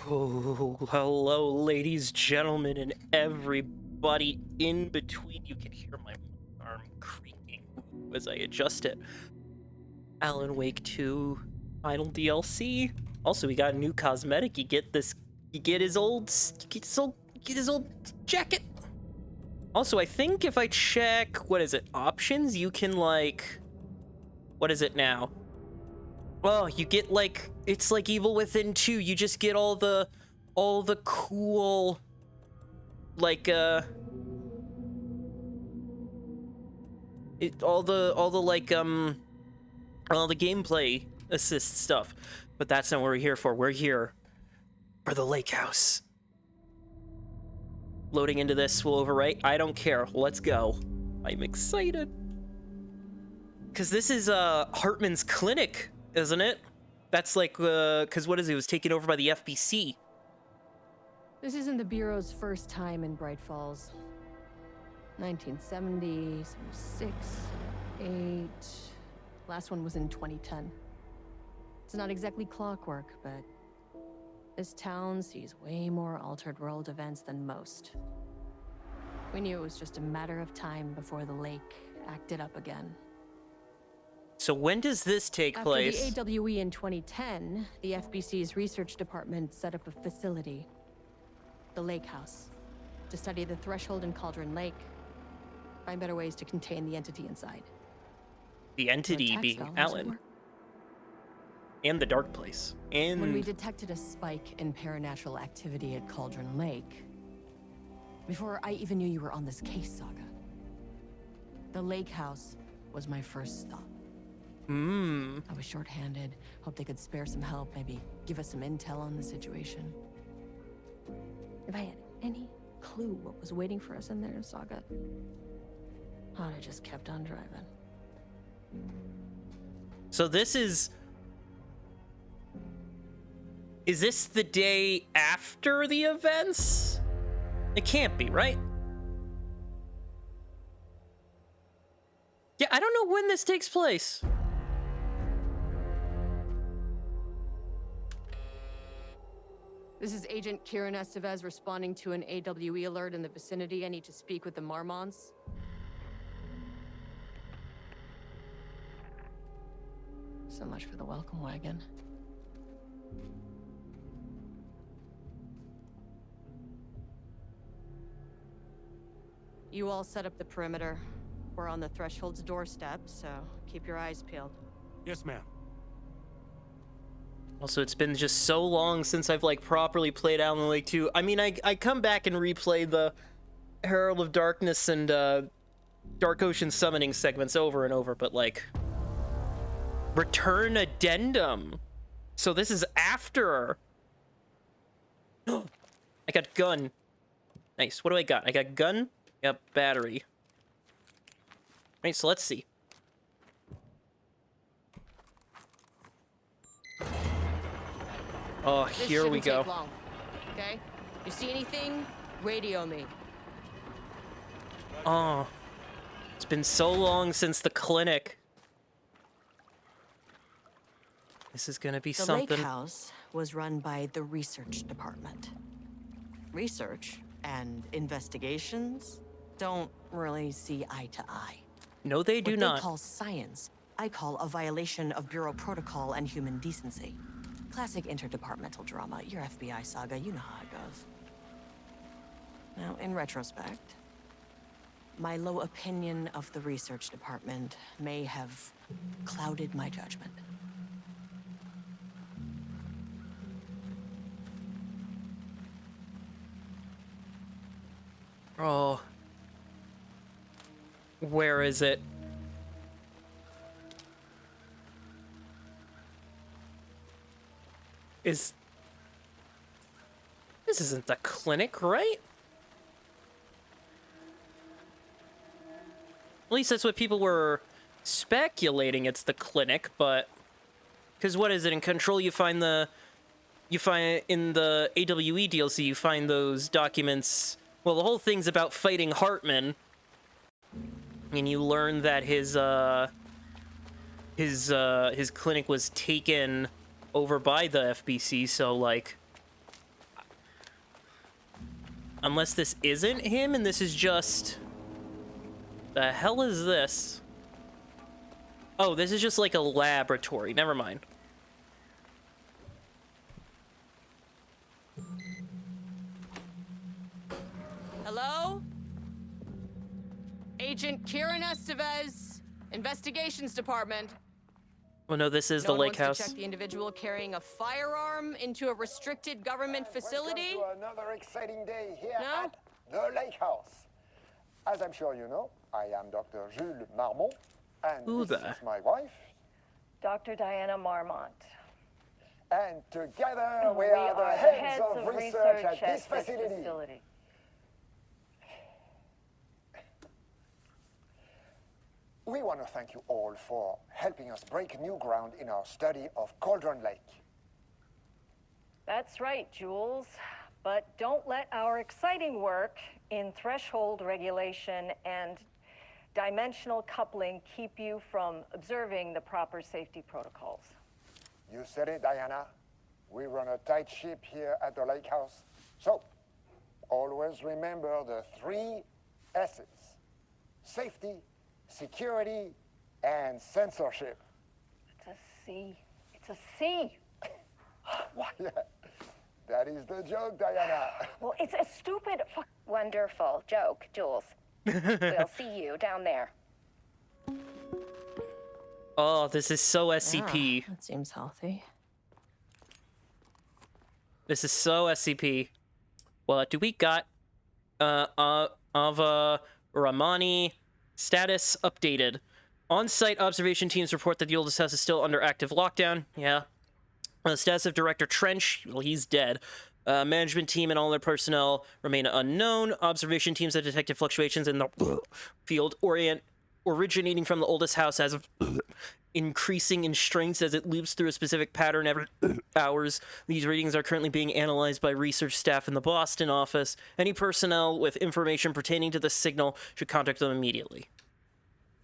Oh, hello, ladies, gentlemen, and everybody in between. You can hear my arm creaking as I adjust it. Alan Wake 2 final DLC. Also, we got a new cosmetic. You get his old jacket. Also, I think if I check, what is it, options, you can what is it now? Oh, you get it's like Evil Within 2. You just get all the cool all the gameplay assist stuff. But that's not what we're here for. We're here for the lake house. Loading into this will overwrite. I don't care. Let's go. I'm excited. Cause this is Hartman's clinic, isn't it? That's cause what is it? It was taken over by the FBC. This isn't the Bureau's first time in Bright Falls. 1970, 76, 8. Last one was in 2010. It's not exactly clockwork, but this town sees way more altered world events than most. We knew it was just a matter of time before the lake acted up again. So when does this take place? After the AWE in 2010, the FBC's research department set up a facility, the Lake House, to study the threshold in Cauldron Lake, find better ways to contain the entity inside. The entity being Alan. And the Dark Place. And when we detected a spike in paranatural activity at Cauldron Lake, before I even knew you were on this case, Saga, the Lake House was my first stop. I was short-handed, hoped they could spare some help, maybe give us some intel on the situation. If I had any clue what was waiting for us in there, Saga, I'd have just kept on driving. So this is this the day after the events? It can't be, right? Yeah, I don't know when this takes place. This is Agent Estevez responding to an AWE alert in the vicinity. I need to speak with the Marmons. So much for the welcome wagon. You all set up the perimeter. We're on the Threshold's doorstep, so keep your eyes peeled. Yes, ma'am. Also, it's been just so long since I've properly played Alan Wake 2. I mean, I come back and replay the Herald of Darkness and Dark Ocean summoning segments over and over, but Return Addendum. So this is after. I got gun. Nice. What do I got? I got gun. Yep, battery. Right, so let's see. Oh, here we go. Take long, okay? You see anything? Radio me. Oh, it's been so long since the clinic. This is gonna be something. The Lake House was run by the research department. Research and investigations don't really see eye to eye. No, they do not. What they call science, I call a violation of Bureau protocol and human decency. Classic interdepartmental drama. Your FBI saga, you know how it goes. Now, in retrospect, my low opinion of the research department may have clouded my judgment. Oh. Where is it? This isn't the clinic, right? At least that's what people were speculating. It's the clinic, but because what is it in Control? You find in the AWE DLC, you find those documents. Well, the whole thing's about fighting Hartman, and you learn that his clinic was taken over by the FBC. So Unless this isn't him and this is just... The hell is this? Oh, this is just like a laboratory. Never mind. Hello? Agent Estevez, Investigations Department. Well, no, this is the lake wants house. to check the individual carrying a firearm into a restricted government facility? Welcome to another exciting day here No? at the lake house. As I'm sure you know, I am Dr. Jules Marmont, and Who this the- is my wife. Dr. Diana Marmont. And together we are the heads of research at this facility. We want to thank you all for helping us break new ground in our study of Cauldron Lake. That's right, Jules. But don't let our exciting work in threshold regulation and dimensional coupling keep you from observing the proper safety protocols. You said it, Diana. We run a tight ship here at the lake house. So, always remember the 3 S's. Safety, security, and censorship. It's a C. It's a C. Yeah, that is the joke, Diana. Well, it's a stupid Wonderful joke, Jules. We'll see you down there. Oh, this is so SCP. That seems healthy. This is so SCP. What do we got? Ava Ramani. Status updated. On-site observation teams report that the oldest house is still under active lockdown. Yeah. The status of Director Trench, well, he's dead. Management team and all their personnel remain unknown. Observation teams have detected fluctuations in the field originating from the oldest house as of increasing in strength as it loops through a specific pattern every hours. These readings are currently being analyzed by research staff in the Boston office. Any personnel with information pertaining to the signal should contact them immediately.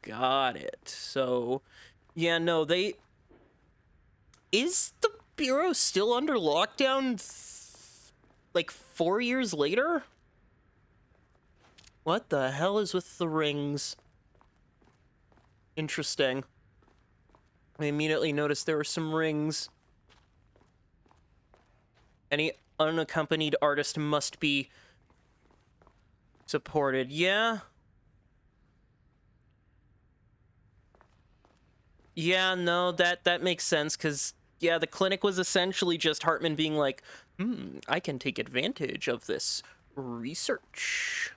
Got it. So, yeah, no, they... Is the Bureau still under lockdown, like, 4 years later? What the hell is with the rings? Interesting. I immediately noticed there were some rings. Any unaccompanied artist must be supported. Yeah? Yeah, no, that makes sense, because, yeah, the clinic was essentially just Hartman being like, I can take advantage of this research.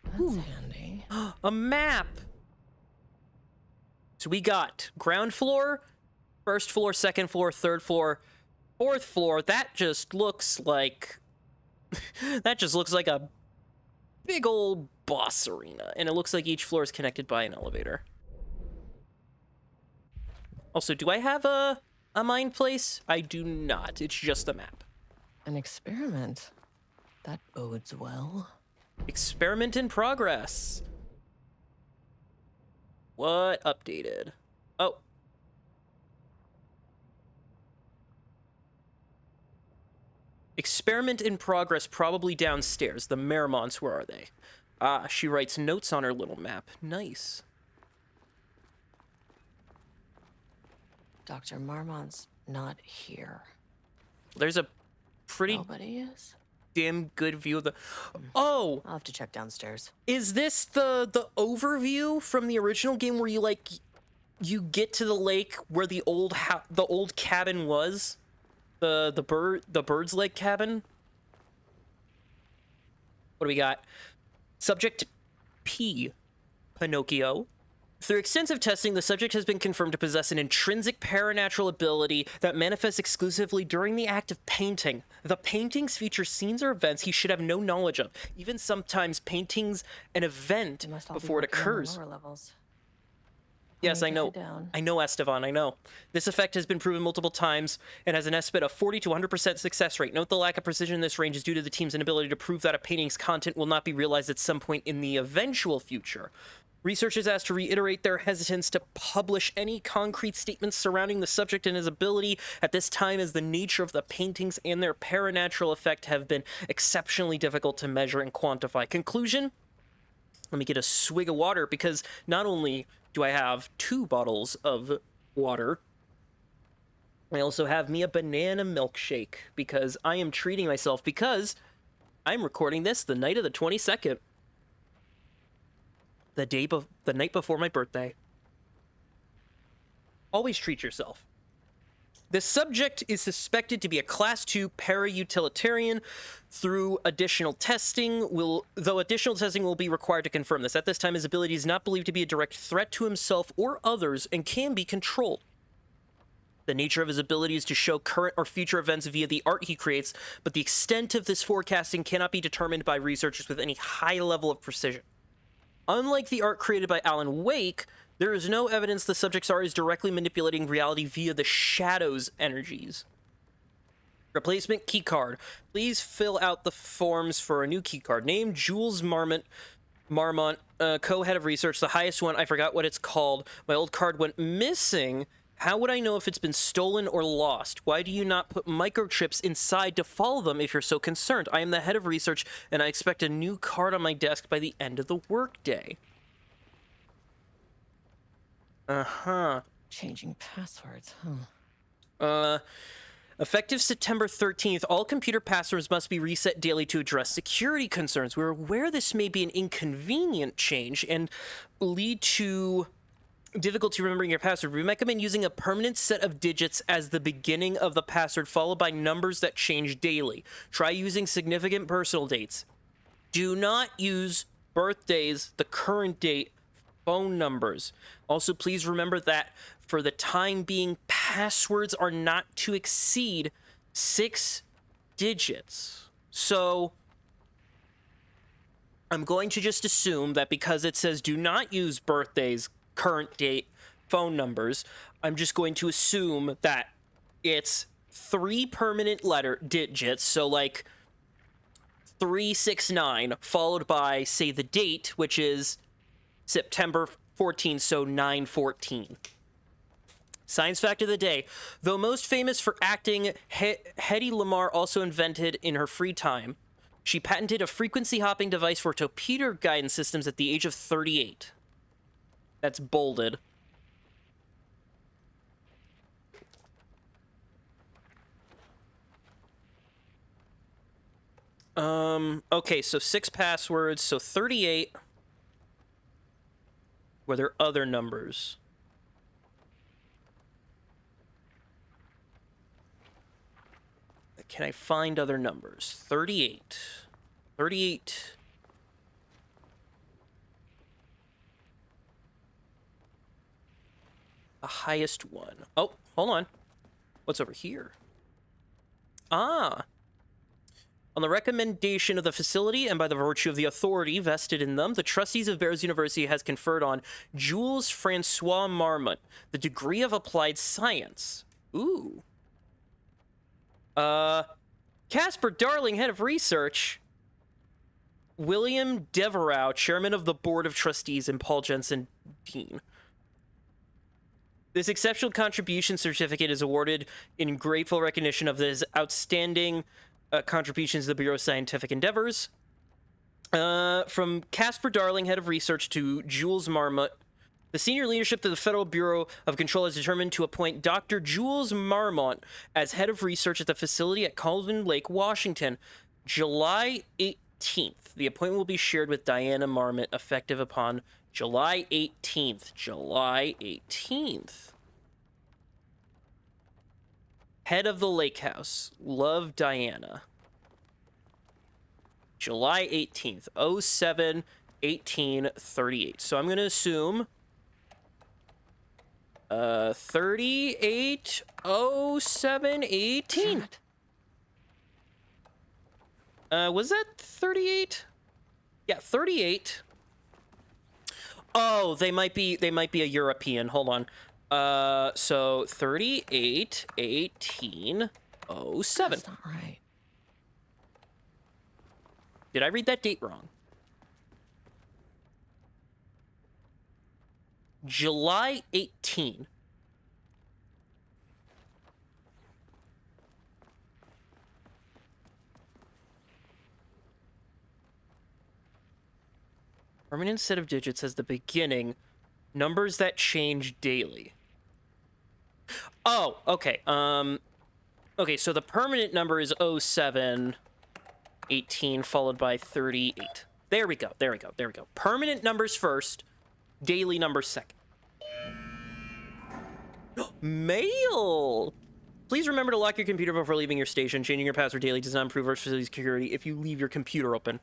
That's handy. A map! So we got ground floor, first floor, second floor, third floor, fourth floor. That just looks like... that just looks like a big old boss arena. And it looks like each floor is connected by an elevator. Also, do I have a mind place? I do not. It's just the map. An experiment. That bodes well. Experiment in progress. What updated? Oh. Experiment in progress, probably downstairs. The Marmonts, where are they? Ah, she writes notes on her little map. Nice. Dr. Marmont's not here. There's a pretty Nobody is? damn good view of the... Oh! I'll have to check downstairs. Is this the overview from the original game where you, like, you get to the lake where the old cabin was? The bird's leg cabin? What do we got? Subject P. Pinocchio. Through extensive testing, the subject has been confirmed to possess an intrinsic paranatural ability that manifests exclusively during the act of painting. The paintings feature scenes or events he should have no knowledge of, even sometimes paintings an event They must all be before it working on the occurs. lower levels. Yes, I know. Down. I know, Estevan, I know. This effect has been proven multiple times and has an estimate of 40 to 100% success rate. Note the lack of precision in this range is due to the team's inability to prove that a painting's content will not be realized at some point in the eventual future. Researchers asked to reiterate their hesitance to publish any concrete statements surrounding the subject and his ability at this time, as the nature of the paintings and their paranatural effect have been exceptionally difficult to measure and quantify. Conclusion? Let me get a swig of water, because not only do I have 2 bottles of water, I also have me a banana milkshake, because I am treating myself, because I'm recording this the night of the 22nd. The night before my birthday. Always treat yourself. The subject is suspected to be a Class 2 para-utilitarian through additional testing, though additional testing will be required to confirm this. At this time, his ability is not believed to be a direct threat to himself or others and can be controlled. The nature of his ability is to show current or future events via the art he creates, but the extent of this forecasting cannot be determined by researchers with any high level of precision. Unlike the art created by Alan Wake, there is no evidence the subject's art is directly manipulating reality via the shadow's energies. Replacement keycard. Please fill out the forms for a new keycard. Name, Jules Marmont, co-head of research, the highest one. I forgot what it's called. My old card went missing. How would I know if it's been stolen or lost? Why do you not put microchips inside to follow them if you're so concerned? I am the head of research, and I expect a new card on my desk by the end of the workday. Changing passwords, huh? Effective September 13th, all computer passwords must be reset daily to address security concerns. We're aware this may be an inconvenient change and lead to difficulty remembering your password. We recommend using a permanent set of digits as the beginning of the password, followed by numbers that change daily. Try using significant personal dates. Do not use birthdays, the current date, phone numbers. Also, please remember that for the time being, passwords are not to exceed 6 digits. So I'm going to just assume that because it says do not use birthdays, current date, phone numbers, I'm just going to assume that it's 3 permanent digits, so like 369, followed by, say, the date, which is September 14, so 9/14. Science fact of the day. Though most famous for acting, Hedy Lamarr also invented in her free time. She patented a frequency hopping device for torpedo guidance systems at the age of 38. That's bolded. Okay, so 6 passwords, so 38. Were there other numbers? Can I find other numbers? 38. 38. The highest one. Oh, hold on. What's over here? Ah. On the recommendation of the facility and by the virtue of the authority vested in them, the trustees of Bears University has conferred on Jules Francois Marmont the degree of applied science. Ooh. Casper Darling, head of research. William Devereux, chairman of the board of trustees, and Paul Jensen, dean. This exceptional contribution certificate is awarded in grateful recognition of his outstanding contributions to the Bureau's scientific endeavors. From Casper Darling, head of research, to Jules Marmont, the senior leadership of the Federal Bureau of Control has determined to appoint Dr. Jules Marmont as head of research at the facility at Cauldron Lake, Washington, July 18th. The appointment will be shared with Diana Marmont, effective upon July 18th. July 18th. Head of the Lake House. Love, Diana. July 18th. 07/18/38. So I'm going to assume 38/07/18. Was that 38? Yeah, 38. Oh, they might be a European. Hold on. So 38/18/07. That's not right. Did I read that date wrong? July 18. Permanent set of digits as the beginning. Numbers that change daily. Oh, okay. Okay, so the permanent number is 07/18 followed by 38. There we go. Permanent numbers first, daily numbers second. Mail! Please remember to lock your computer before leaving your station. Changing your password daily does not improve our facility security if you leave your computer open.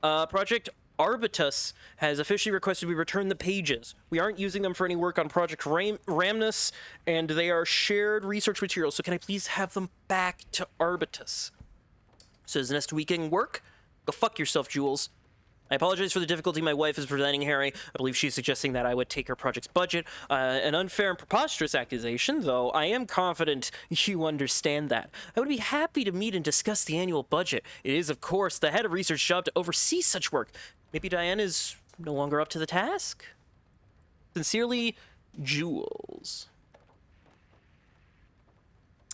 Project Arbitus has officially requested we return the pages. We aren't using them for any work on Project Ramnus, and they are shared research materials, so can I please have them back to Arbitus? Says next weekend work? Go fuck yourself, Jules. I apologize for the difficulty my wife is presenting, Harry. I believe she's suggesting that I would take her project's budget. An unfair and preposterous accusation, though I am confident you understand that. I would be happy to meet and discuss the annual budget. It is, of course, the head of research job to oversee such work. Maybe Diane is no longer up to the task? Sincerely, Jules.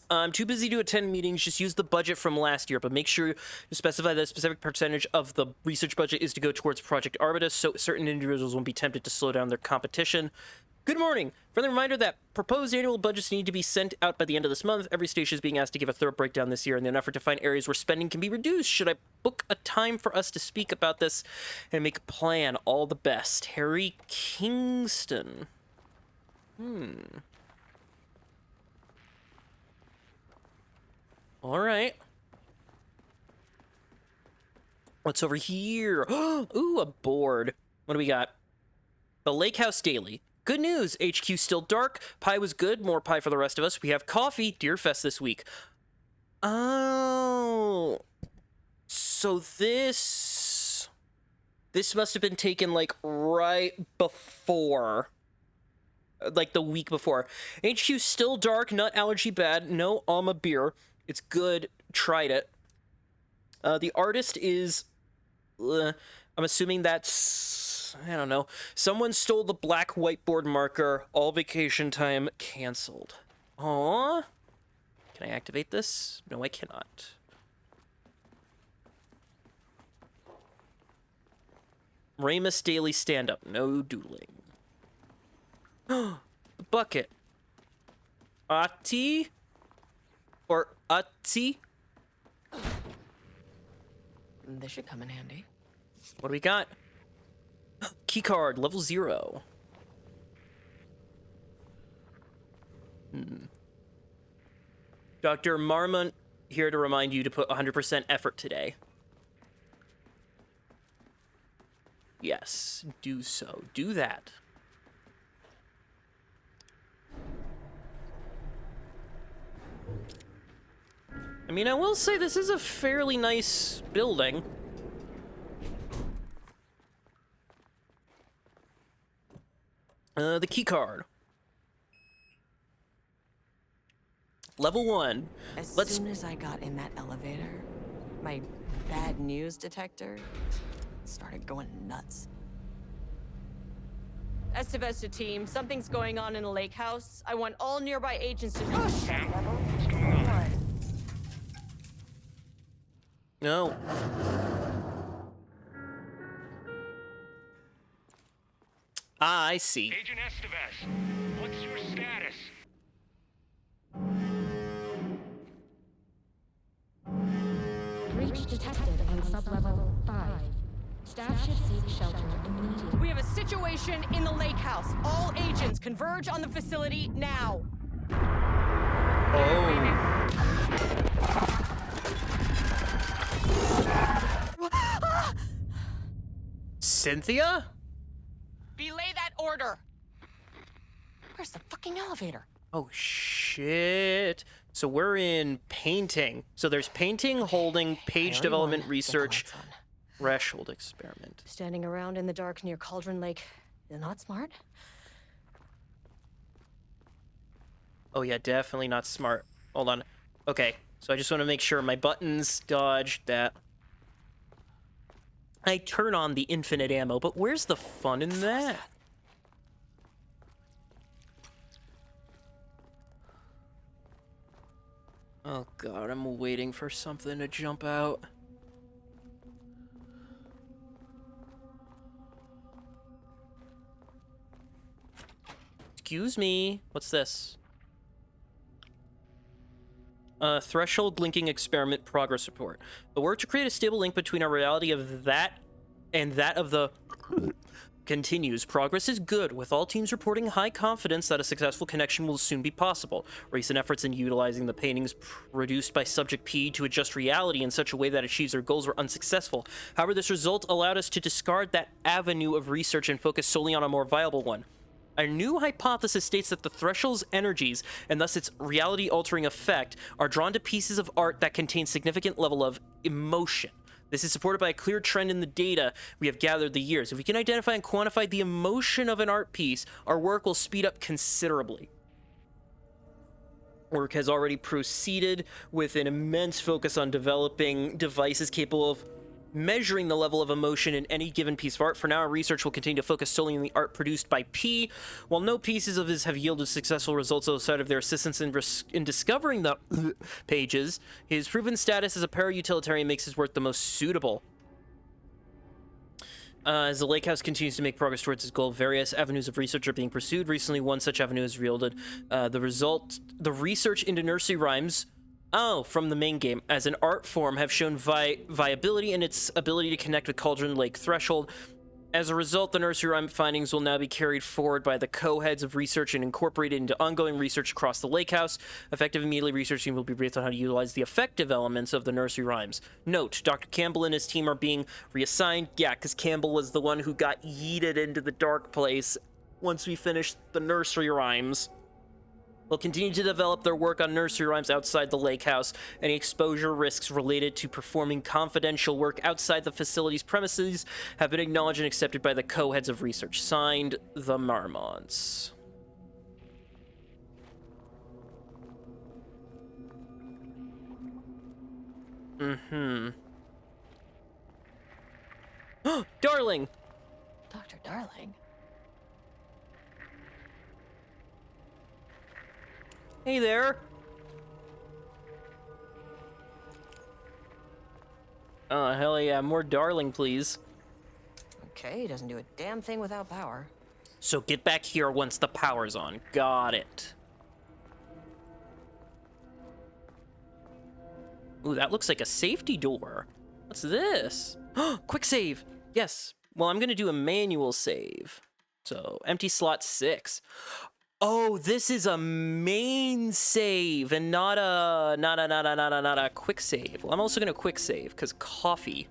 I'm too busy to attend meetings. Just use the budget from last year, but make sure to specify that a specific percentage of the research budget is to go towards Project Arbitus, so certain individuals won't be tempted to slow down their competition. Good morning. Friendly reminder that proposed annual budgets need to be sent out by the end of this month. Every station is being asked to give a thorough breakdown this year in an effort to find areas where spending can be reduced. Should I book a time for us to speak about this and make a plan? All the best. Harry Kingston. All right. What's over here? Ooh, a board. What do we got? The Lake House Daily. Good news. HQ still dark. Pie was good. More pie for the rest of us. We have coffee. Deerfest this week. Oh. So this must have been taken like right before. Like the week before. HQ still dark. Nut allergy bad. No Alma beer. It's good. Tried it. The artist is... I'm assuming that's... I don't know. Someone stole the black whiteboard marker. All vacation time canceled. Aww. Can I activate this? No, I cannot. Ramus Daily Stand-Up. No doodling. The bucket. Ati? Or Ati? This should come in handy. What do we got? Keycard, level 0. Dr. Marmont here to remind you to put 100% effort today. Yes, do so. Do that. I mean, I will say this is a fairly nice building. The key card. Level 1. As soon as I got in that elevator, my bad news detector started going nuts. Estevez to team, something's going on in the lake house. I want all nearby agents to... What's going on? No. Ah, I see. Agent Estevez, what's your status? Breach detected on sublevel 5. Staff should seek shelter immediately. We have a situation in the lake house. All agents converge on the facility now. Cynthia? Belay that order. Where's the fucking elevator? Oh, shit. So we're in painting. So there's painting, holding, page development, research, threshold experiment. Standing around in the dark near Cauldron Lake, Not smart? Oh yeah, definitely not smart. Hold on. Okay, so I just want to make sure my buttons dodged that. I turn on the infinite ammo, but where's the fun in that? Oh god, I'm waiting for something to jump out. Excuse me. What's this? Threshold linking experiment progress report. The work to create a stable link between our reality of that and that of the continues. Progress is good, with all teams reporting high confidence that a successful connection will soon be possible. Recent efforts in utilizing the paintings produced by Subject P to adjust reality in such a way that achieves their goals were unsuccessful. However, this result allowed us to discard that avenue of research and focus solely on a more viable one. A new hypothesis states that the threshold's energies, and thus its reality-altering effect, are drawn to pieces of art that contain significant level of emotion. This is supported by a clear trend in the data we have gathered the years. If we can identify and quantify the emotion of an art piece, our work will speed up considerably. Work has already proceeded with an immense focus on developing devices capable of measuring the level of emotion in any given piece of art. For now, our research will continue to focus solely on the art produced by P. While no pieces of his have yielded successful results outside of their assistance in discovering the pages, his proven status as a para-utilitarian makes his work the most suitable. As the Lake House continues to make progress towards its goal, various avenues of research are being pursued. Recently, one such avenue has yielded the research into nursery rhymes from the main game as an art form have shown viability in its ability to connect with Cauldron Lake Threshold. As a result, the nursery rhyme findings will now be carried forward by the co-heads of research and incorporated into ongoing research across the Lake House. Effective immediately researching will be briefed on how to utilize the effective elements of the nursery rhymes. Note, Dr. Campbell and his team are being reassigned. Yeah, because Campbell was the one who got yeeted into the dark place once we finished the nursery rhymes. They'll continue to develop their work on nursery rhymes outside the Lake House. Any exposure risks related to performing confidential work outside the facility's premises have been acknowledged and accepted by the co-heads of research. Signed, the Marmonts. Darling! Dr. Darling? Hey there. Oh, hell yeah. More Darling, please. Okay, he doesn't do a damn thing without power. So get back here once the power's on. Got it. Ooh, that looks like a safety door. What's this? Quick save. Yes. Well, I'm going to do a manual save. So, empty slot 6. Oh, this is a main save and not a quick save. Well, I'm also gonna quick save because coffee.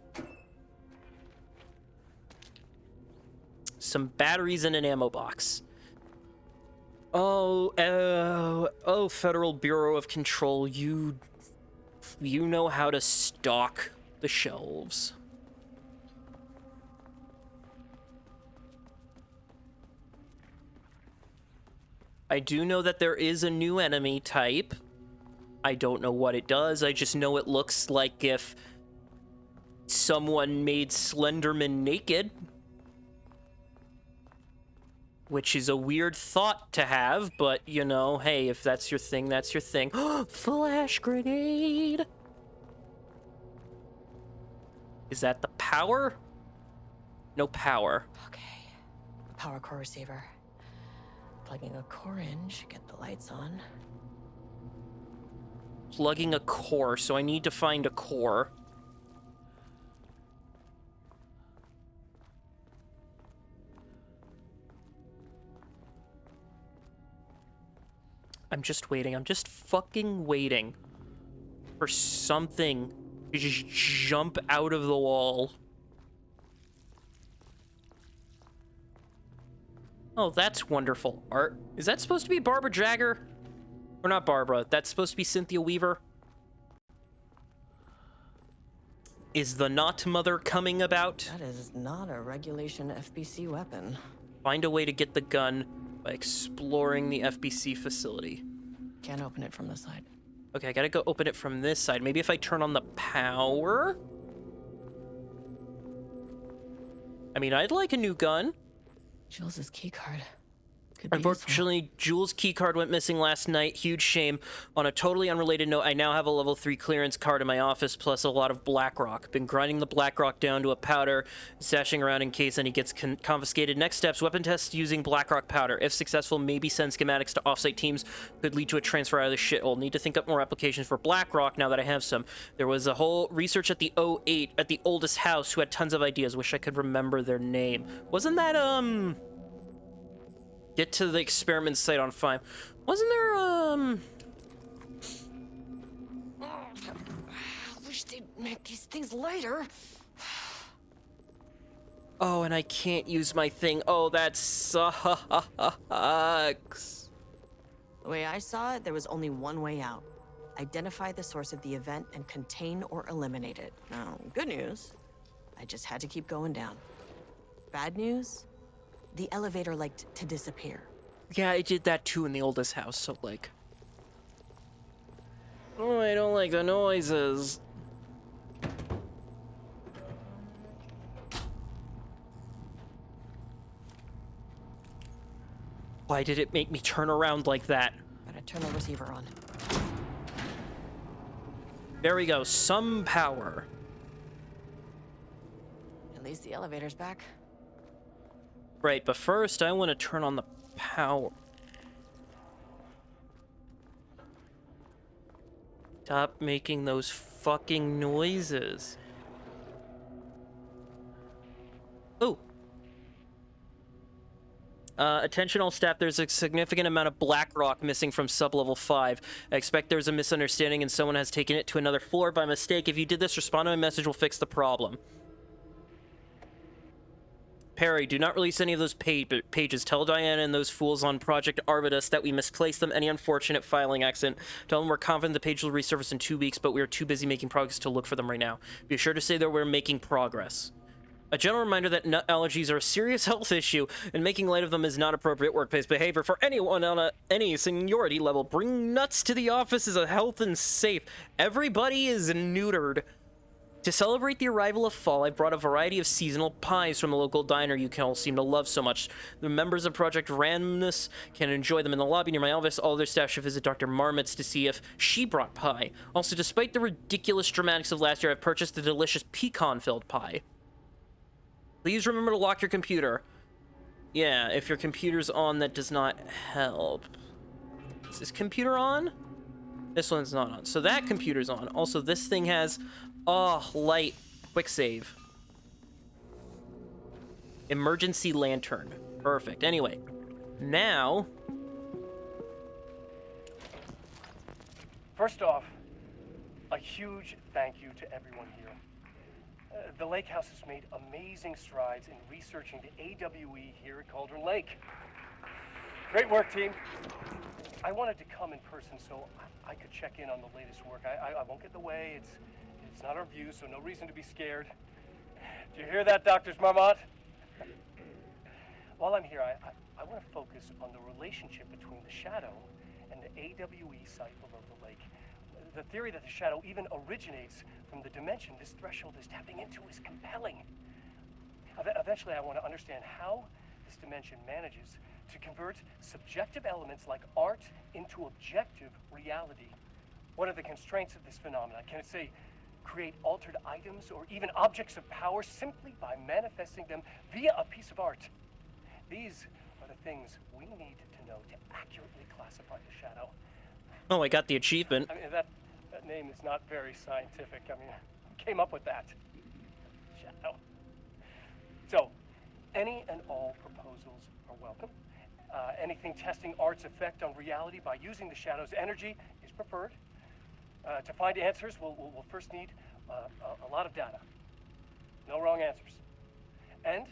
Some batteries in an ammo box. Oh, Federal Bureau of Control, you know how to stock the shelves. I do know that there is a new enemy type. I don't know what it does. I just know it looks like if someone made Slenderman naked. Which is a weird thought to have, but, you know, hey, if that's your thing, that's your thing. Flash grenade! Is that the power? No power. Okay. Power core receiver. Plugging a core in should get the lights on. Plugging a core, so I need to find a core. I'm just waiting. I'm just fucking waiting for something to just jump out of the wall. Oh, that's wonderful art. Is that supposed to be Barbara Jagger? Or not Barbara. That's supposed to be Cynthia Weaver. Is the Not Mother coming about? That is not a regulation FBC weapon. Find a way to get the gun by exploring the FBC facility. Can't open it from the side. Okay, I gotta go open it from this side. Maybe if I turn on the power? I mean, I'd like a new gun. Jules's keycard. Could be Unfortunately, Jules' keycard went missing last night. Huge shame. On a totally unrelated note, I now have a level 3 clearance card in my office, plus a lot of BlackRock. Been grinding the BlackRock down to a powder, stashing around in case any gets confiscated. Next steps, weapon tests using BlackRock powder. If successful, maybe send schematics to offsite teams. Could lead to a transfer out of the shithole. Need to think up more applications for BlackRock now that I have some. There was a whole research at the 08 at the oldest house who had tons of ideas. Wish I could remember their name. Wasn't that, Get to the experiment site on 5. Wasn't there, I wish they'd make these things lighter. Oh, and I can't use my thing. Oh, that sucks. The way I saw it, there was only one way out. Identify the source of the event and contain or eliminate it. Now, good news, I just had to keep going down. Bad news, the elevator liked to disappear. Yeah, I did that too in the oldest house, so like... Oh, I don't like the noises. Why did it make me turn around like that? Gotta turn the receiver on. There we go, some power. At least the elevator's back. Right, but first I want to turn on the power. Stop making those fucking noises. Oh. Attention all staff, there's a significant amount of BlackRock missing from sub-level 5. I expect there's a misunderstanding and someone has taken it to another floor by mistake. If you did this, respond to my message, we'll fix the problem. Perry, do not release any of those pages. Tell Diana and those fools on Project Arvidas that we misplaced them. Any unfortunate filing accident. Tell them we're confident the page will resurface in 2 weeks, but we are too busy making progress to look for them right now. Be sure to say that we're making progress. A general reminder that nut allergies are a serious health issue, and making light of them is not appropriate workplace behavior for anyone on any seniority level. Bring nuts to the office is a health and safe. Everybody is neutered. To celebrate the arrival of fall, I brought a variety of seasonal pies from a local diner you all seem to love so much. The members of Project Randomness can enjoy them in the lobby near my office. All their staff should visit Dr. Marmot's to see if she brought pie. Also, despite the ridiculous dramatics of last year, I've purchased a delicious pecan-filled pie. Please remember to lock your computer. Yeah, if your computer's on, that does not help. Is this computer on? This one's not on. So that computer's on. Also, this thing has... Oh, light. Quick save. Emergency lantern. Perfect. Anyway, now... First off, a huge thank you to everyone here. The Lake House has made amazing strides in researching the AWE here at Cauldron Lake. Great work, team. I wanted to come in person so I could check in on the latest work. I won't get in the way. It's not our view, so no reason to be scared. Do you hear that, Dr. Marmot? While I'm here, I want to focus on the relationship between the Shadow and the AWE site below the lake. The theory that the Shadow even originates from the dimension this threshold is tapping into is compelling. Eventually, I want to understand how this dimension manages to convert subjective elements like art into objective reality. What are the constraints of this phenomenon? Can it, say, create altered items or even objects of power simply by manifesting them via a piece of art? These are the things we need to know to accurately classify the Shadow. Oh, I got the achievement. I mean, that name is not very scientific. I mean, who came up with that? Shadow. So, any and all proposals are welcome. Anything testing art's effect on reality by using the Shadow's energy is preferred. To find answers, we'll first need a lot of data. No wrong answers. And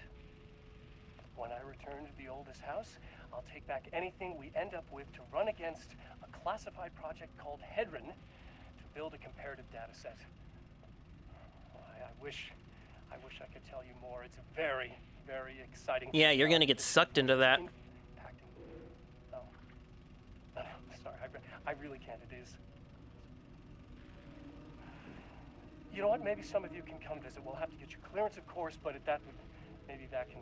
when I return to the oldest house, I'll take back anything we end up with to run against a classified project called Hedron to build a comparative data set. I wish I could tell you more. It's very, very exciting. Yeah, you're gonna get sucked into that. Impacting. No. No, sorry, I really can't. It is. You know what? Maybe some of you can come visit. We'll have to get your clearance, of course, but at that, maybe that can.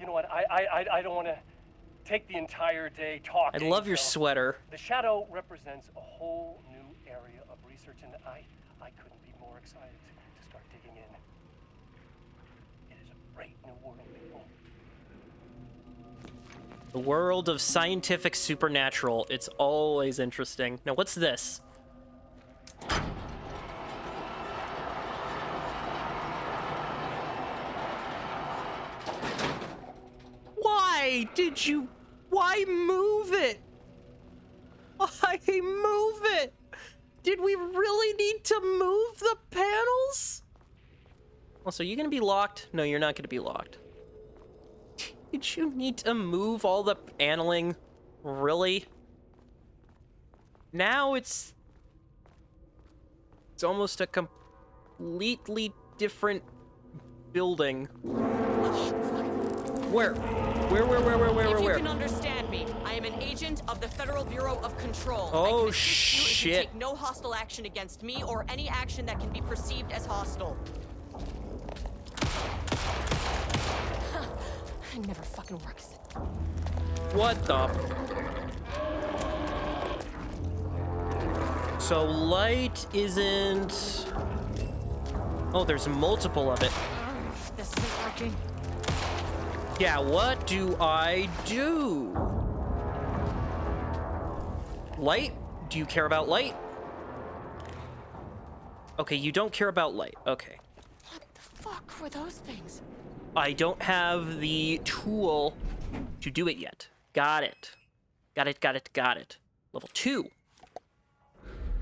You know what? I don't want to take the entire day talking. I love your so sweater. The shadow represents a whole new area of research, and I couldn't be more excited to start digging in. It is a great new world, people. The world of scientific supernatural. It's always interesting. Now, what's this? Why move it? Why move it? Did we really need to move the panels? Also, are you gonna be locked? No, you're not gonna be locked. Did you need to move all the paneling? Really? Now it's almost a completely different building. Where? If you can understand me, I am an agent of the Federal Bureau of Control. Oh, I can assist shit. you if you take no hostile action against me or any action that can be perceived as hostile. It never fucking works. What the? So light isn't... Oh, there's multiple of it. This isn't working. Yeah, what do I do? Light? Do you care about light? Okay, you don't care about light. Okay. What the fuck were those things? I don't have the tool to do it yet. Got it. Got it. Level 2.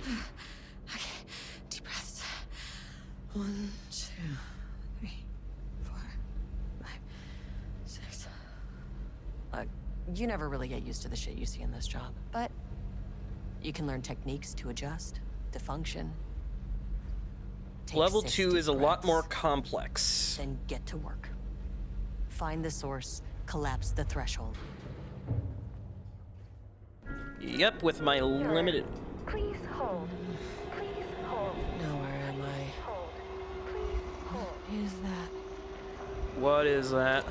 Okay, deep breaths. 1, 2, 3, 4, 5, 6. You never really get used to the shit you see in this job, but you can learn techniques to adjust, to function. Take Level 6 2 deep is a lot breaths, more complex. Then get to work. Find the source, collapse the threshold. Yep, with my limited... Please hold. Please hold. Now where am I? Hold. Please hold. What is that? What is that?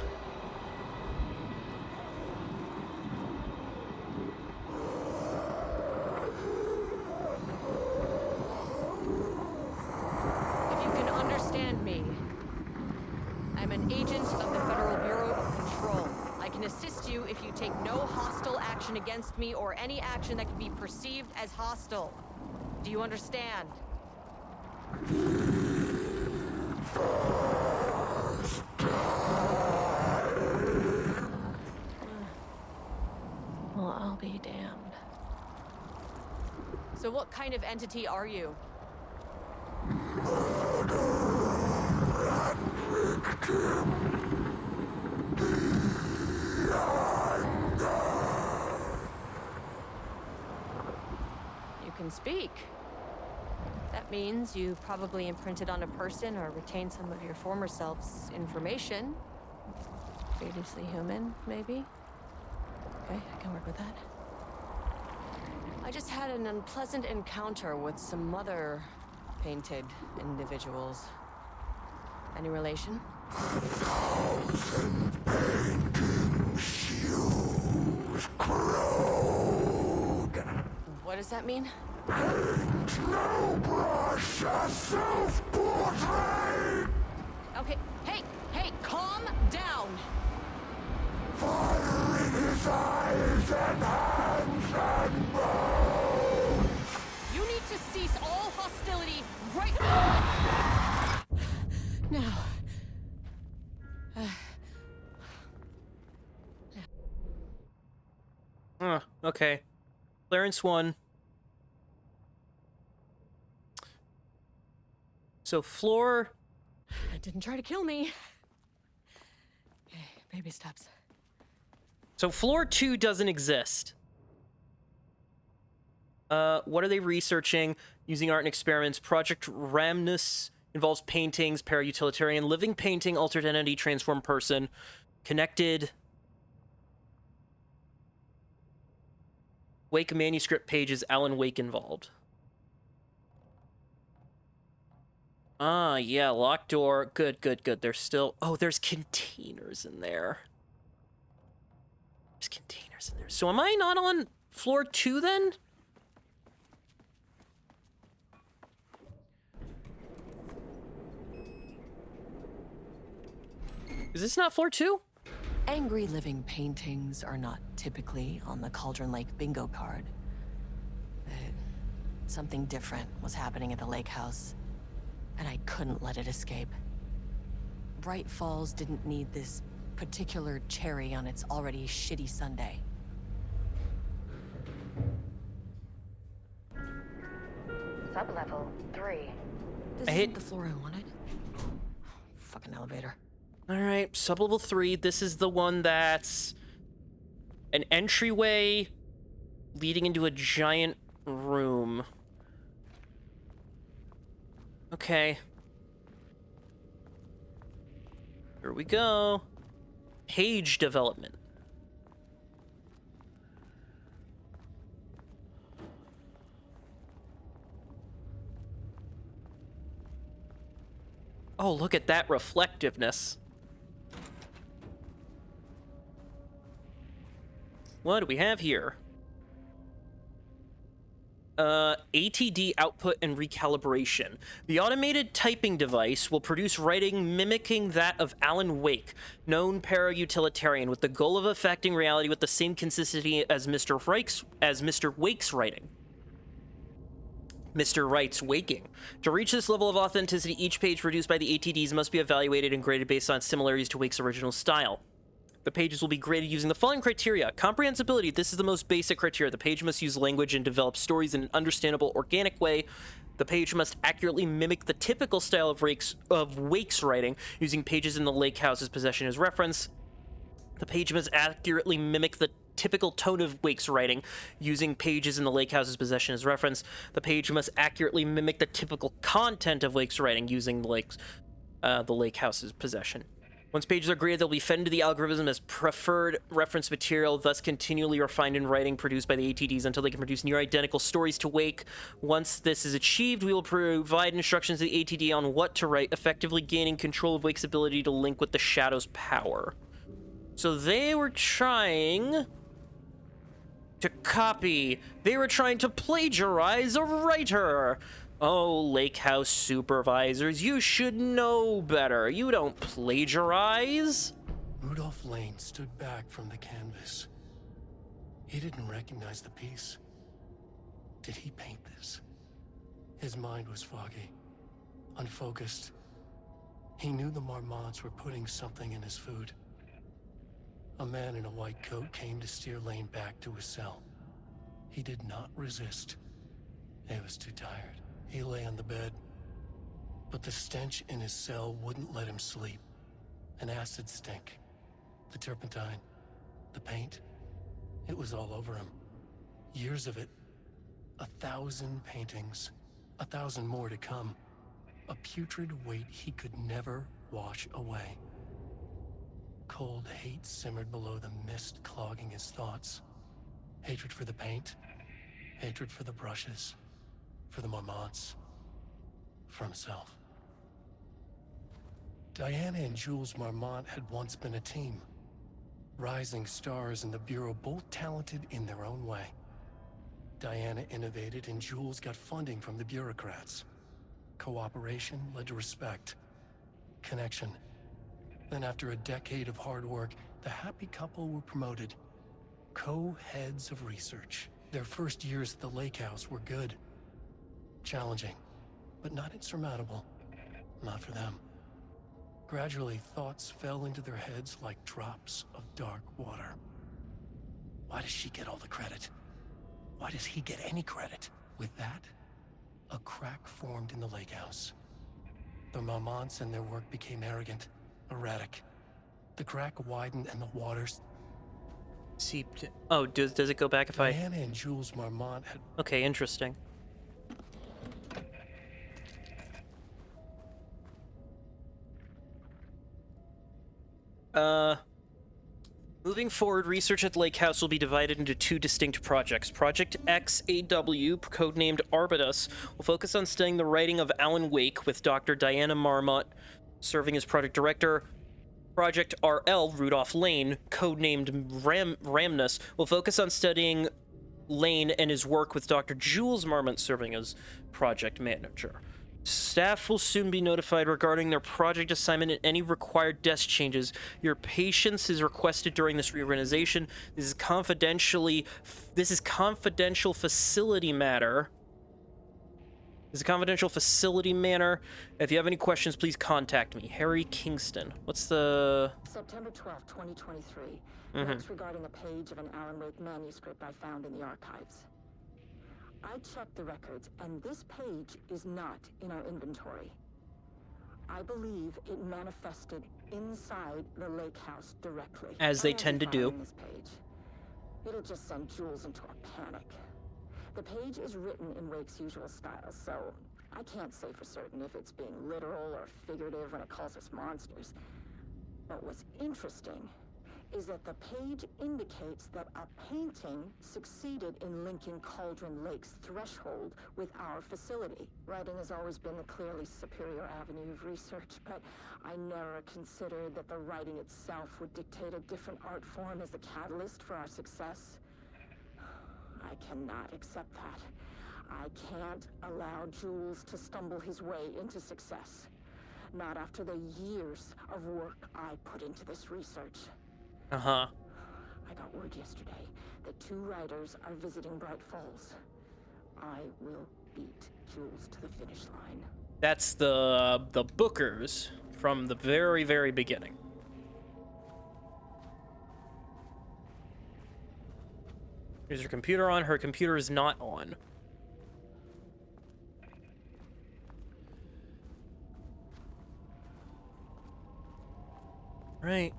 If you can understand me, I'm an agent of the Federal Bureau of Control. I can assist you if you take no hostile action against me or any action that can be perceived as hostile. Do you understand? Well, I'll be damned. So what kind of entity are you? You can speak. That means you probably imprinted on a person or retained some of your former self's information. Previously human, maybe? Okay, I can work with that. I just had an unpleasant encounter with some other painted individuals. Any relation? What does that mean? Okay, hey, calm down! You need to cease all hostility right now. Okay. Clearance 1. So floor... It didn't try to kill me. Okay, baby steps. So floor 2 doesn't exist. What are they researching? Using art and experiments. Project Ramnus Involves paintings, para-utilitarian, living painting, altered entity, transformed person, connected. Wake manuscript pages, Alan Wake involved. Ah, yeah, locked door. Good, good, good. There's still... Oh, there's containers in there. There's containers in there. So am I not on floor 2 then? Is this not floor 2? Angry living paintings are not typically on the Cauldron Lake bingo card. But something different was happening at the lake house, and I couldn't let it escape. Bright Falls didn't need this particular cherry on its already shitty sundae. Sublevel 3. This I isn't hate- the floor I wanted. Fucking elevator. Alright, sublevel 3. This is the one that's an entryway leading into a giant room. Okay. Here we go. Page development. Oh, look at that reflectiveness. What do we have here? ATD output and recalibration. The automated typing device will produce writing mimicking that of Alan Wake, known para-utilitarian, with the goal of affecting reality with the same consistency as Mr. Wake's writing. Mr. Wright's waking. To reach this level of authenticity, each page produced by the ATDs must be evaluated and graded based on similarities to Wake's original style. The pages will be graded using the following criteria. Comprehensibility, this is the most basic criteria. The page must use language and develop stories in an understandable, organic way. The page must accurately mimic the typical style of Wake's writing, using pages in the lake house's possession as reference. The page must accurately mimic the typical tone of Wake's writing, using pages in the lake house's possession as reference. The page must accurately mimic the typical content of Wake's writing, using the lake house's possession. Once pages are graded, they'll be fed into the algorithm as preferred reference material, thus continually refined in writing produced by the ATDs until they can produce near-identical stories to Wake. Once this is achieved, we will provide instructions to the ATD on what to write, effectively gaining control of Wake's ability to link with the Shadow's power. So they were trying to copy. They were trying to plagiarize a writer. Oh, Lake House supervisors, you should know better. You don't plagiarize. Rudolph Lane stood back from the canvas. He didn't recognize the piece. Did he paint this? His mind was foggy, unfocused. He knew the Marmonts were putting something in his food. A man in a white coat came to steer Lane back to his cell. He did not resist. He was too tired. He lay on the bed, but the stench in his cell wouldn't let him sleep. An acid stink, the turpentine, the paint, it was all over him. Years of it, 1,000 paintings, 1,000 more to come. A putrid weight he could never wash away. Cold hate simmered below the mist clogging his thoughts. Hatred for the paint, hatred for the brushes, for the Marmonts, for himself. Diana and Jules Marmont had once been a team. Rising stars in the Bureau, both talented in their own way. Diana innovated and Jules got funding from the bureaucrats. Cooperation led to respect, connection. Then after a decade of hard work, the happy couple were promoted. Co-heads of research. Their first years at the lake house were good. Challenging, but not insurmountable. Not for them. Gradually, thoughts fell into their heads like drops of dark water. Why does she get all the credit? Why does he get any credit? With that, a crack formed in the lake house. The Marmonts and their work became arrogant, erratic. The crack widened and the waters Seeped. Oh, does it go back if I... Diana and Jules Marmont had... Okay, interesting. Moving forward, research at the Lake House will be divided into two distinct projects. Project XAW, codenamed Arbutus, will focus on studying the writing of Alan Wake, with Dr. Diana Marmot serving as project director. Project RL, Rudolph Lane, codenamed Ramnus, will focus on studying Lane and his work, with Dr. Jules Marmot serving as project manager. Staff will soon be notified regarding their project assignment and any required desk changes. Your patience is requested during this reorganization. This is confidential facility matter. This is a confidential facility matter. If you have any questions, please contact me. Harry Kingston. What's the... September 12th, 2023. Notes regarding a page of an Alan Wake manuscript I found in the archives. I checked the records, and this page is not in our inventory. I believe it manifested inside the lake house directly. As they tend to do. This page. It'll just send Jules into a panic. The page is written in Wake's usual style, so I can't say for certain if it's being literal or figurative when it calls us monsters. But what's interesting is that the page indicates that a painting succeeded in linking Cauldron Lake's threshold with our facility. Writing has always been the clearly superior avenue of research, but I never considered that the writing itself would dictate a different art form as the catalyst for our success. I cannot accept that. I can't allow Jules to stumble his way into success. Not after the years of work I put into this research. Uh-huh. I got word yesterday that 2 writers are visiting Bright Falls. I will beat Jules to the finish line. That's the Bookers from the very, very beginning. Is her computer on? Her computer is not on. Right.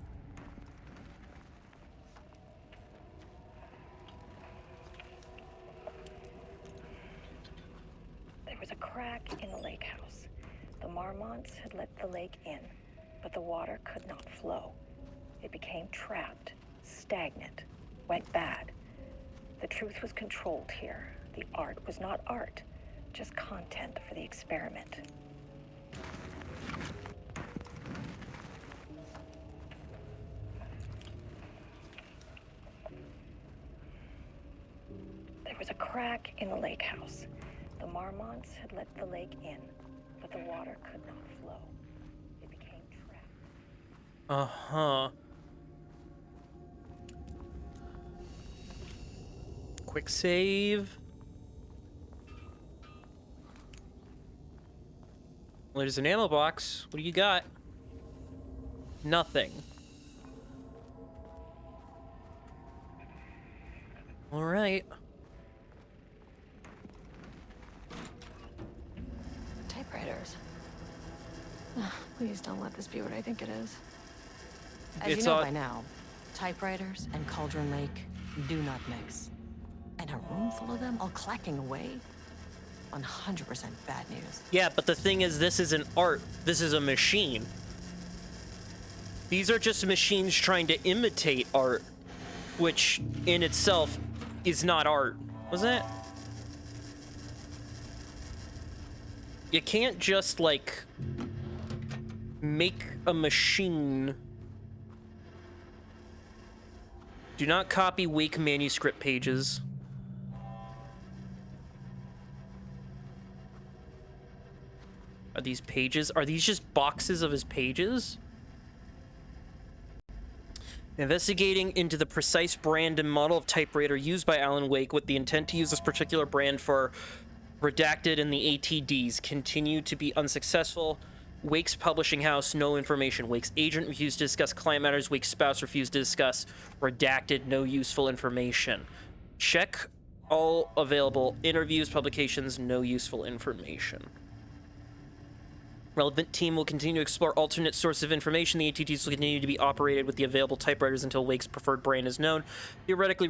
There was a crack in the lake house. The Marmonts had let the lake in, but the water could not flow. It became trapped, stagnant, went bad. The truth was controlled here. The art was not art, just content for the experiment. There was a crack in the lake house. The Marmonts had let the lake in, but the water could not flow. It became trapped. Uh-huh. Quick save. Well, there's an ammo box. What do you got? Nothing. All right. Typewriters. Please don't let this be what I think it is. As It's you know all- by now, typewriters and Cauldron Lake do not mix. And a room full of them all clacking away? 100% bad news. Yeah, but the thing is, this isn't art. This is a machine. These are just machines trying to imitate art, which in itself is not art. Was that? You can't just, like, make a machine. Do not copy Wake manuscript pages. Are these pages? Are these just boxes of his pages? Investigating into the precise brand and model of typewriter used by Alan Wake with the intent to use this particular brand for redacted in the ATDs continue to be unsuccessful. Wake's publishing house, no information. Wake's agent refused to discuss client matters. Wake's spouse refused to discuss redacted, no useful information. Check all available interviews, publications, no useful information. Relevant team will continue to explore alternate sources of information. The ATTs will continue to be operated with the available typewriters until Wake's preferred brand is known. Theoretically,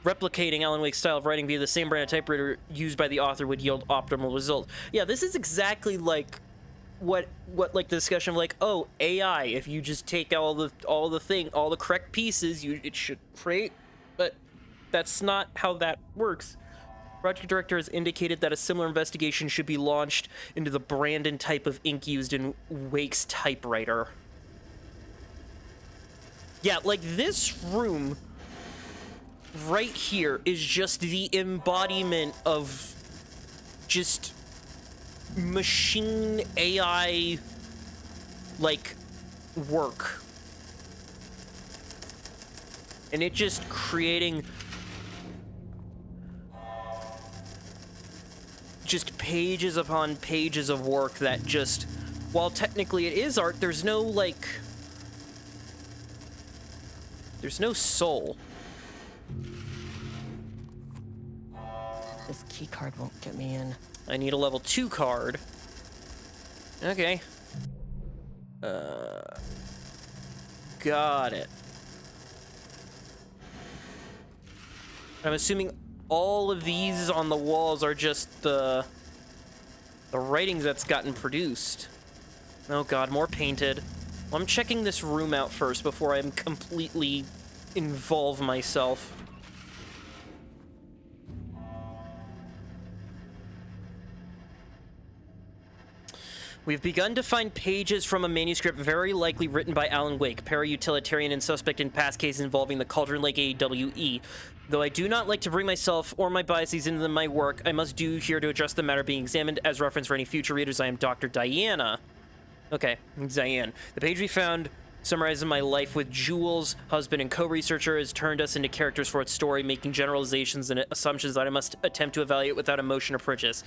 replicating Alan Wake's style of writing via the same brand of typewriter used by the author would yield optimal results. Yeah, this is exactly like what like the discussion of like, oh, AI, if you just take all the correct pieces, it should create, but that's not how that works. Project director has indicated that a similar investigation should be launched into the brand and type of ink used in Wake's typewriter. Yeah, like this room right here is just the embodiment of just machine AI like work. And it just creating just pages upon pages of work that just, while technically it is art, there's no like, there's no soul. This key card won't get me in. I need a level 2 card. Okay. Got it. I'm assuming all of these on the walls are just the writings that's gotten produced. Oh god, more painted. Well, I'm checking this room out first before I completely involve myself. We've begun to find pages from a manuscript very likely written by Alan Wake, para-utilitarian and suspect in past cases involving the Cauldron Lake AWE. Though I do not like to bring myself or my biases into my work, I must do here to address the matter being examined. As reference for any future readers, I am Dr. Diana. Okay, Diane. The page we found summarizes my life with Jules, husband and co-researcher, has turned us into characters for its story, making generalizations and assumptions that I must attempt to evaluate without emotion or prejudice.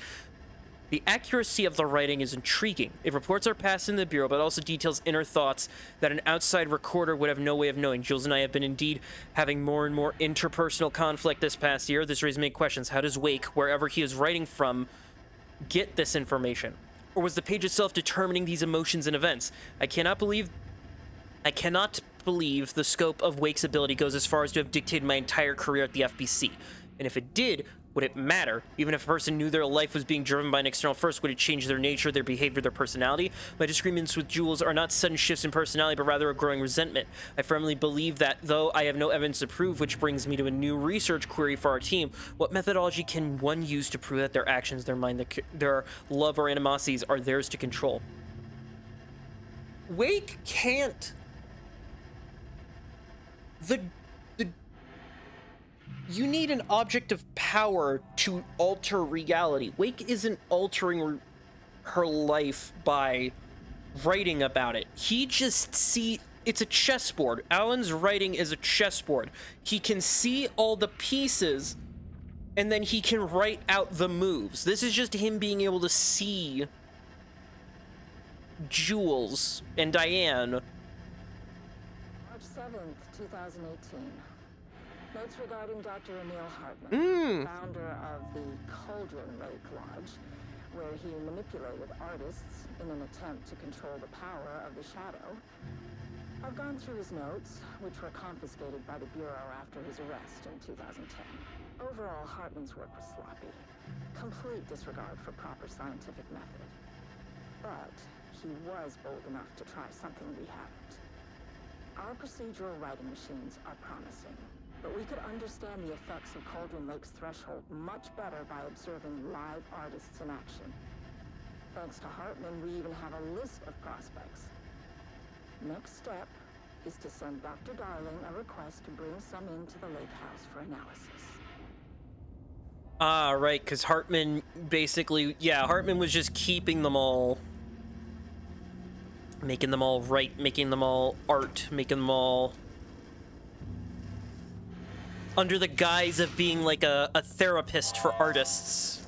The accuracy of the writing is intriguing. It reports our past in the Bureau, but also details inner thoughts that an outside recorder would have no way of knowing. Jules and I have been indeed having more and more interpersonal conflict this past year. This raises many questions. How does Wake, wherever he is writing from, get this information? Or was the page itself determining these emotions and events? I cannot believe the scope of Wake's ability goes as far as to have dictated my entire career at the FBC. And if it did, would it matter? Even if a person knew their life was being driven by an external force, would it change their nature, their behavior, their personality? My disagreements with Jules are not sudden shifts in personality, but rather a growing resentment. I firmly believe that, though I have no evidence to prove, which brings me to a new research query for our team, what methodology can one use to prove that their actions, their mind, their love or animosities are theirs to control? Wake can't. You need an object of power to alter reality. Wake isn't altering her life by writing about it. He just it's a chessboard. Alan's writing is a chessboard. He can see all the pieces, and then he can write out the moves. This is just him being able to see Jules and Diane. March 7th, 2018. Notes regarding Dr. Emil Hartman, founder of the Cauldron Lake Lodge, where he manipulated artists in an attempt to control the power of the shadow. I've gone through his notes, which were confiscated by the Bureau after his arrest in 2010. Overall, Hartman's work was sloppy. Complete disregard for proper scientific method. But he was bold enough to try something we haven't. Our procedural writing machines are promising, but we could understand the effects of Cauldron Lake's threshold much better by observing live artists in action. Thanks to Hartman, we even have a list of prospects. Next step is to send Dr. Darling a request to bring some into the lake house for analysis. Ah, right, because Hartman basically, yeah, Hartman was just keeping them all, making them all right, making them all art, making them all under the guise of being like a therapist for artists.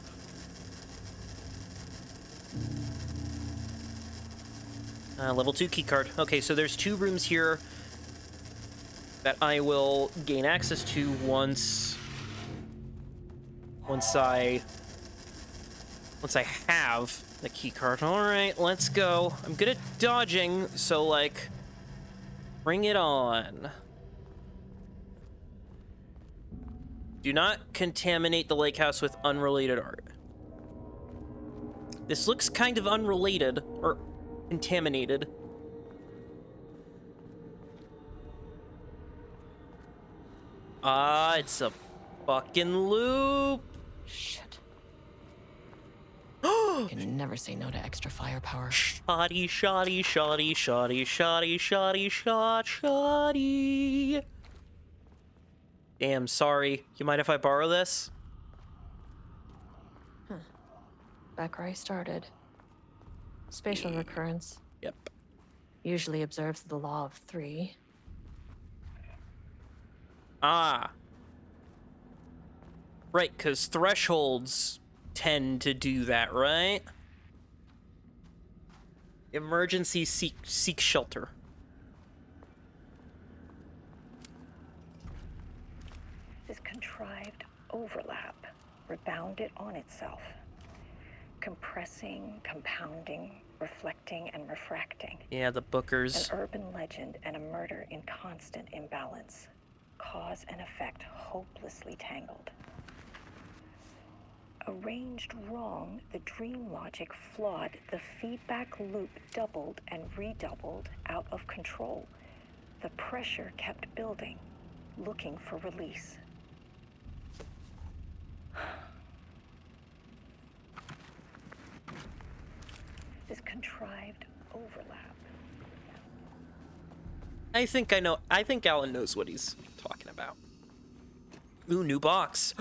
Level 2 keycard. Okay, so there's 2 rooms here that I will gain access to once I have the keycard. All right, let's go. I'm good at dodging, so like, bring it on. Do not contaminate the lake house with unrelated art. This looks kind of unrelated, or contaminated. Ah, it's a fucking loop. Shit. Can never say no to extra firepower. Shoddy, shoddy, shoddy, shoddy, shoddy, shoddy, shot, shoddy. Damn, sorry. You mind if I borrow this? Back where I started. Spatial recurrence. Yep. Usually observes the law of 3. Ah. Right, because thresholds tend to do that, right? Emergency seek shelter. This contrived overlap rebounded on itself, compressing, compounding, reflecting, and refracting. Yeah, the Bookers. An urban legend and a murder in constant imbalance. Cause and effect hopelessly tangled. Arranged wrong, the dream logic flawed, the feedback loop doubled and redoubled, out of control. The pressure kept building, looking for release. This contrived overlap. I think I know. I think Alan knows what he's talking about. Ooh, new box.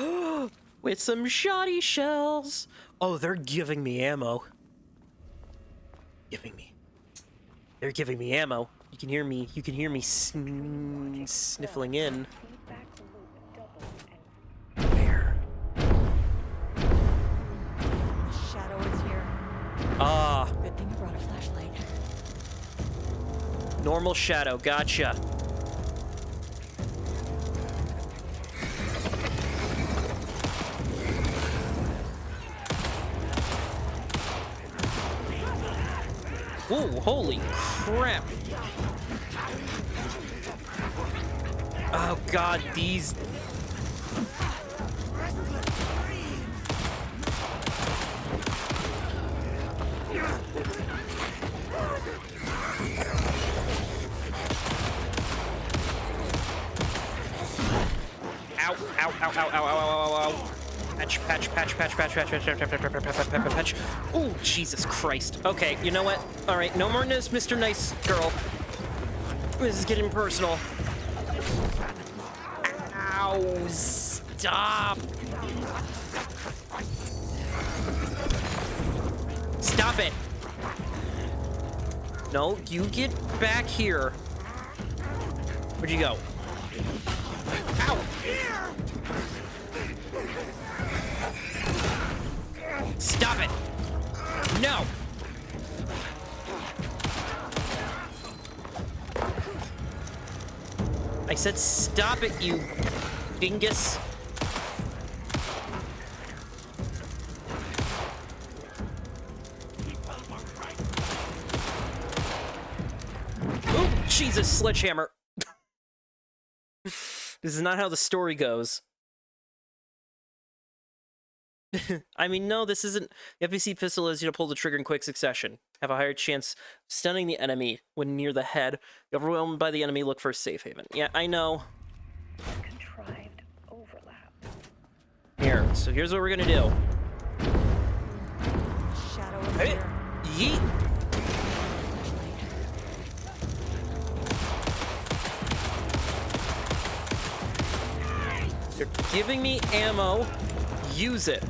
With some shoddy shells. Oh, they're giving me ammo. They're giving me ammo. You can hear me. You can hear me sniffling in. Feedback loop doubled Where? Shadow is here. Ah, Good thing you brought a flashlight. normal shadow. Gotcha. Ooh, holy crap. Oh god, these... Ow, ow, ow, ow, ow, ow, ow, ow, ow. Patch. Oh, Jesus Christ. Okay, you know what? All right, no more Mr. Nice Girl. This is getting personal. Ow, stop. Stop it. No, you get back here. Where'd you go? Ow. Stop it! No! I said stop it, you dingus. Oh, Jesus, sledgehammer. This is not how the story goes. I mean, no, this isn't... The FPC pistol allows you to pull the trigger in quick succession. Have a higher chance of stunning the enemy when near the head. You're overwhelmed by the enemy, look for a safe haven. Yeah, I know. contrived overlap. Here, so here's what we're gonna do. Shadow is Hey, here. yeet! You're giving me ammo. Use it.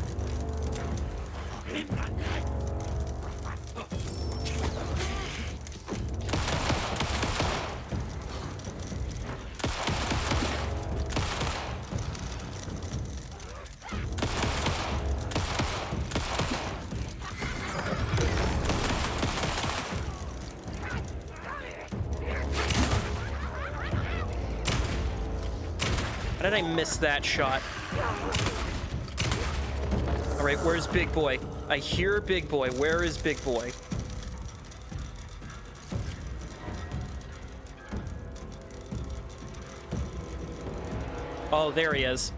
How did I miss that shot? All right, where's Big Boy? I hear Big Boy. Where is Big Boy? Oh, there he is.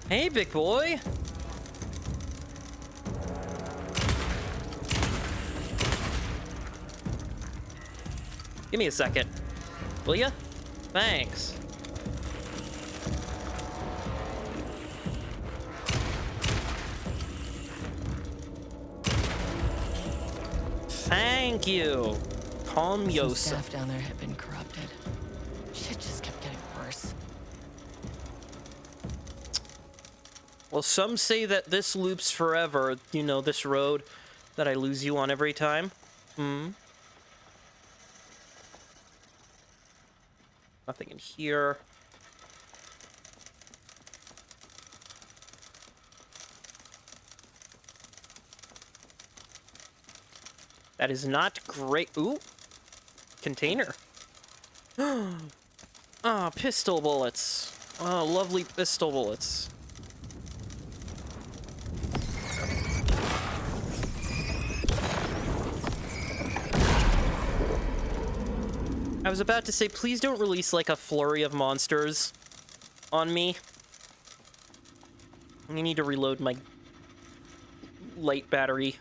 Hey, Big Boy. Give me a second. Will ya? Thanks. Thank you. Calm Some Yosa. staff down there had been corrupted. Shit just kept getting worse. Well, some say that this loops forever. You know, this road that I lose you on every time. Nothing in here. That is not great. Ooh. Container. Ah, pistol bullets. Oh, lovely pistol bullets. I was about to say, please don't release like a flurry of monsters on me. I need to reload my light battery.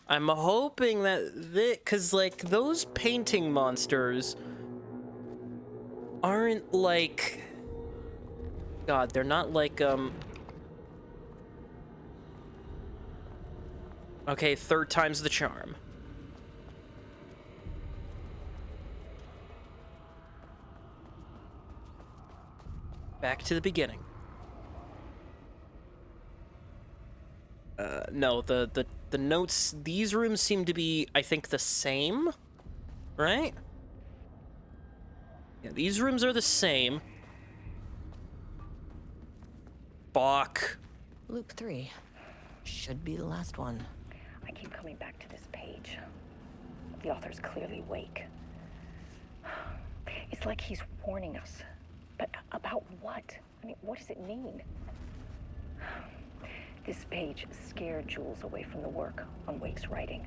I'm hoping that because like those painting monsters aren't like, God, they're not like okay, third time's the charm. Back to the beginning. No, the notes, these rooms seem to be, I think, the same, right? Yeah, these rooms are the same. Bach. Loop 3. Should be the last one. I keep coming back to this page. The author's clearly Wake. It's like he's warning us. But about what? I mean, what does it mean? This page scared Jules away from the work on Wake's writing.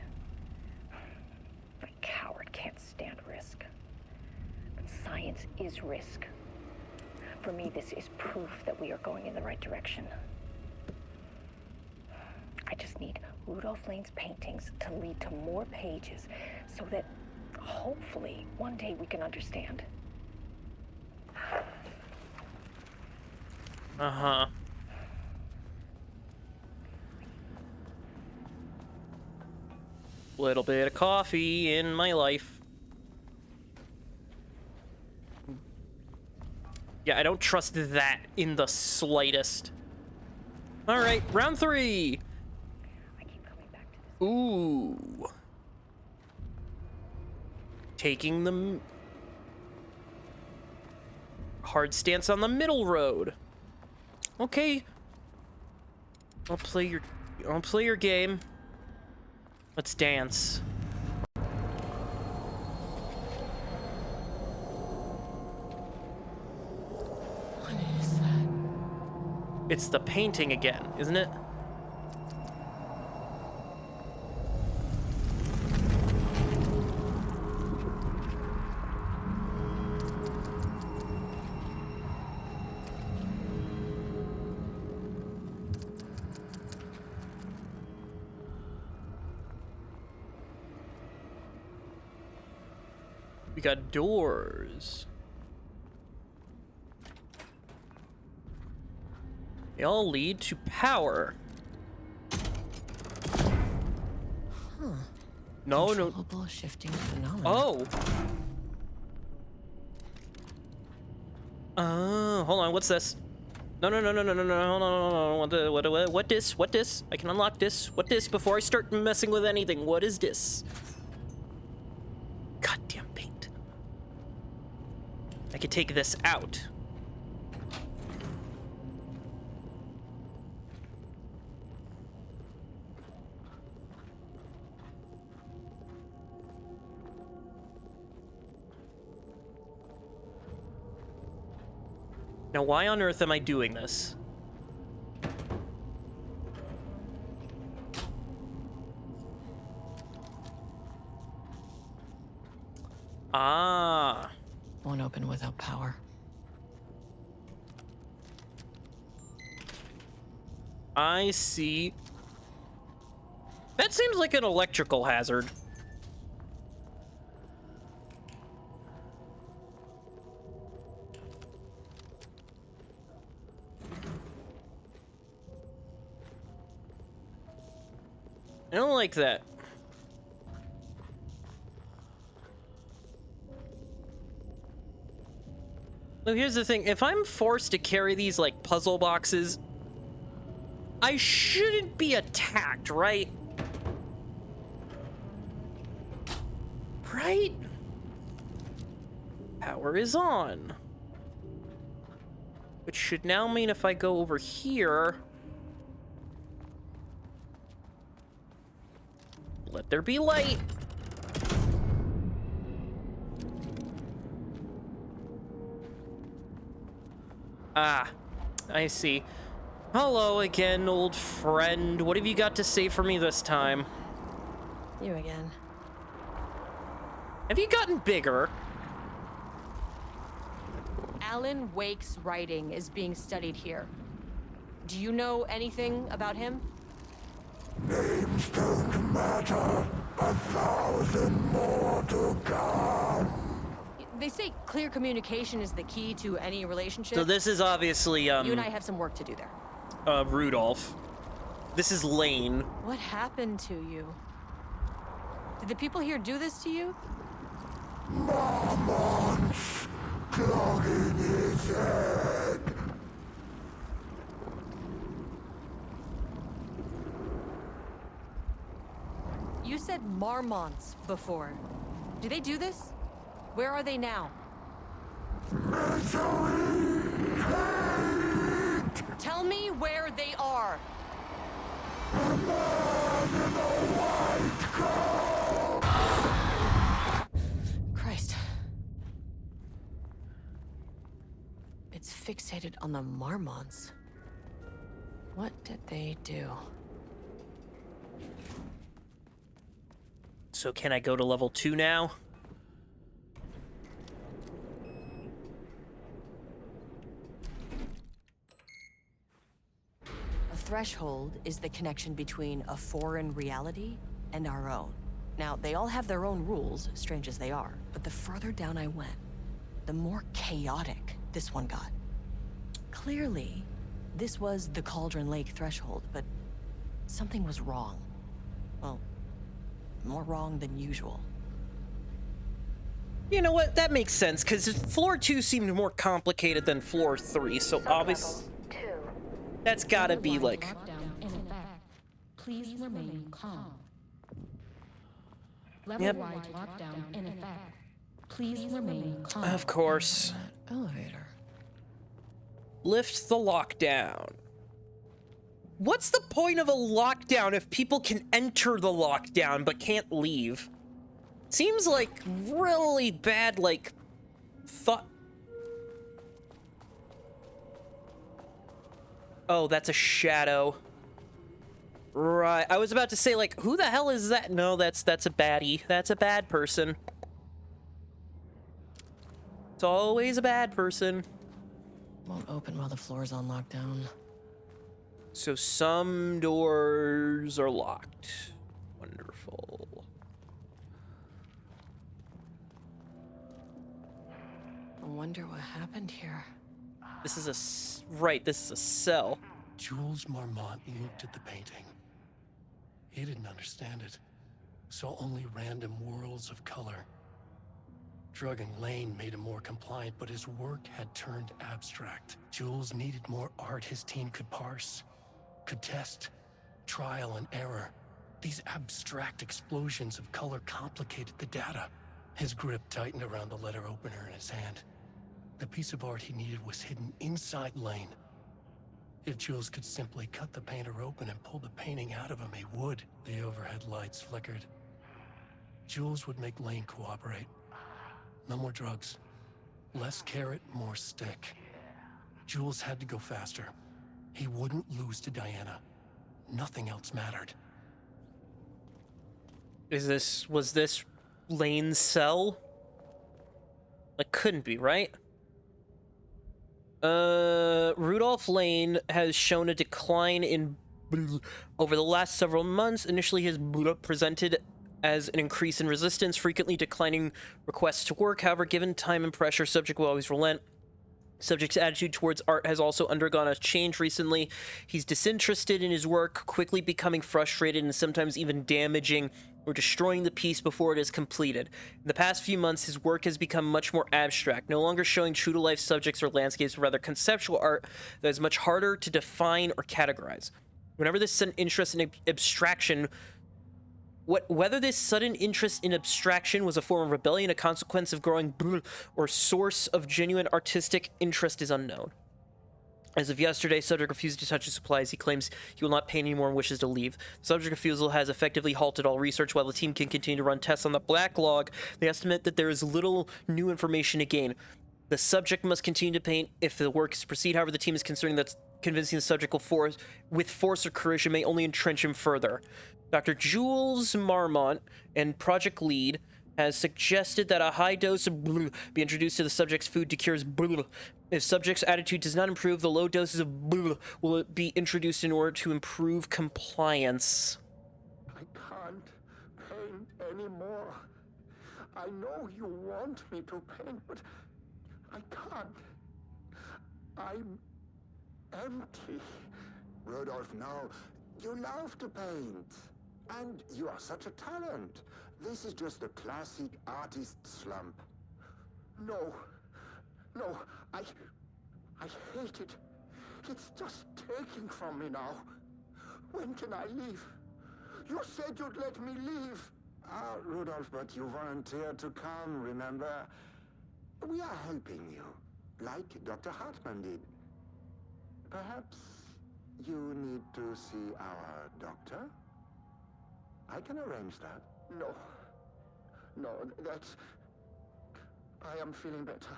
A coward can't stand risk. But science is risk. For me, this is proof that we are going in the right direction. I just need Rudolph Lane's paintings to lead to more pages so that hopefully one day we can understand. Uh-huh. Little bit of coffee in my life. Yeah, I don't trust that in the slightest. All right, round 3. I keep coming back to this. Ooh. Taking the hard stance on the middle road. Okay. I'll play your game. Let's dance. What is that? It's the painting again, isn't it? We got doors. They all lead to power. No, no. Controllable shifting phenomena. Oh. Hold on. What's this? No, no, no, no, no, no, no. Hold on, hold on. What this? What this? I can unlock this. What this before I start messing with anything? What is this? Goddamn paint. I could take this out. Now, why on earth am I doing this? Ah. Won't open without power. I see. That seems like an electrical hazard. I don't like that. Look, here's the thing. If I'm forced to carry these, like, puzzle boxes, I shouldn't be attacked, right? Right? Power is on. Which should now mean if I go over here... Let there be light. Ah, I see. Hello again, old friend. What have you got to say for me this time? You again. Have you gotten bigger? Alan Wake's writing is being studied here. Do you know anything about him? Names don't matter. 1,000 more to come. They say clear communication is the key to any relationship. So this is obviously, You and I have some work to do there. Rudolph. This is Lane. What happened to you? Did the people here do this to you? Marmots clogging his head. You said marmots before. Do they do this? Where are they now? Tell me where they are. Christ. It's fixated on the Marmonts. What did they do? So can I go to level 2 now? A threshold is the connection between a foreign reality and our own. Now, they all have their own rules, strange as they are, but the further down I went, the more chaotic this one got. Clearly, this was the Cauldron Lake threshold, but something was wrong. Well, more wrong than usual. You know what? That makes sense, because floor 2 seemed more complicated than floor 3, so obviously... That's gotta be like... Lockdown in effect. Please remain calm. Yep. Level-wide lockdown in effect. Please remain calm. Of course. Elevator. Lift the lockdown. What's the point of a lockdown if people can enter the lockdown but can't leave? Seems like really bad, like, thought. Oh, that's a shadow. Right. I was about to say, like, who the hell is that? No, that's a baddie. That's a bad person. It's always a bad person. Won't open while the floor's on lockdown. So some doors are locked. Wonderful. I wonder what happened here. This is a right. This is a cell. Jules Marmont looked at the painting. He didn't understand it. Saw only random whirls of color. Drugging Lane made him more compliant, but his work had turned abstract. Jules needed more art his team could parse, could test, trial and error. These abstract explosions of color complicated the data. His grip tightened around the letter opener in his hand. The piece of art he needed was hidden inside Lane. If Jules could simply cut the painter open and pull the painting out of him, he would. The overhead lights flickered. Jules would make Lane cooperate. No more drugs. Less carrot, more stick. Jules had to go faster. He wouldn't lose to Diana. Nothing else mattered. Was this Lane's cell? It couldn't be, right? Rudolph Lane has shown a decline in over the last several months. Initially, his presented as an increase in resistance, frequently declining requests to work. However, given time and pressure, subject will always relent. Subject's attitude towards art has also undergone a change recently. He's disinterested in his work, quickly becoming frustrated and sometimes even damaging or destroying the piece before it is completed. In the past few months, his work has become much more abstract, no longer showing true-to-life subjects or landscapes, but rather conceptual art that is much harder to define or categorize. Whenever this sudden interest in abstraction whether this sudden interest in abstraction was a form of rebellion, a consequence of growing, or source of genuine artistic interest is unknown. As of yesterday, subject refused to touch his supplies. He claims he will not paint anymore and wishes to leave. The subject refusal has effectively halted all research. While the team can continue to run tests on the backlog, they estimate that there is little new information to gain. The subject must continue to paint if the work is to proceed. However, the team is considering that convincing the subject with force or courage may only entrench him further. Dr. Jules Marmont and Project Lead has suggested that a high dose of be introduced to the subject's food to cure his If subject's attitude does not improve, the low doses of will be introduced in order to improve compliance. I can't paint anymore. I know you want me to paint, but I can't. I'm empty. Rudolph, no. You love to paint. And you are such a talent. This is just the classic artist slump. No. No, I hate it. It's just taking from me now. When can I leave? You said you'd let me leave. Ah, Rudolph, but you volunteered to come, remember? We are helping you, like Dr. Hartman did. Perhaps you need to see our doctor? I can arrange that. No. No, that's... I am feeling better.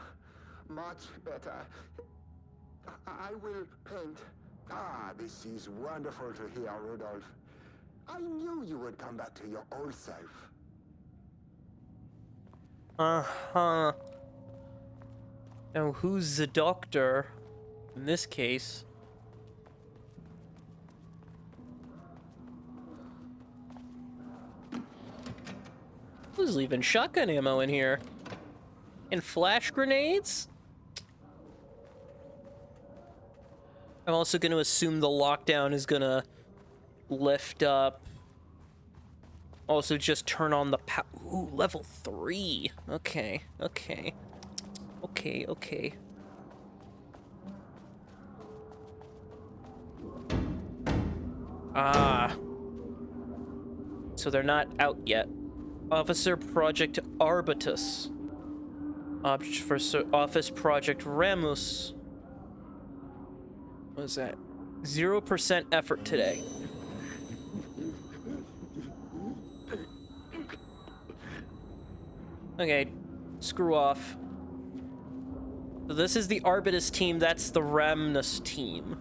Much better. I will paint. Ah, this is wonderful to hear, Rudolph. I knew you would come back to your old self. Uh-huh. Now, who's the doctor in this case? Who's leaving shotgun ammo in here? And flash grenades? I'm also going to assume the lockdown is going to lift up. Also, just turn on the power. Ooh, level 3. Okay, okay. Okay, okay. Ah. So they're not out yet. Officer Project Arbitus. Office Project Ramus. What is that? 0% effort today. Okay, screw off. So this is the Arbitus team, that's the Ramnus team.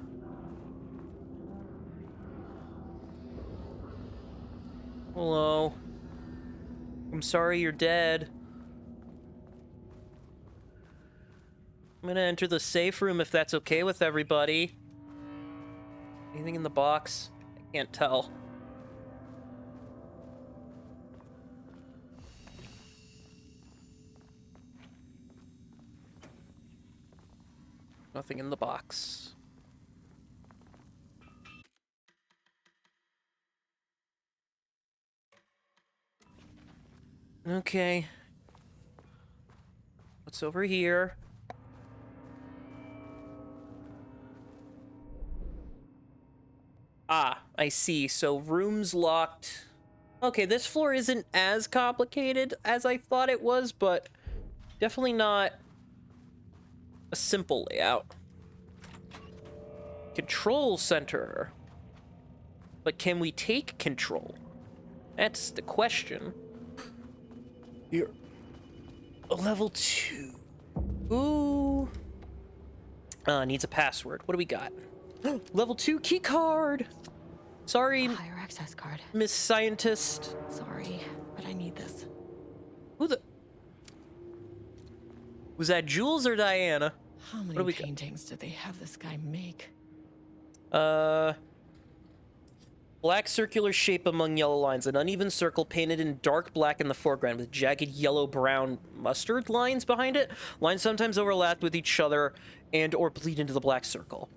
Hello. I'm sorry you're dead. I'm gonna enter the safe room if that's okay with everybody. Anything in the box? I can't tell. Nothing in the box. Okay. What's over here? Ah, I see. So rooms locked. Okay, this floor isn't as complicated as I thought it was, but definitely not a simple layout. Control center. But can we take control? That's the question. Here. Level 2. Ooh. Needs a password. What do we got? Level 2 key card. Sorry, Higher access card. Miss Scientist. Sorry, but I need this. Who the... Was that Jules or Diana? How do many we got? paintings did they have this guy make? Black circular shape among yellow lines. An uneven circle painted in dark black in the foreground with jagged yellow-brown mustard lines behind it. Lines sometimes overlap with each other and or bleed into the black circle.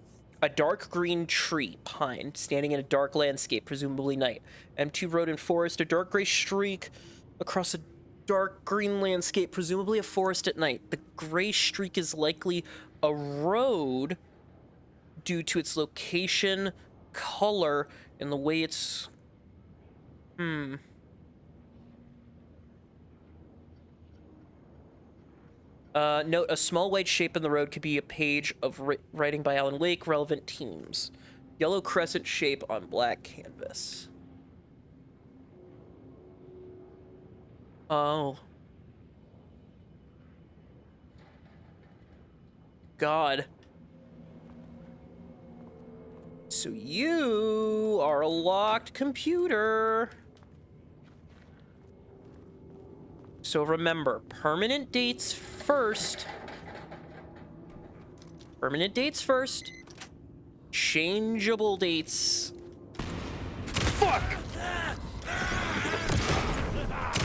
A dark green tree, pine, standing in a dark landscape, presumably night. M2 road and forest. A dark gray streak across a dark green landscape, presumably a forest at night. The gray streak is likely a road due to its location, color, and the way it's... Note, a small white shape in the road could be a page of writing by Alan Wake, relevant teams. Yellow crescent shape on black canvas. Oh. God. So you are a locked computer. So remember, permanent dates first. Permanent dates first. Changeable dates. Fuck!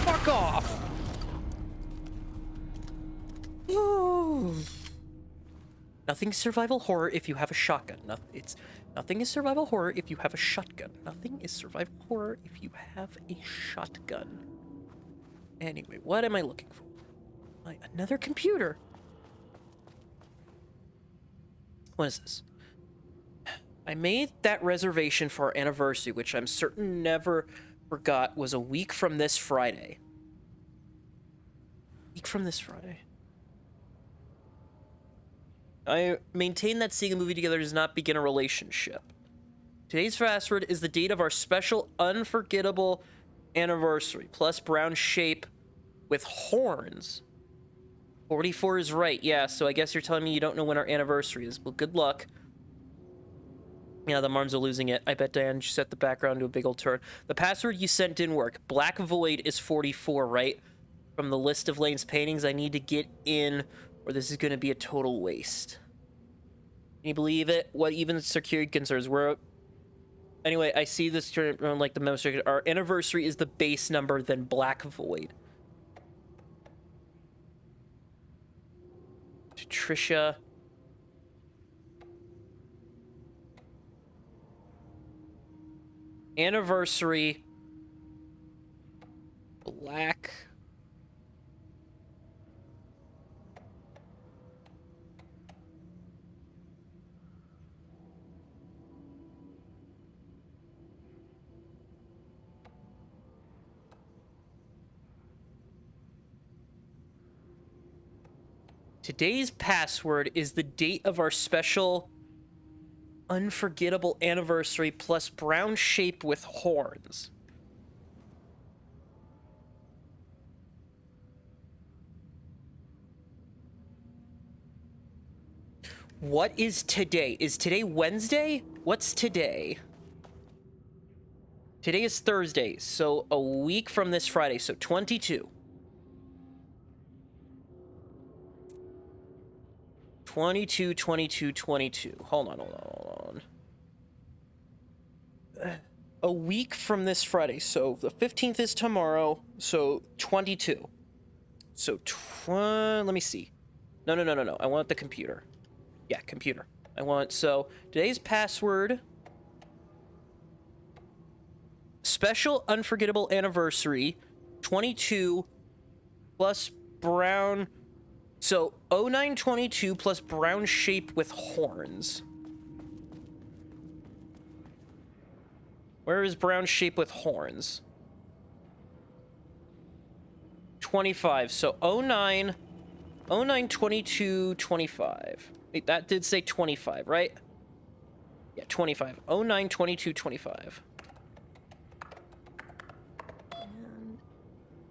Fuck off! Ooh. Nothing's survival horror if you have a shotgun. Nothing is survival horror if you have a shotgun. Nothing is survival horror if you have a shotgun. Anyway, what am I looking for? Another computer. What is this? I made that reservation for our anniversary, which I'm certain never forgot was a week from this Friday. Week from this Friday. I maintain that seeing a movie together does not begin a relationship. Today's password is the date of our special unforgettable anniversary, plus brown shape with horns. 44 is right, yeah, so I guess you're telling me you don't know when our anniversary is. Well, good luck. Yeah, the Marms are losing it. I bet Diane set the background to a big old turn. The password you sent didn't work. Black Void is 44, right? From the list of Lane's paintings, I need to get in, or this is going to be a total waste. Can you believe it? What even security concerns were... Anyway, I see this turn around like the memo circuit. Our anniversary is the base number, then Black Void. To Trisha. Anniversary. Black. Today's password is the date of our special unforgettable anniversary plus brown shape with horns. What is today? Is today Wednesday? What's today? Today is Thursday, so a week from this Friday, so 22. 22, 22, 22. Hold on. A week from this Friday. So the 15th is tomorrow. So 22. So let me see. No. I want the computer. Yeah, computer. So today's password. Special unforgettable anniversary. 22 plus brown. So 0922 plus brown shape with horns. Where is brown shape with horns? 25. So 09 22 25. Wait, that did say 25, right? Yeah, 25. 09 22 25. And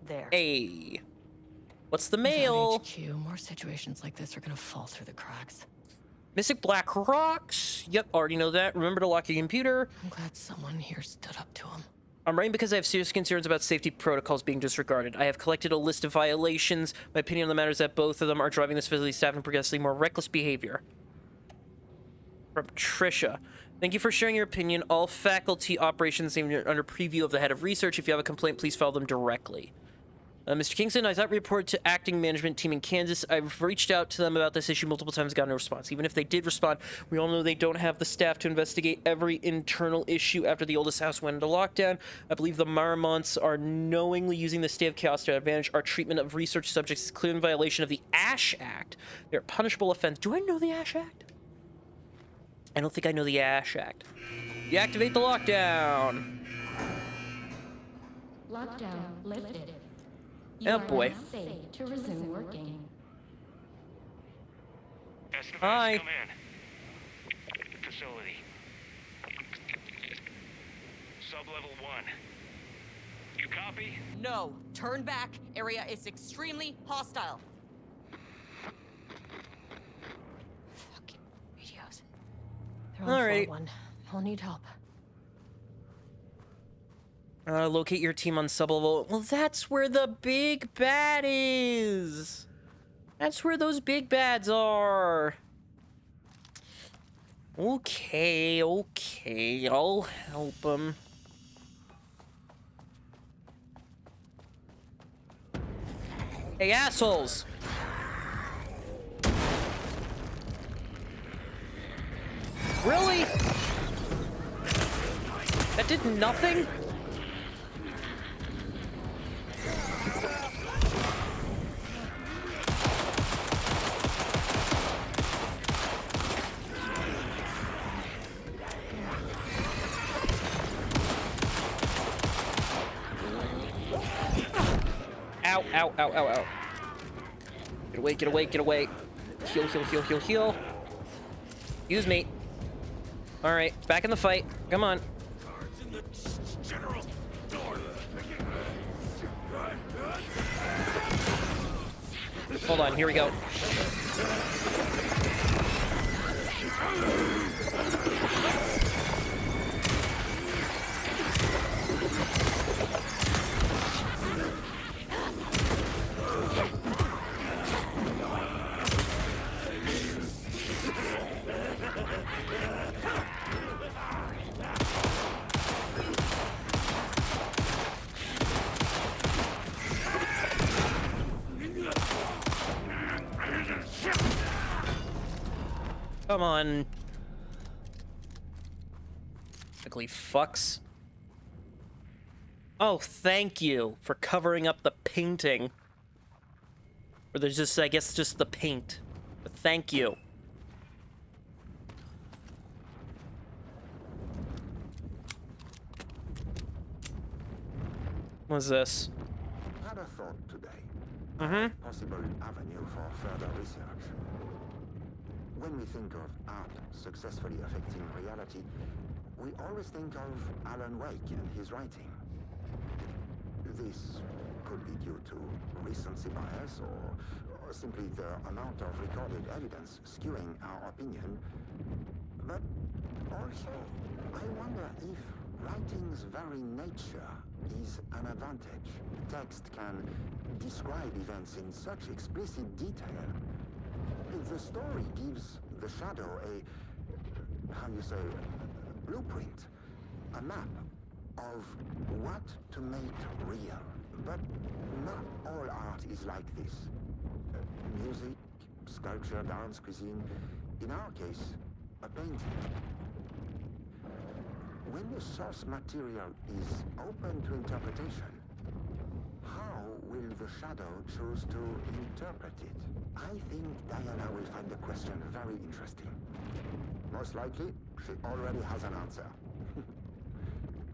there. Hey. What's the Without mail? HQ, more situations like this are gonna fall through the cracks. Mystic Black Rocks. Yep, already know that. Remember to lock your computer. I'm glad someone here stood up to him. I'm writing because I have serious concerns about safety protocols being disregarded. I have collected a list of violations. My opinion on the matter is that both of them are driving this facility staff in progressively more reckless behavior. From Trisha. Thank you for sharing your opinion. All faculty operations under preview of the head of research. If you have a complaint, please file them directly. Mr. Kingston, I thought report to acting management team in Kansas. I've reached out to them about this issue multiple times, got no response. Even if they did respond, we all know they don't have the staff to investigate every internal issue after the oldest house went into lockdown. I believe the Marmonts are knowingly using the state of chaos to advantage. Our treatment of research subjects is clear in violation of the ASH Act. They're a punishable offense. Do I know the ASH Act? I don't think I know the ASH Act. Deactivate the lockdown. Lockdown lifted. Oh boy. You are now safe to resume working. Estevez, Hi. come in. Facility. Sub-level 1. You copy? No, turn back. Area is extremely hostile. Fucking radios. They're on Alright. floor 1. I'll need help. Locate your team on sublevel. Well, that's where the big bad is. That's where those big bads are. Okay, okay. I'll help them. Hey, assholes! Really? That did nothing? Ow, ow, ow, ow, ow. Get away, get away, get away. Heal, heal, heal, heal, heal. Use me. Alright, back in the fight. Come on. Hold on, here we go. Come on. Ugly fucks. Oh, thank you for covering up the painting. Or there's just, I guess, just the paint. But thank you. What's this? Had a thought today. Mm-hmm. Possible avenue for further research. When we think of art successfully affecting reality, we always think of Alan Wake and his writing. This could be due to recency bias or simply the amount of recorded evidence skewing our opinion. But also, I wonder if writing's very nature is an advantage. Text can describe events in such explicit detail. The story gives the shadow a, how you say, blueprint, a map of what to make real. But not all art is like this. Music, sculpture, dance, cuisine, in our case, a painting. When the source material is open to interpretation, how will the shadow choose to interpret it? I think Diana will find the question very interesting. Most likely, she already has an answer.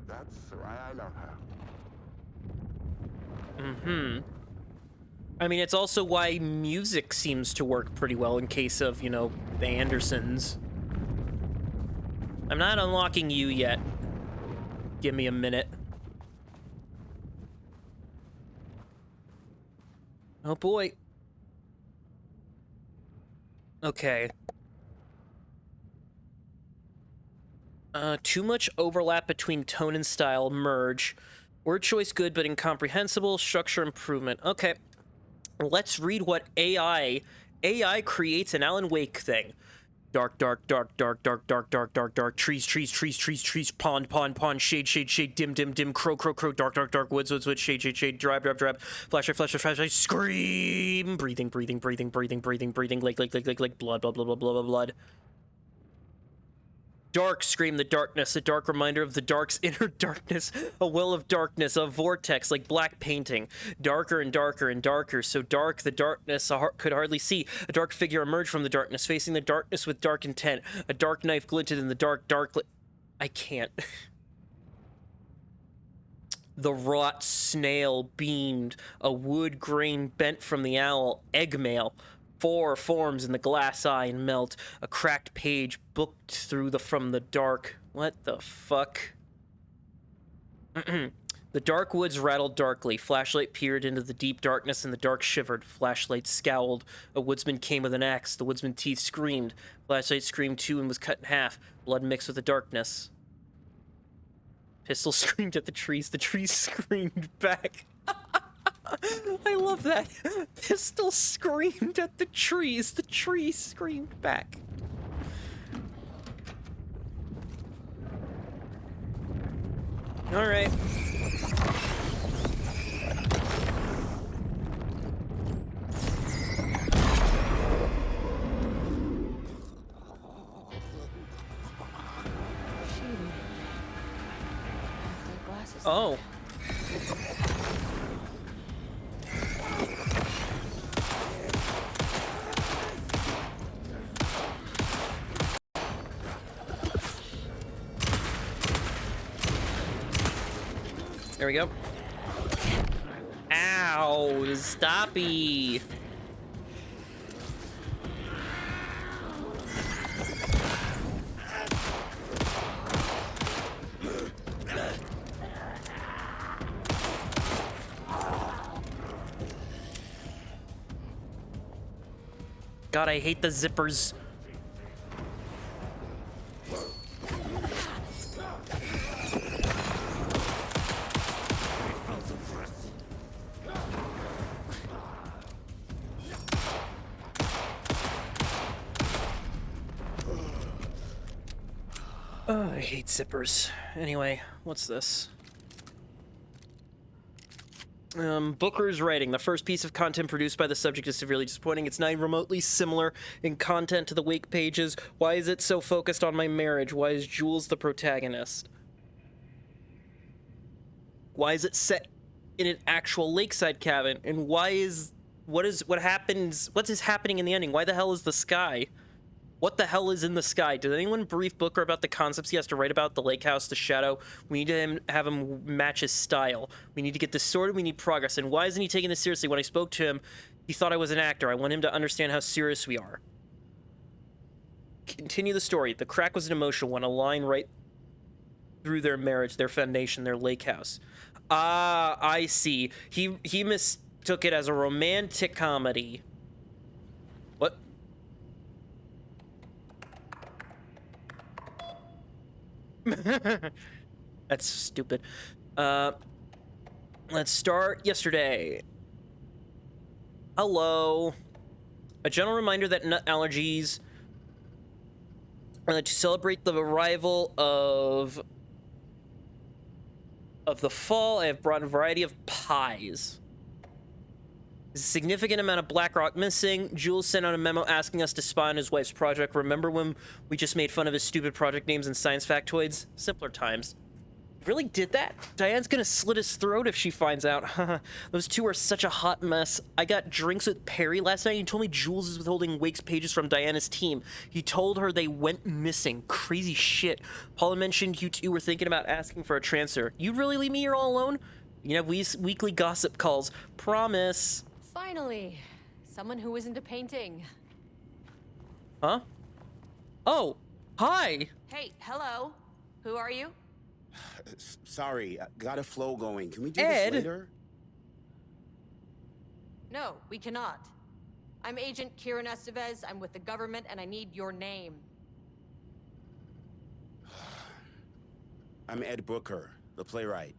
That's why I love her. Mm-hmm. I mean, it's also why music seems to work pretty well in case of, you know, the Andersons. I'm not unlocking you yet. Give me a minute. Oh boy. Okay. Too much overlap between tone and style. Merge. Word choice good but incomprehensible. Structure improvement. Okay. Let's read what AI creates an Alan Wake thing. Dark, dark, dark, dark, dark, dark, dark, dark, dark. Trees, trees, trees, trees, trees. Pond, pond, pond. Shade, shade, shade. Dim, dim, dim. Crow, crow, crow. Dark, dark, dark. Woods, woods, woods. Shade, shade, shade. Drive, drive, drive. Flashlight, flashlight, flashlight. Scream. Breathing, breathing, breathing, breathing, breathing, breathing. Like, blood, blood, blood, blood, blood, blood. Dark, scream the darkness, a dark reminder of the dark's inner darkness, a well of darkness, a vortex like black painting, darker and darker and darker, so dark the darkness could hardly see. A dark figure emerged from the darkness, facing the darkness with dark intent. A dark knife glinted in the dark, I can't. The wrought snail beamed, a wood grain bent from the owl, egg mail. 4 forms in the glass eye and melt. A cracked page booked through from the dark. What the fuck? The dark woods rattled darkly. Flashlight peered into the deep darkness and the dark shivered. Flashlight scowled. A woodsman came with an axe. The woodsman's teeth screamed. Flashlight screamed too and was cut in half. Blood mixed with the darkness. Pistol screamed at the trees. The trees screamed back. I love that. Pistol screamed at the trees. The trees screamed back. All right. Oh. There we go. Ow, stoppy. God, I hate the zippers. I hate zippers. Anyway, what's this? Booker's writing. The first piece of content produced by the subject is severely disappointing. It's not remotely similar in content to the Wake pages. Why is it so focused on my marriage? Why is Jules the protagonist? Why is it set in an actual lakeside cabin? And what is happening in the ending? Why the hell is the sky? What the hell is in the sky? Did anyone brief Booker about the concepts he has to write about? The lake house, the shadow. We need to have him match his style. We need to get this sorted. We need progress. And why isn't he taking this seriously? When I spoke to him, he thought I was an actor. I want him to understand how serious we are. Continue the story. The crack was an emotional one, a line right through their marriage, their foundation, their lake house. Ah, I see. He mistook it as a romantic comedy. What? That's stupid. Let's start yesterday. Hello. A general reminder that nut allergies to celebrate the arrival of the fall. I have brought a variety of pies. There's a significant amount of Black Rock missing. Jules sent out a memo asking us to spy on his wife's project. Remember when we just made fun of his stupid project names and science factoids? Simpler times. Really did that? Diane's gonna slit his throat if she finds out. Those two are such a hot mess. I got drinks with Perry last night. He told me Jules is withholding Wake's pages from Diana's team. He told her they went missing. Crazy shit. Paula mentioned you two were thinking about asking for a transfer. You'd really leave me here all alone? You have weekly gossip calls. Promise. Finally, someone who isn't a painting. Huh? Oh, hi. Hey, hello. Who are you? Sorry, got a flow going. Can we do Ed? this later? No, we cannot. I'm Agent Estevez. I'm with the government, and I need your name. I'm Ed Booker, the playwright.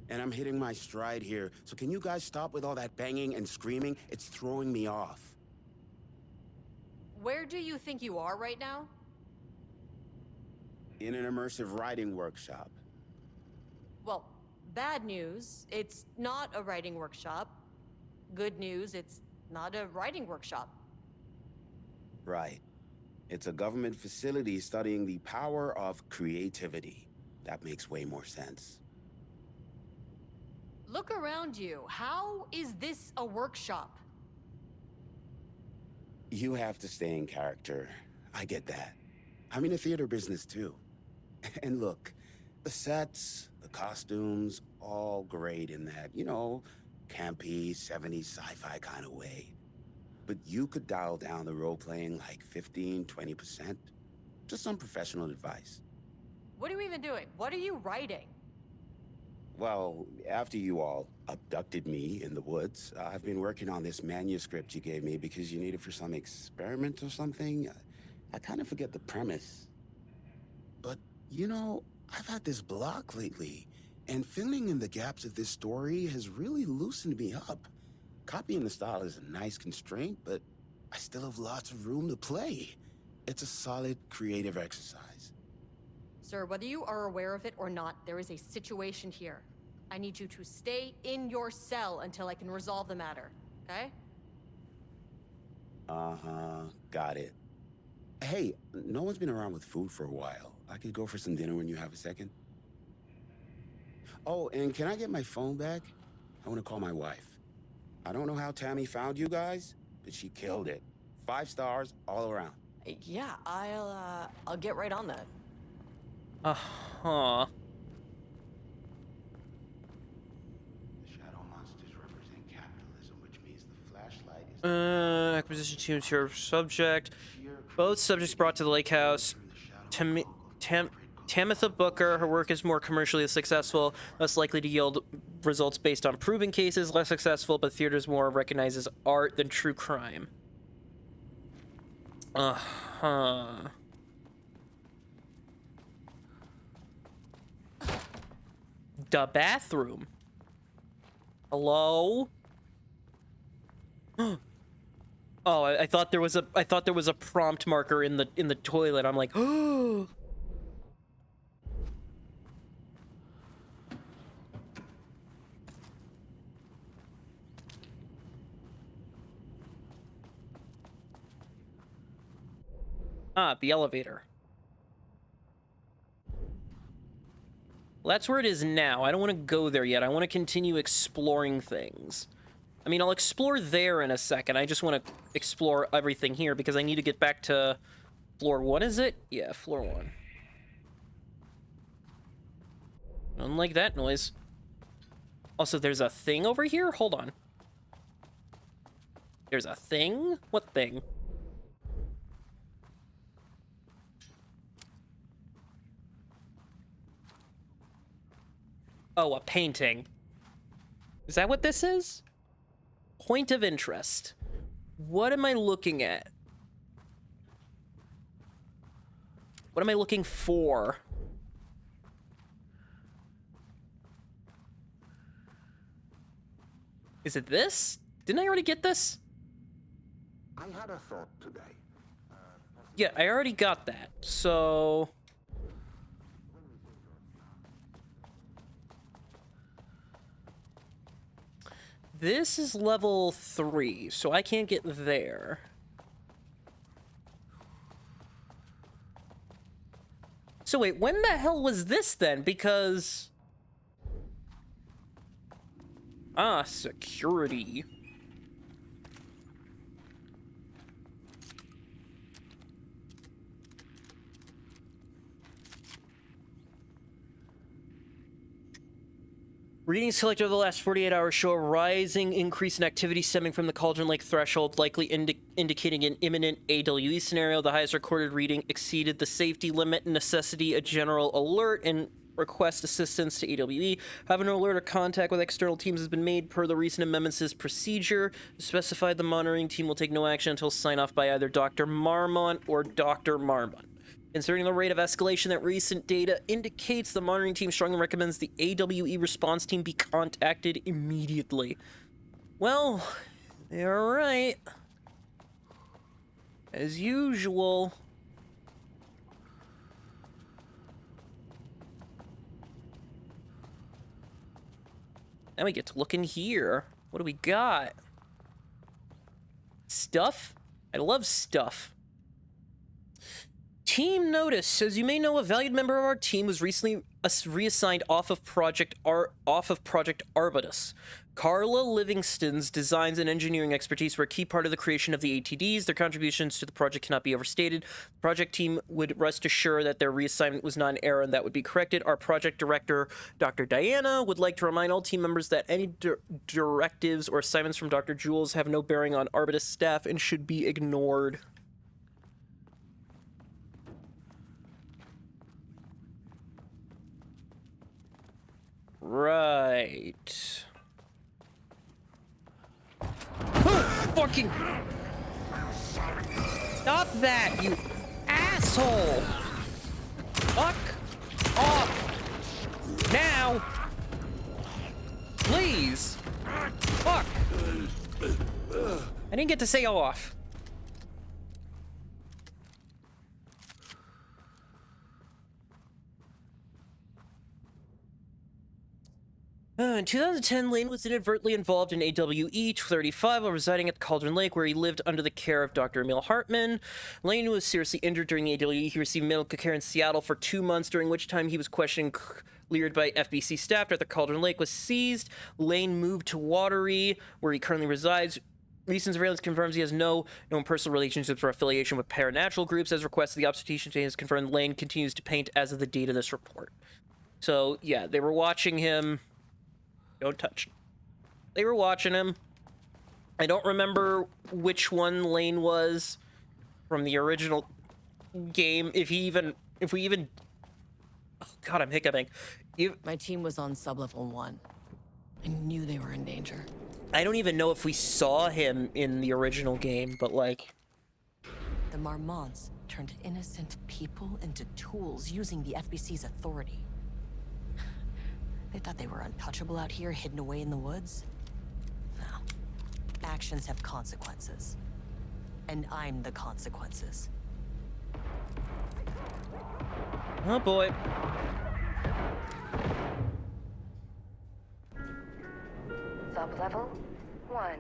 And I'm hitting my stride here, so can you guys stop with all that banging and screaming? It's throwing me off. Where do you think you are right now? In an immersive writing workshop. Well, bad news, it's not a writing workshop. Good news, it's not a writing workshop. Right. It's a government facility studying the power of creativity. That makes way more sense. Look around you. How is this a workshop? You have to stay in character. I get that. I'm in the theater business too. And look, the sets, the costumes, all great in that, you know, campy, 70s sci-fi kind of way. But you could dial down the role-playing like 15, 20%. Just some professional advice. What are you even doing? What are you writing? Well, after you all abducted me in the woods, I've been working on this manuscript you gave me because you need it for some experiment or something. I kind of forget the premise. But, you know, I've had this block lately, and filling in the gaps of this story has really loosened me up. Copying the style is a nice constraint, but I still have lots of room to play. It's a solid creative exercise. Sir, whether you are aware of it or not, there is a situation here. I need you to stay in your cell until I can resolve the matter, okay? Uh-huh, got it. Hey, no one's been around with food for a while. I could go for some dinner when you have a second. Oh, and can I get my phone back? I want to call my wife. I don't know how Tammy found you guys, but she killed it. 5 stars all around. Yeah, I'll get right on that. Uh-huh. The shadow monsters represent capitalism, which means the flashlight is... Acquisition team to subject. Both subjects brought to the lake house. Tamitha Booker, her work is more commercially successful, less likely to yield results based on proven cases, less successful, but theater's more recognizes art than true crime. Uh-huh. The bathroom. Hello? Oh, I thought there was a prompt marker in the toilet. I'm like, oh. Ah, the elevator. Well, that's where it is now. I don't want to go there yet. I want to continue exploring things. I mean, I'll explore there in a second. I just want to explore everything here because I need to get back to floor 1, is it? Yeah, floor 1. Unlike that noise. Also, there's a thing over here? Hold on. There's a thing? What thing? Oh, a painting. Is that what this is? Point of interest. What am I looking at? What am I looking for? Is it this? Didn't I already get this? I had a thought today. Yeah, I already got that. So... this is level 3, so I can't get there. So wait, when the hell was this then? Because... ah, security. Readings collected over the last 48 hours show a rising increase in activity stemming from the Cauldron Lake threshold, likely indicating an imminent AWE scenario. The highest recorded reading exceeded the safety limit, necessity a general alert and request assistance to AWE. Having an alert or contact with external teams has been made per the recent amendments to this procedure. Specified the monitoring team will take no action until sign off by either Dr. Marmont or Dr. Marmont. Considering the rate of escalation that recent data indicates, the monitoring team strongly recommends the AWE response team be contacted immediately. Well, they're right. As usual. Now we get to look in here. What do we got? Stuff? I love stuff. Team notice. As you may know, a valued member of our team was recently reassigned off of Project Arbutus. Carla Livingston's designs and engineering expertise were a key part of the creation of the ATDs. Their contributions to the project cannot be overstated. The project team would rest assured that their reassignment was not an error and that would be corrected. Our project director, Dr. Diana, would like to remind all team members that any directives or assignments from Dr. Jules have no bearing on Arbutus staff and should be ignored. Right. Fucking... Stop that, you asshole! Fuck off! Now! Please! Fuck! I didn't get to say off. In 2010, Lane was inadvertently involved in AWE-35 while residing at the Cauldron Lake, where he lived under the care of Dr. Emil Hartman. Lane was seriously injured during the AWE. He received medical care in Seattle for 2 months, during which time he was questioned, cleared by FBC staff after the Cauldron Lake was seized. Lane moved to Watery, where he currently resides. Recent surveillance confirms he has no known personal relationships or affiliation with paranatural groups. As requested, the obstetrician has confirmed Lane continues to paint as of the date of this report. So, yeah, they were watching him. Don't touch. They were watching him. I don't remember which one Lane was from the original game. If we even... Oh, God, I'm hiccuping. My team was on sublevel 1. I knew they were in danger. I don't even know if we saw him in the original game, but like... The Marmonts turned innocent people into tools using the FBC's authority. They thought they were untouchable out here, hidden away in the woods. No. Actions have consequences. And I'm the consequences. Oh boy. Sublevel 1.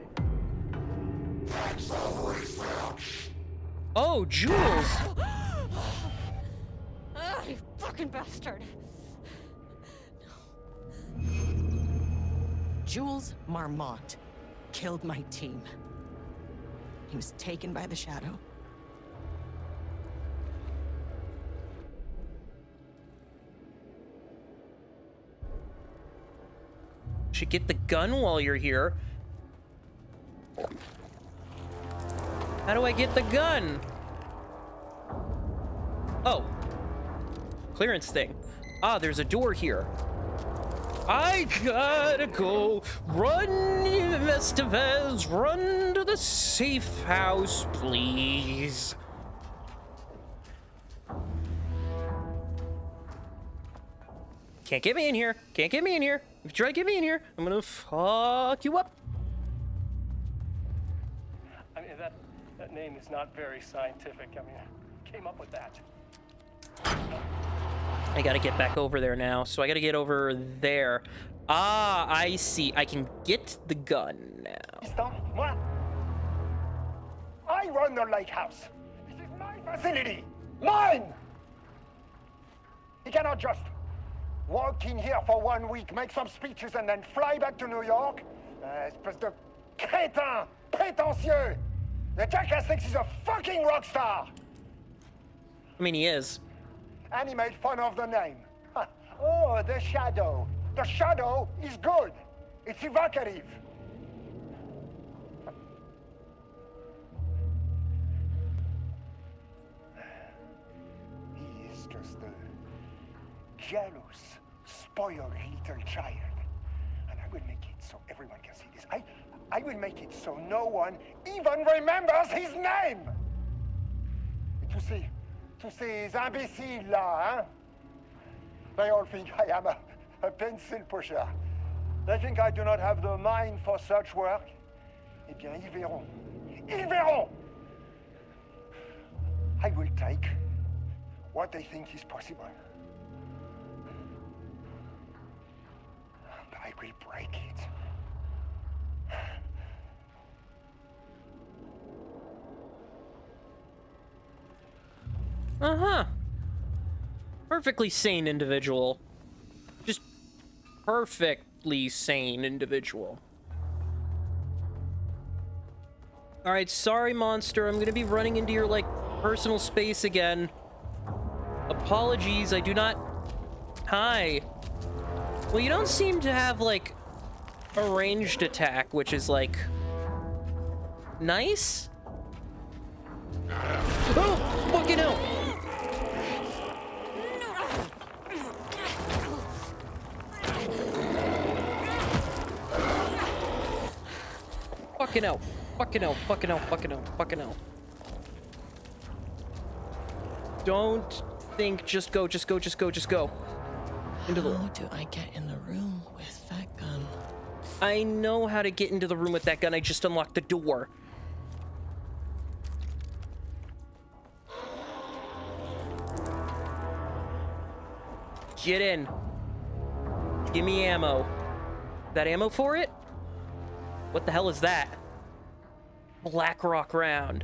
Oh, Jules! Ah, you fucking bastard! Jules Marmont killed my team. He was taken by the Shadow. Should get the gun while you're here. How do I get the gun? Oh. Clearance thing. Ah, there's a door here. I gotta go. Run, Estevez. Run to the safe house, please. Can't get me in here. Can't get me in here. If you try to get me in here, I'm gonna fuck you up. I mean, that name is not very scientific. I mean, who came up with that? I gotta get back over there now, so I gotta get over there. Ah, I see. I can get the gun now. Moi, I run the lake house. This is my facility. Mine! He cannot just walk in here for 1 week, make some speeches, and then fly back to New York. Espèce de crétin, prétentieux. The jackass thinks he's a fucking rock star. I mean, he is. And he made fun of the name. Oh, the Shadow. The Shadow is good. It's evocative. He is just a jealous, spoiled little child. And I will make it so everyone can see this. I will make it so no one even remembers his name. To to ces imbéciles là, hein? They all think I am a pencil pusher. They think I do not have the mind for such work. Eh bien, ils verront. Ils verront! I will take what they think is possible. But I will break it. Uh-huh. Perfectly sane individual. Just perfectly sane individual. Alright, sorry, monster. I'm gonna be running into your, like, personal space again. Apologies, I do not... Hi. Well, you don't seem to have, like, a ranged attack, which is, like... nice? Oh! Fucking hell! Fucking hell. Fucking hell, fucking hell, fucking hell, fucking hell. Don't think, just go, just go, just go, just go. Into the... How do I get in the room with that gun? I know how to get into the room with that gun, I just unlocked the door. Get in. Give me ammo. That ammo for it? What the hell is that? Black Rock round.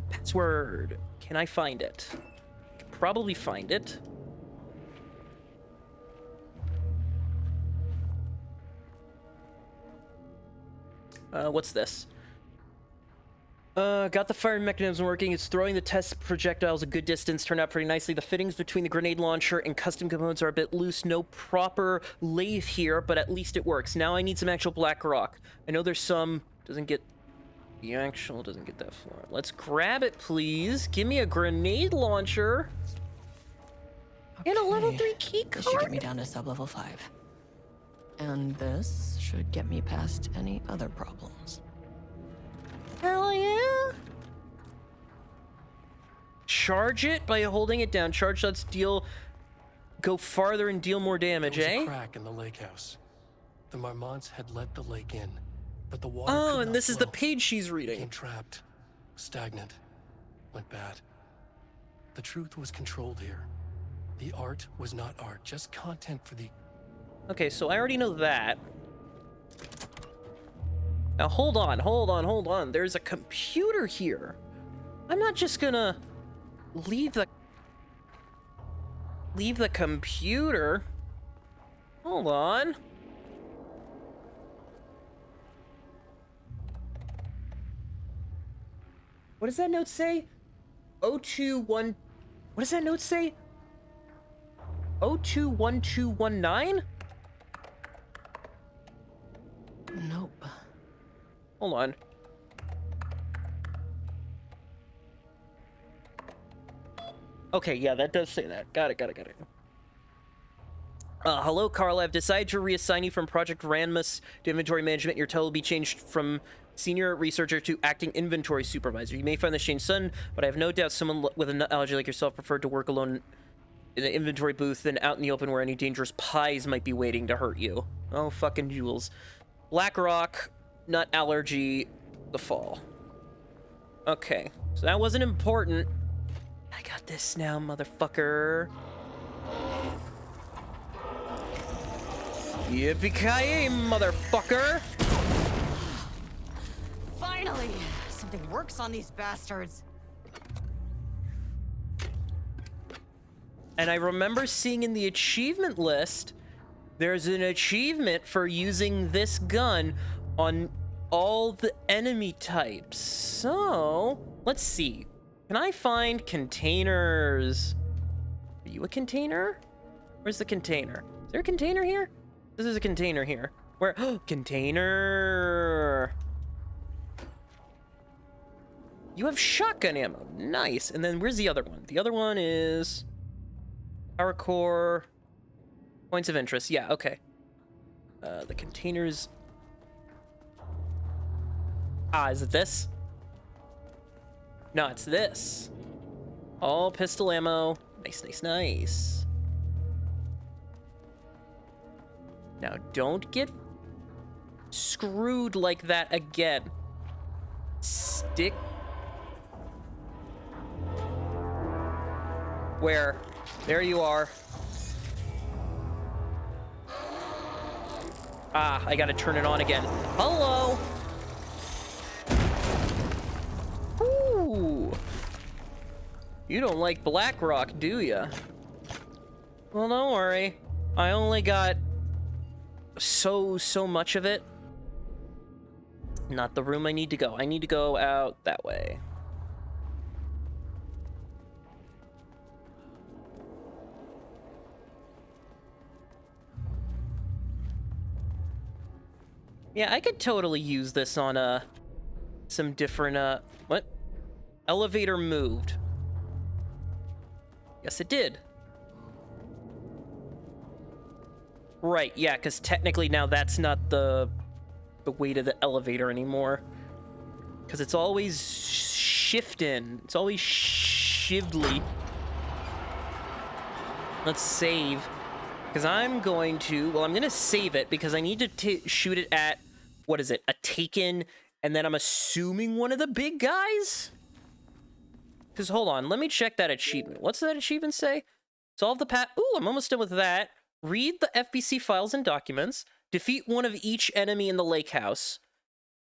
Password. Can I find it? I can probably find it. What's this? Got the firing mechanism working. It's throwing the test projectiles a good distance. Turned out pretty nicely. The fittings between the grenade launcher and custom components are a bit loose. No proper lathe here, but at least it works. Now I need some actual black rock. I know there's some... Doesn't get... The actual doesn't get that far. Let's grab it, please. Give me a grenade launcher. Okay. And a level 3 key card. This should get me down to sub-level 5. And this should get me past any other problems. Hell yeah! Charge it by holding it down. Charge lets deal go farther and deal more damage, There was eh? a crack in the lake house. The Marmonts had let the lake in, but the water Oh, could and not this is the flow. page she's reading. Became trapped, stagnant, went bad. The truth was controlled here. The art was not art, just content for the... Okay, so I already know that. Now hold on, hold on, hold on. There's a computer here. I'm not just gonna leave the computer. Hold on. What does that note say? 021... What does that note say? 021219? Nope. Hold on. Okay, yeah, that does say that. Got it. Hello, Carl. I've decided to reassign you from Project Ranmus to inventory management. Your title will be changed from senior researcher to acting inventory supervisor. You may find this change sudden, but I have no doubt someone with a nut allergy like yourself preferred to work alone in the inventory booth than out in the open where any dangerous pies might be waiting to hurt you. Oh, fucking Jules. Black Rock, nut allergy, the fall. Okay, so that wasn't important. I got this now, motherfucker. Yippee-ki-yay, motherfucker! Finally! Something works on these bastards. And I remember seeing in the achievement list, there's an achievement for using this gun on all the enemy types. So, let's see. Can I find containers? Are you a container? Where's the container? Is there a container here? This is a container here. Where? Oh, container. You have shotgun ammo. Nice. And then where's the other one? The other one is power core. Points of interest. Yeah, okay. The containers. Ah, is it this? No, it's this. All pistol ammo. Nice, nice, nice. Now, don't get screwed like that again. Stick. Where? There you are. Ah, I gotta turn it on again. Hello! Ooh. You don't like BlackRock, do ya? Well, don't worry. I only got so much of it. Not the room I need to go. I need to go out that way. Yeah, I could totally use this on some different what? Elevator moved. Yes, it did. Right, yeah, because technically now that's not the weight of the elevator anymore. Because it's always shifting. It's always shively. Let's save. Because I'm going to... Well, I'm going to save it because I need to shoot it at... What is it? A Taken, and then I'm assuming one of the big guys? Because, hold on, let me check that achievement. What's that achievement say? Solve the Ooh, I'm almost done with that. Read the FBC files and documents. Defeat one of each enemy in the lake house.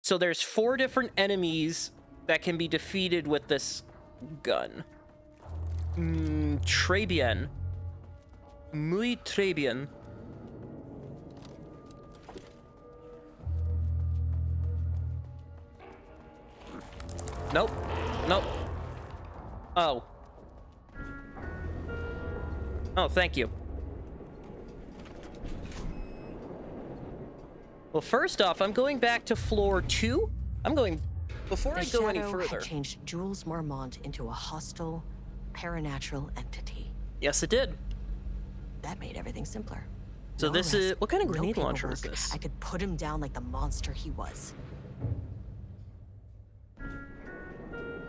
So there's 4 different enemies that can be defeated with this gun. Très bien. Muy très bien. Nope. Nope. Oh. Oh, thank you. Well, first off, I'm going back to floor 2. I'm going... Before I go any further... The Shadow had changed Jules Marmont into a hostile, paranatural entity. Yes, it did. That made everything simpler. So No this arrest, is... What kind of no grenade launcher paperwork. is this? I could put him down like the monster he was.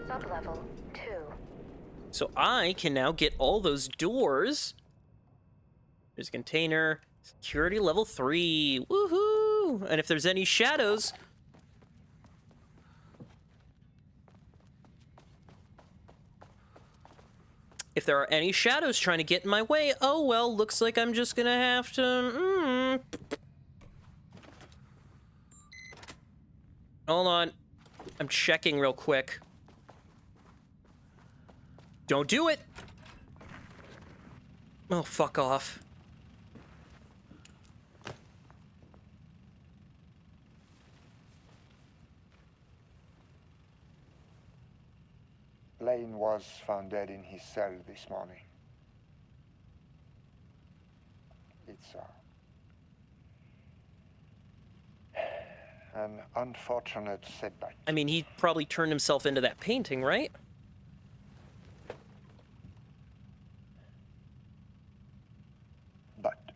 Sublevel 2. So I can now get all those doors. There's a container. Security level 3. Woohoo! And if there's any shadows... If there are any shadows trying to get in my way, oh well, looks like I'm just gonna have to... Hold on. I'm checking real quick. Don't do it! Oh, fuck off. Lane was found dead in his cell this morning. It's an unfortunate setback. I mean, he probably turned himself into that painting, right? But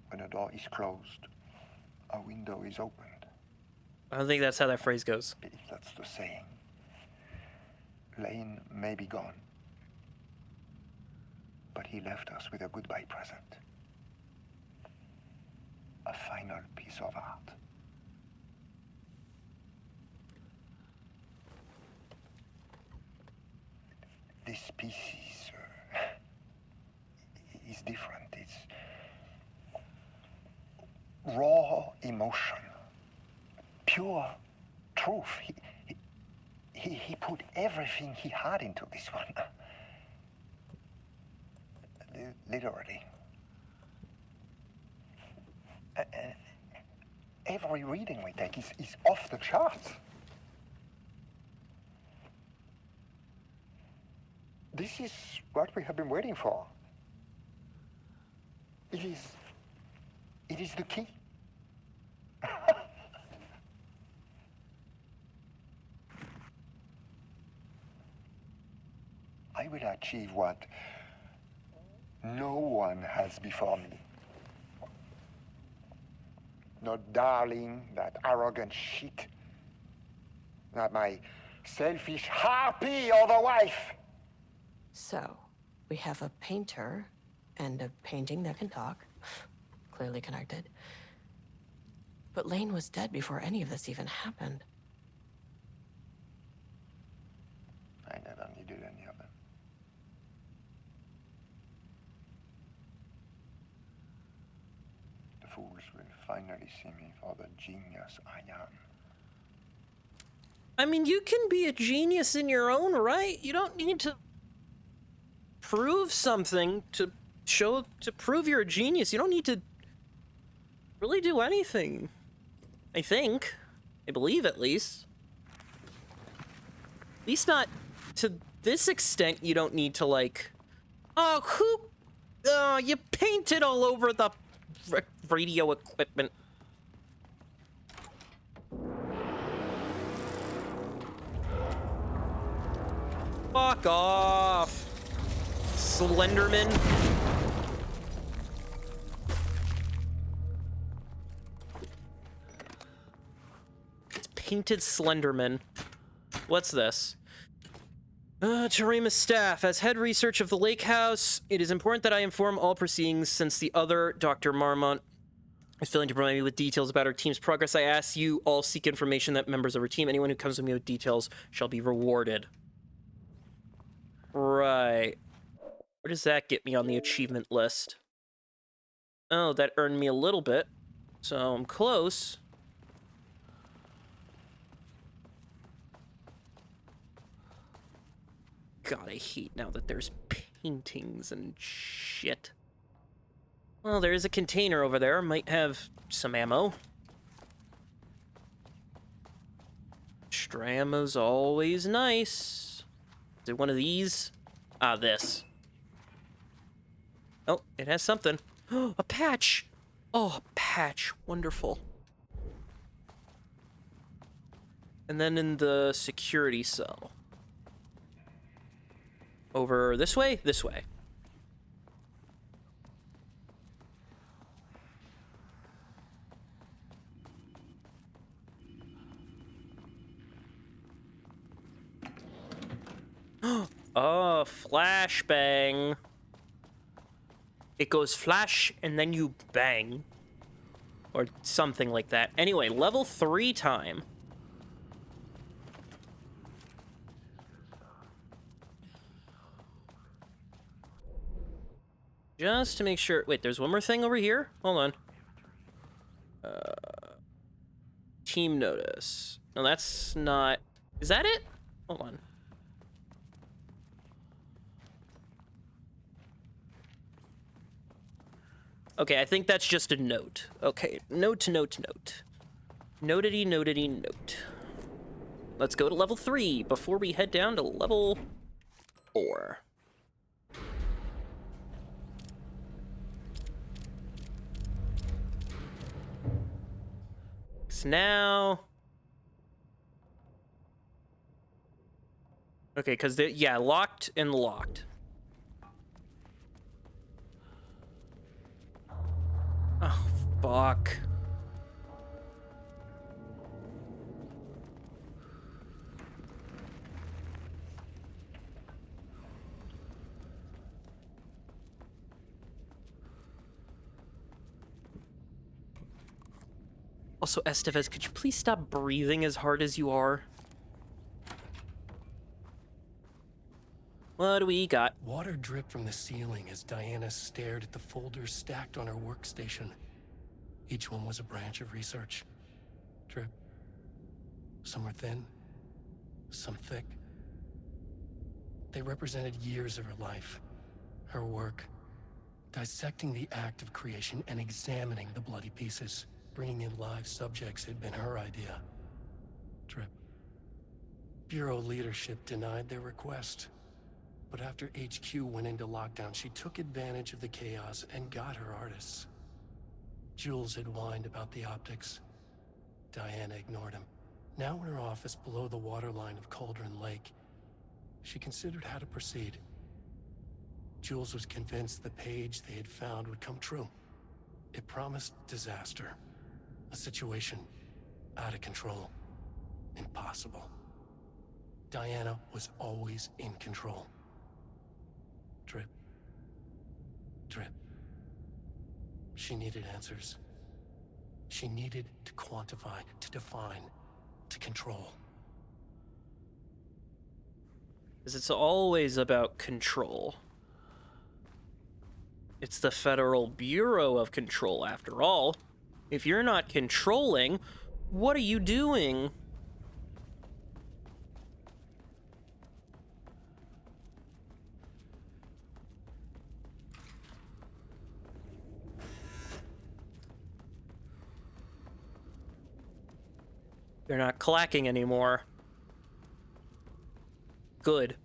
when a door is closed, a window is opened. I don't think that's how that phrase goes. If that's the saying. Lane may be gone, but he left us with a goodbye present. A final piece of art. This piece is different. It's raw emotion, pure truth. He put everything he had into this one. Literally. Every reading we take is off the charts. This is what we have been waiting for. It is the key. I will achieve what no one has before me. Not Darling, that arrogant shit. Not my Selfish harpy of a wife. So, we have a painter and a painting that can talk. Clearly connected. But Lane was dead before any of this even happened. I never needed any of them. The fools will finally see me for the genius I am. I mean, you can be a genius in your own right. You don't need to prove something to prove you're a genius. You don't need to really do anything. I think. I believe, at least. At least not to this extent. You don't need to, like, oh, you painted all over the radio equipment. Fuck off, Slenderman. It's painted Slenderman. What's this? To Remus staff, as head research of the lake house, it is important that I inform all proceedings since the other Dr. Marmont is failing to provide me with details about our team's progress. I ask you all seek information that members of our team, anyone who comes to me with details shall be rewarded. Right. Where does that get me on the achievement list? Oh, that earned me a little bit. So I'm close. God, I hate now that there's paintings and shit. Well, there is a container over there. Might have some ammo. Extra ammo's always nice. Is it one of these? Ah, this. Oh, it has something. Oh, a patch! Oh, a patch. Wonderful. And then in the security cell. Over this way? This way. Oh, flashbang. It goes flash and then you bang. Or something like that. Anyway, level 3 time. Just to make sure. Wait, there's one more thing over here? Hold on. Team notice. No, that's not... Is that it? Hold on. Okay, I think that's just a note. Okay, note. Notity, note. Let's go to level 3 before we head down to level 4. So now... Okay, because they're, yeah, locked and locked. Oh, fuck. Also, Estevez, could you please stop breathing as hard as you are? What do we got? Water dripped from the ceiling as Diana stared at the folders stacked on her workstation. Each one was a branch of research. Drip. Some were thin, some thick. They represented years of her life, her work, dissecting the act of creation and examining the bloody pieces. Bringing in live subjects had been her idea. Drip. Bureau leadership denied their request. But after HQ went into lockdown, she took advantage of the chaos and got her artists. Jules had whined about the optics. Diana ignored him. Now in her office below the waterline of Cauldron Lake, she considered how to proceed. Jules was convinced the page they had found would come true. It promised disaster. A situation out of control. Impossible. Diana was always in control. Drip. Drip. She needed answers. She needed to quantify, to define, to control. Because it's always about control. It's the Federal Bureau of Control, after all. If you're not controlling, what are you doing? They're not clacking anymore. Good.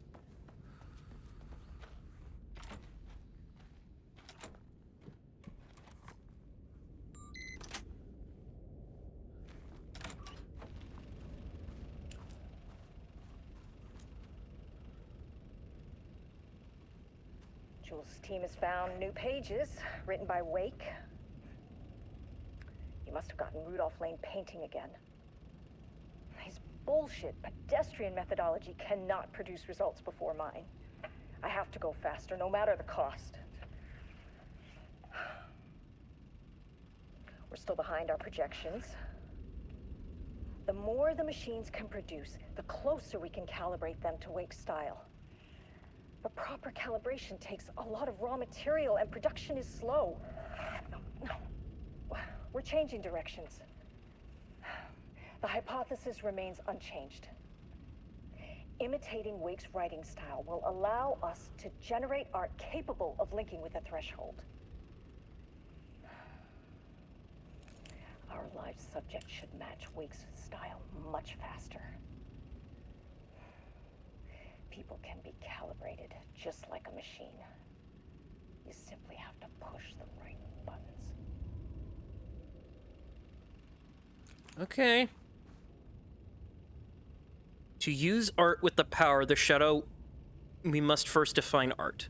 Jules' team has found new pages written by Wake. He must have gotten Rudolph Lane painting again. His bullshit pedestrian methodology cannot produce results before mine. I have to go faster, no matter the cost. We're still behind our projections. The more the machines can produce, the closer we can calibrate them to Wake's style. But proper calibration takes a lot of raw material, and production is slow. No. We're changing directions. The hypothesis remains unchanged. Imitating Wake's writing style will allow us to generate art capable of linking with a threshold. Our live subject should match Wake's style much faster. People can be calibrated just like a machine. You simply have to push the right buttons. Okay. To use art with the power of the shadow, we must first define art.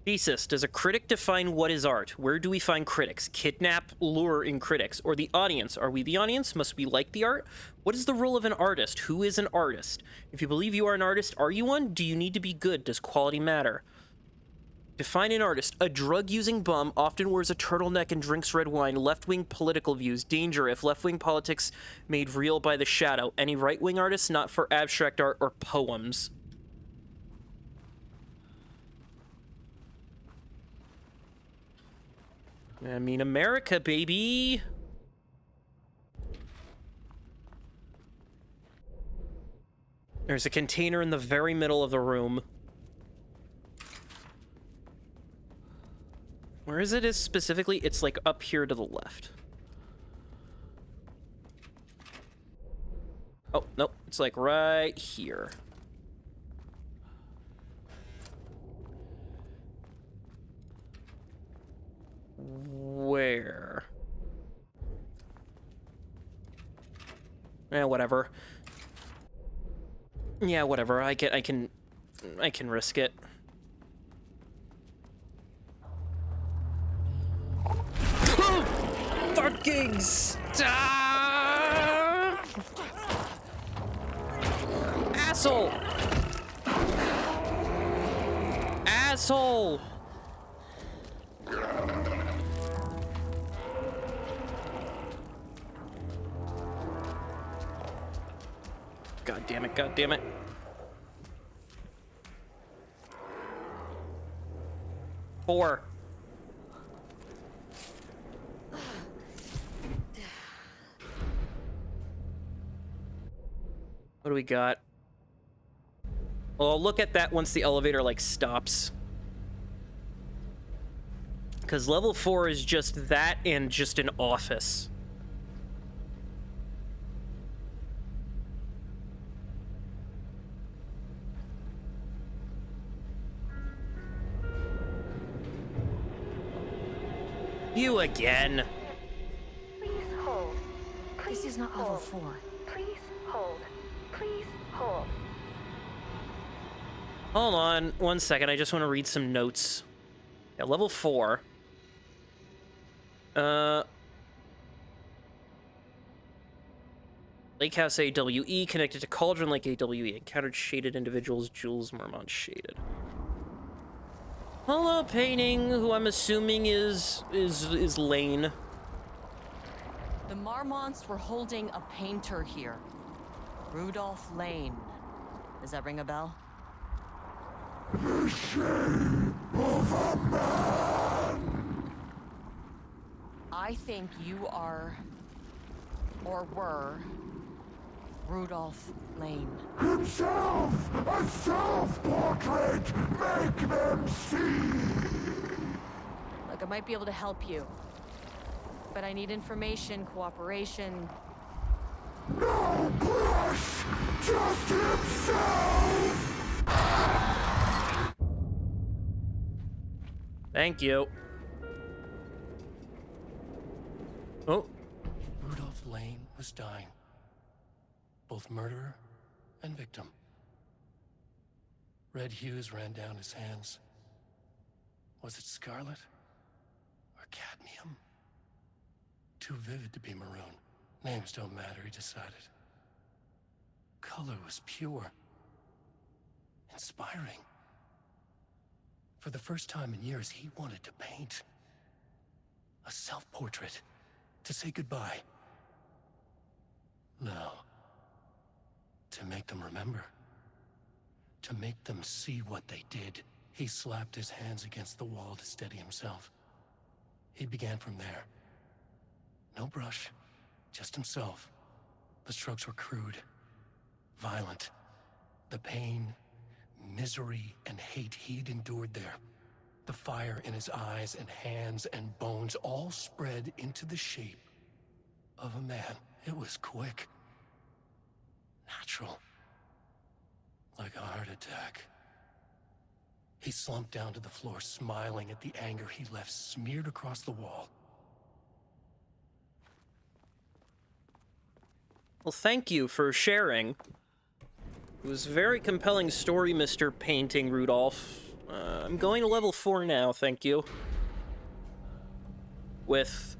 Thesis: does a critic define what is art? Where do we find critics? Kidnap, lure in critics. Or the audience? Are we the audience? Must we like the art? What is the role of an artist? Who is an artist? If you believe you are an artist, are you one? Do you need to be good? Does quality matter? Define an artist: a drug-using bum, often wears a turtleneck and drinks red wine, left-wing political views, danger if left-wing politics made real by the shadow. Any right-wing artists, not for abstract art or poems. I mean, America, baby! There's a container in the very middle of the room. Where is it specifically? It's like up here to the left. Oh, nope. It's like right here. Where? Whatever. Yeah, whatever. I can risk it. Fucking stop! Asshole! Asshole! God damn it, god damn it. Four. What do we got? Well, I'll look at that once the elevator, like, stops. Because level 4 is just that and just an office. You again. Please hold. This is not level 4. Please hold. Please hold. Hold on 1 second. I just want to read some notes. Yeah, level 4. Lake House AWE connected to Cauldron Lake AWE. Encountered shaded individuals. Jules Mermont shaded. Hello, painting. Who I'm assuming is Lane. The Marmonts were holding a painter here. Rudolph Lane. Does that ring a bell? The shame of a man. I think you are, or were, Rudolph Lane. Himself, a self-portrait. Make them see. Look, I might be able to help you. But I need information, cooperation. No brush, just himself. Thank you. Oh. Rudolph Lane was dying. Both murderer and victim. Red hues ran down his hands. Was it scarlet or cadmium? Too vivid to be maroon. Names don't matter, he decided. Color was pure. Inspiring. For the first time in years, he wanted to paint. A self-portrait. To say goodbye. No. To make them remember. To make them see what they did. He slapped his hands against the wall to steady himself. He began from there. No brush, just himself. The strokes were crude, violent. The pain, misery, and hate he'd endured there. The fire in his eyes and hands and bones all spread into the shape of a man. It was quick. Natural. Like a heart attack. He slumped down to the floor, smiling at the anger he left smeared across the wall. Well, thank you for sharing. It was a very compelling story, Mr. Painting Rudolph. I'm going to level 4 now, thank you. With...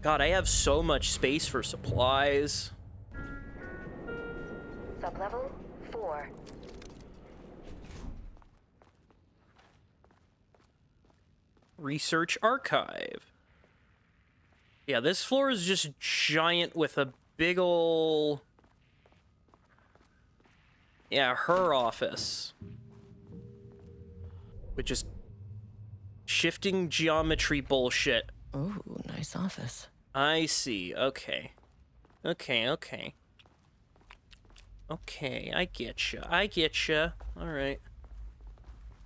God, I have so much space for supplies. Sublevel 4. Research archive. Yeah, this floor is just giant with a big ol'... Yeah, her office. With just shifting geometry bullshit. Ooh, nice office. I see. Okay. Okay, okay. Okay, I getcha. I getcha. Alright.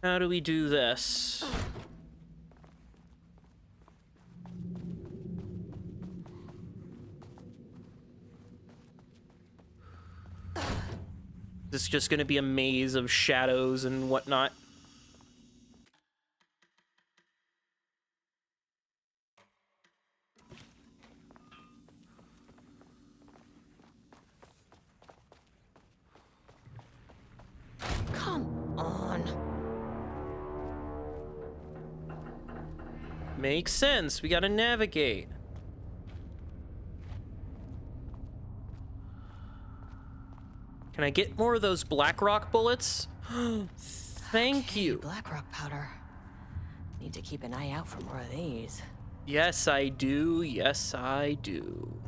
How do we do this? This is just gonna be a maze of shadows and whatnot. Come on. Makes sense. We gotta navigate. Can I get more of those Blackrock bullets? Thank you. Blackrock powder. Need to keep an eye out for more of these. Yes, I do. Yes, I do.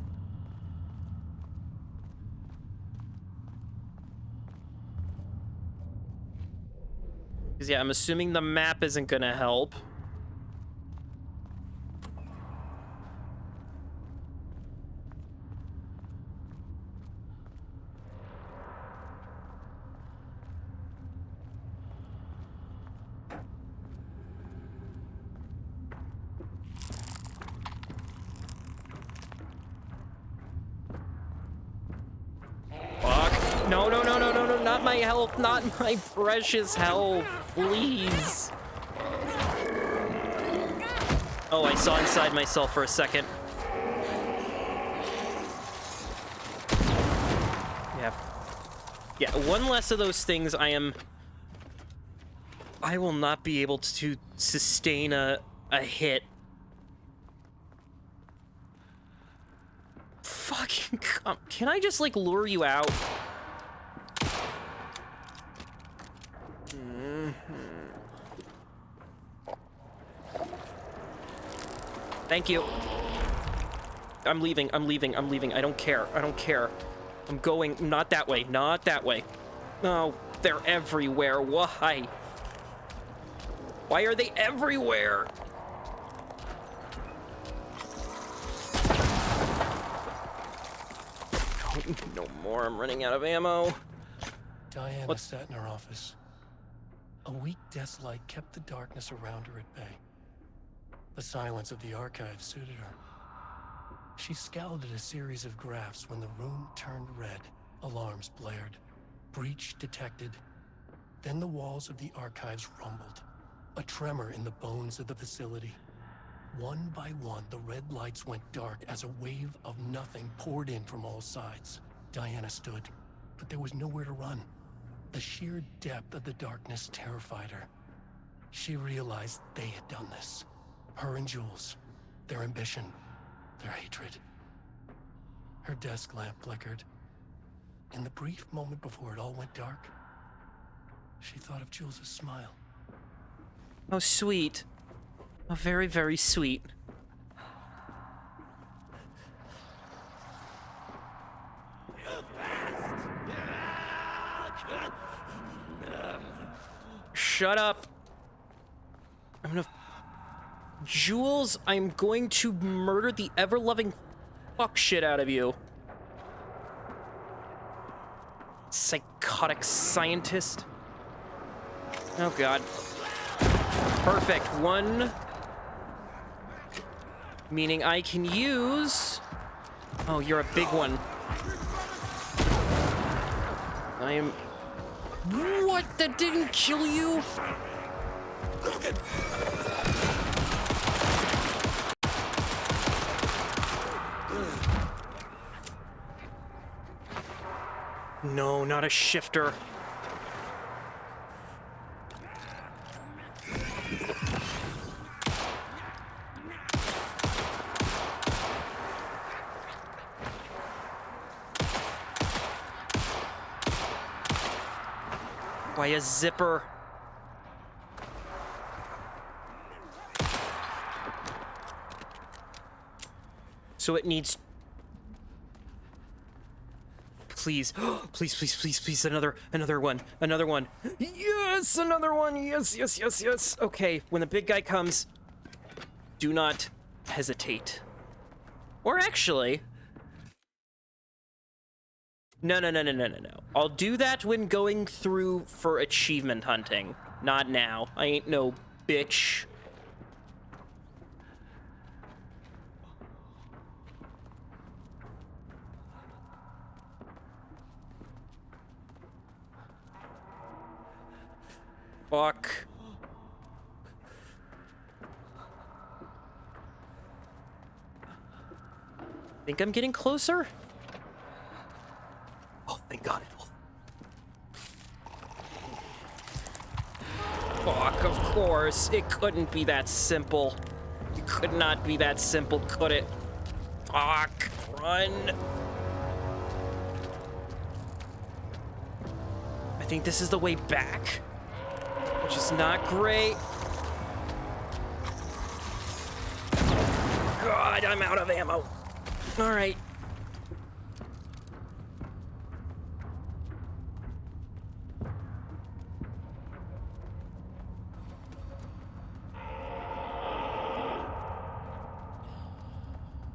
Because, yeah, I'm assuming the map isn't gonna help. No, no, no, no, no, no, not my health, not my precious health, please. Oh, I saw inside myself for a second. Yeah. Yeah, one less of those things I will not be able to sustain a hit. Fuck Can I just, like, lure you out? Thank you. I'm leaving. I don't care. I'm going, not that way. Oh, they're everywhere. Why? Why are they everywhere? No more. I'm running out of ammo. Diana sat in her office. A weak desk light kept the darkness around her at bay. The silence of the archive suited her. She scowled at a series of graphs when the room turned red. Alarms blared. Breach detected. Then the walls of the archives rumbled. A tremor in the bones of the facility. One by one, the red lights went dark as a wave of nothing poured in from all sides. Diana stood, but there was nowhere to run. The sheer depth of the darkness terrified her. She realized they had done this. Her and Jules. Their ambition. Their hatred. Her desk lamp flickered. In the brief moment before it all went dark, she thought of Jules' smile. Oh, sweet. Oh, very, very sweet. Shut up. Jules, I'm going to murder the ever-loving fuck shit out of you. Psychotic scientist. Oh, God. Perfect. One. Meaning I can use... Oh, you're a big one. I am... What? That didn't kill you? No, not a shifter. Why a zipper? So it needs... Please, please, another one. Yes, another one. Yes. Okay, when the big guy comes, do not hesitate. Or actually, no. I'll do that when going through for achievement hunting. Not now. I ain't no bitch. Fuck. Think I'm getting closer? Oh, thank God. Fuck, of course. It couldn't be that simple. It could not be that simple, could it? Fuck. Run. I think this is the way back. Which is not great. God, I'm out of ammo. All right.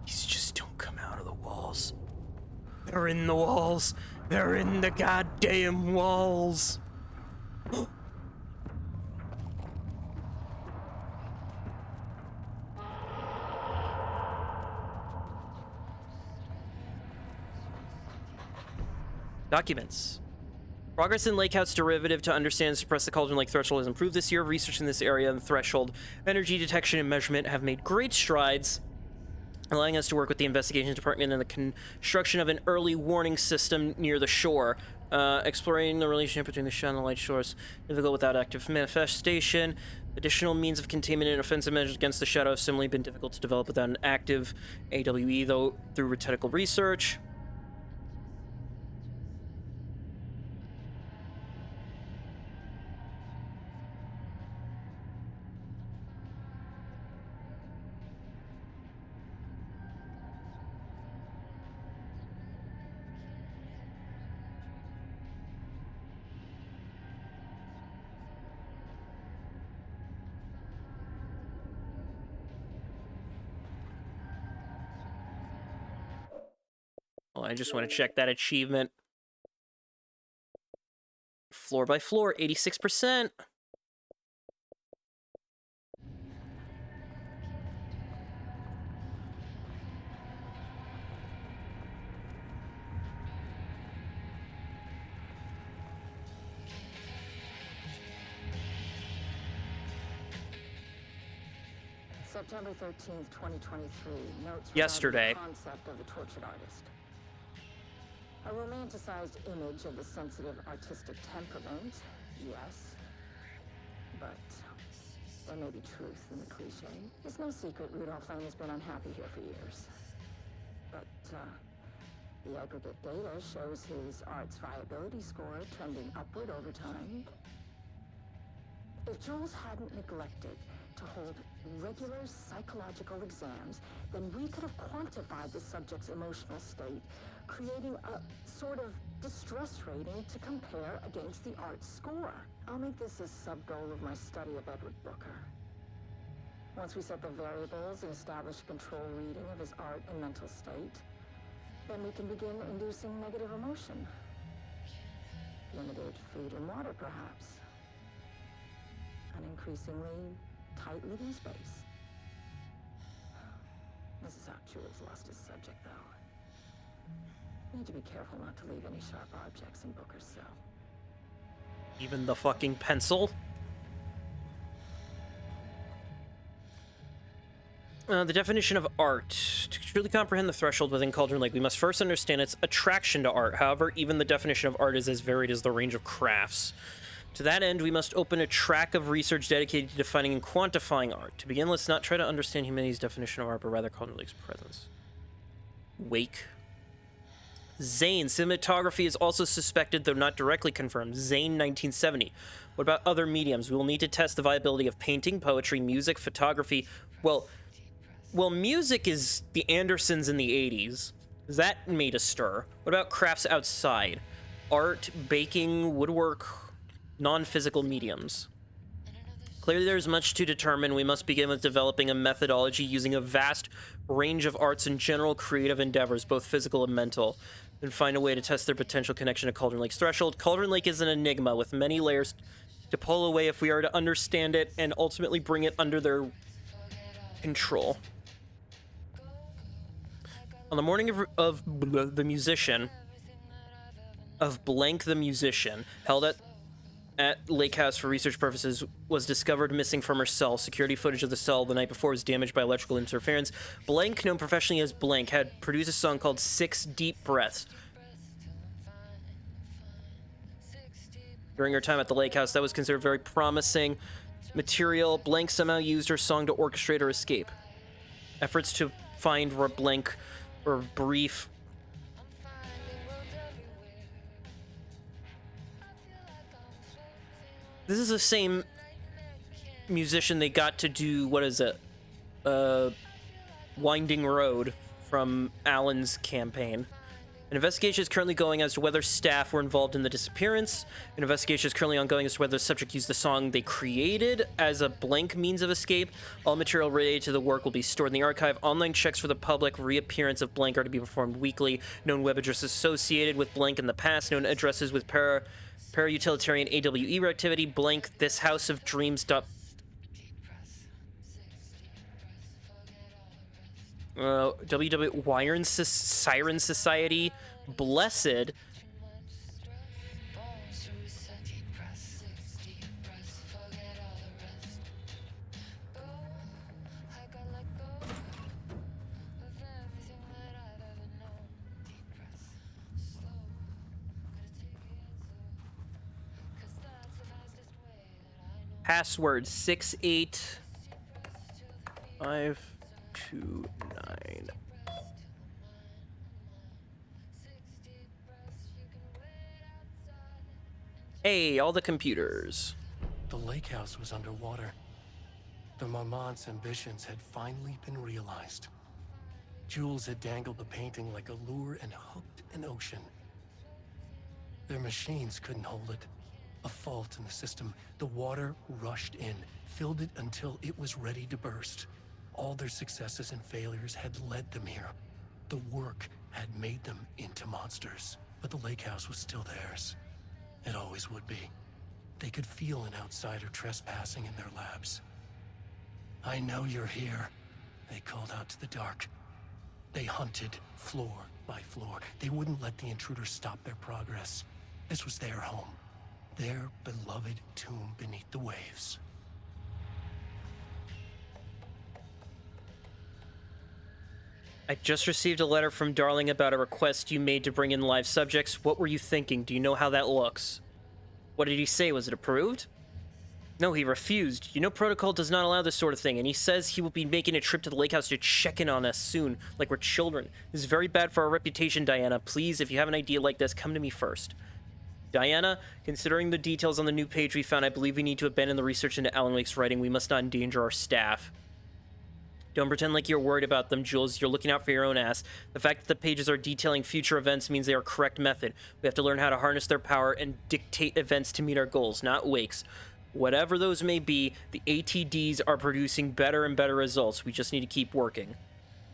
These just don't come out of the walls. They're in the walls. They're in the goddamn walls. Documents. Progress in Lake House derivative to understand and suppress the Cauldron Lake threshold has improved this year. Research in this area and the threshold, energy detection and measurement have made great strides, allowing us to work with the investigations department in the construction of an early warning system near the shore. Exploring the relationship between the shadow and the light source. Difficult without active manifestation. Additional means of containment and offensive measures against the shadow have similarly been difficult to develop without an active AWE, though through reticle research. Well, I just want to check that achievement. Floor by floor, 86%. September 13th, 2023. Notes Yesterday. regarding the concept of the tortured artist. A romanticized image of the sensitive artistic temperament, yes. But there may be truth in the cliche. It's no secret Rudolph Lane has been unhappy here for years. But, the aggregate data shows his art's viability score trending upward over time. If Jules hadn't neglected to hold regular psychological exams, then we could have quantified the subject's emotional state, creating a sort of distress rating to compare against the art's score. I'll make this a sub-goal of my study of Edward Booker. Once we set the variables and establish a control reading of his art and mental state, then we can begin inducing negative emotion. Limited food and water, perhaps. An increasingly tight living space. This is how Jules lost his subject, though. Need to be careful not to leave any sharp objects in Booker's cell. Even the fucking pencil. The definition of art. To truly comprehend the threshold within Cauldron Lake, we must first understand its attraction to art. However, even the definition of art is as varied as the range of crafts. To that end, we must open a track of research dedicated to defining and quantifying art. To begin, let's not try to understand humanity's definition of art, but rather Cauldron Lake's presence. Wake. Zane. Cinematography is also suspected, though not directly confirmed. Zane 1970. What about other mediums? We will need to test the viability of painting, poetry, music, photography. Well, music is the Andersons in the 80s. That made a stir. What about crafts outside? Art, baking, woodwork, non-physical mediums. Clearly there's much to determine. We must begin with developing a methodology using a vast range of arts and general creative endeavors, both physical and mental, and find a way to test their potential connection to Cauldron Lake's threshold. Cauldron Lake is an enigma with many layers to pull away if we are to understand it and ultimately bring it under their control. On the morning of the musician, of Blank the Musician, held at Lake House for research purposes, was discovered missing from her cell. Security footage of the cell the night before was damaged by electrical interference. Blank, known professionally as Blank, had produced a song called 6 Deep Breaths during her time at the Lake House that was considered very promising material. Blank somehow used her song to orchestrate her escape. Efforts to find Blank were brief. This is the same musician they got to do, what is it? Winding Road from Alan's campaign. An investigation is currently going as to whether staff were involved in the disappearance. An investigation is currently ongoing as to whether the subject used the song they created as a Blank means of escape. All material related to the work will be stored in the archive. Online checks for the public reappearance of Blank are to be performed weekly. Known web addresses associated with Blank in the past. Known addresses with para-utilitarian AWE activity. Blank, this house of dreams. WW Siren Society, Blessed. Password 68529. Hey, all the computers. The lake house was underwater. The Marmont's ambitions had finally been realized. Jules had dangled the painting like a lure and hooked an ocean. Their machines couldn't hold it. A fault in the system. The water rushed in, filled it until it was ready to burst. All their successes and failures had led them here. The work had made them into monsters. But the lake house was still theirs. It always would be. They could feel an outsider trespassing in their labs. I know you're here, they called out to the dark. They hunted floor by floor. They wouldn't let the intruders stop their progress. This was their home, their beloved tomb beneath the waves. I just received a letter from Darling about a request you made to bring in live subjects. What were you thinking? Do you know how that looks? What did he say? Was it approved? No, he refused. You know, protocol does not allow this sort of thing, and he says he will be making a trip to the lake house to check in on us soon, like we're children. This is very bad for our reputation, Diana. Please, if you have an idea like this, come to me first. Diana, considering the details on the new page we found, I believe we need to abandon the research into Alan Wake's writing. We must not endanger our staff. Don't pretend like you're worried about them, Jules. You're looking out for your own ass. The fact that the pages are detailing future events means they are correct method. We have to learn how to harness their power and dictate events to meet our goals, not Wake's. Whatever those may be, the ATDs are producing better and better results. We just need to keep working.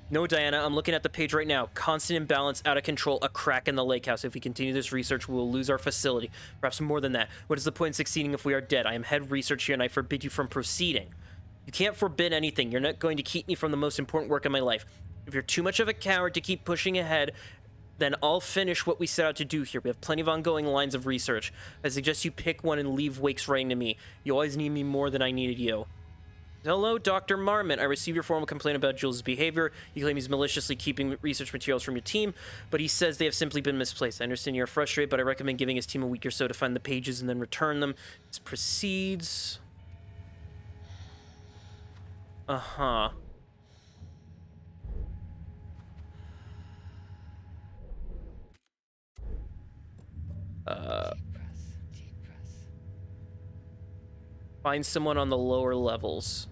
No, Diana, I'm looking at the page right now. Constant imbalance, out of control, a crack in the lake house. If we continue this research, we will lose our facility. Perhaps more than that. What is the point in succeeding if we are dead? I am head research here, and I forbid you from proceeding. You can't forbid anything. You're not going to keep me from the most important work in my life. If you're too much of a coward to keep pushing ahead, then I'll finish what we set out to do here. We have plenty of ongoing lines of research. I suggest you pick one and leave Wake's writing to me. You always need me more than I needed you. Hello, Dr. Marmot. I received your formal complaint about Jules' behavior. You claim he's maliciously keeping research materials from your team, but he says they have simply been misplaced. I understand you're frustrated, but I recommend giving his team a week or so to find the pages and then return them. This proceeds... Uh-huh. Find someone on the lower levels.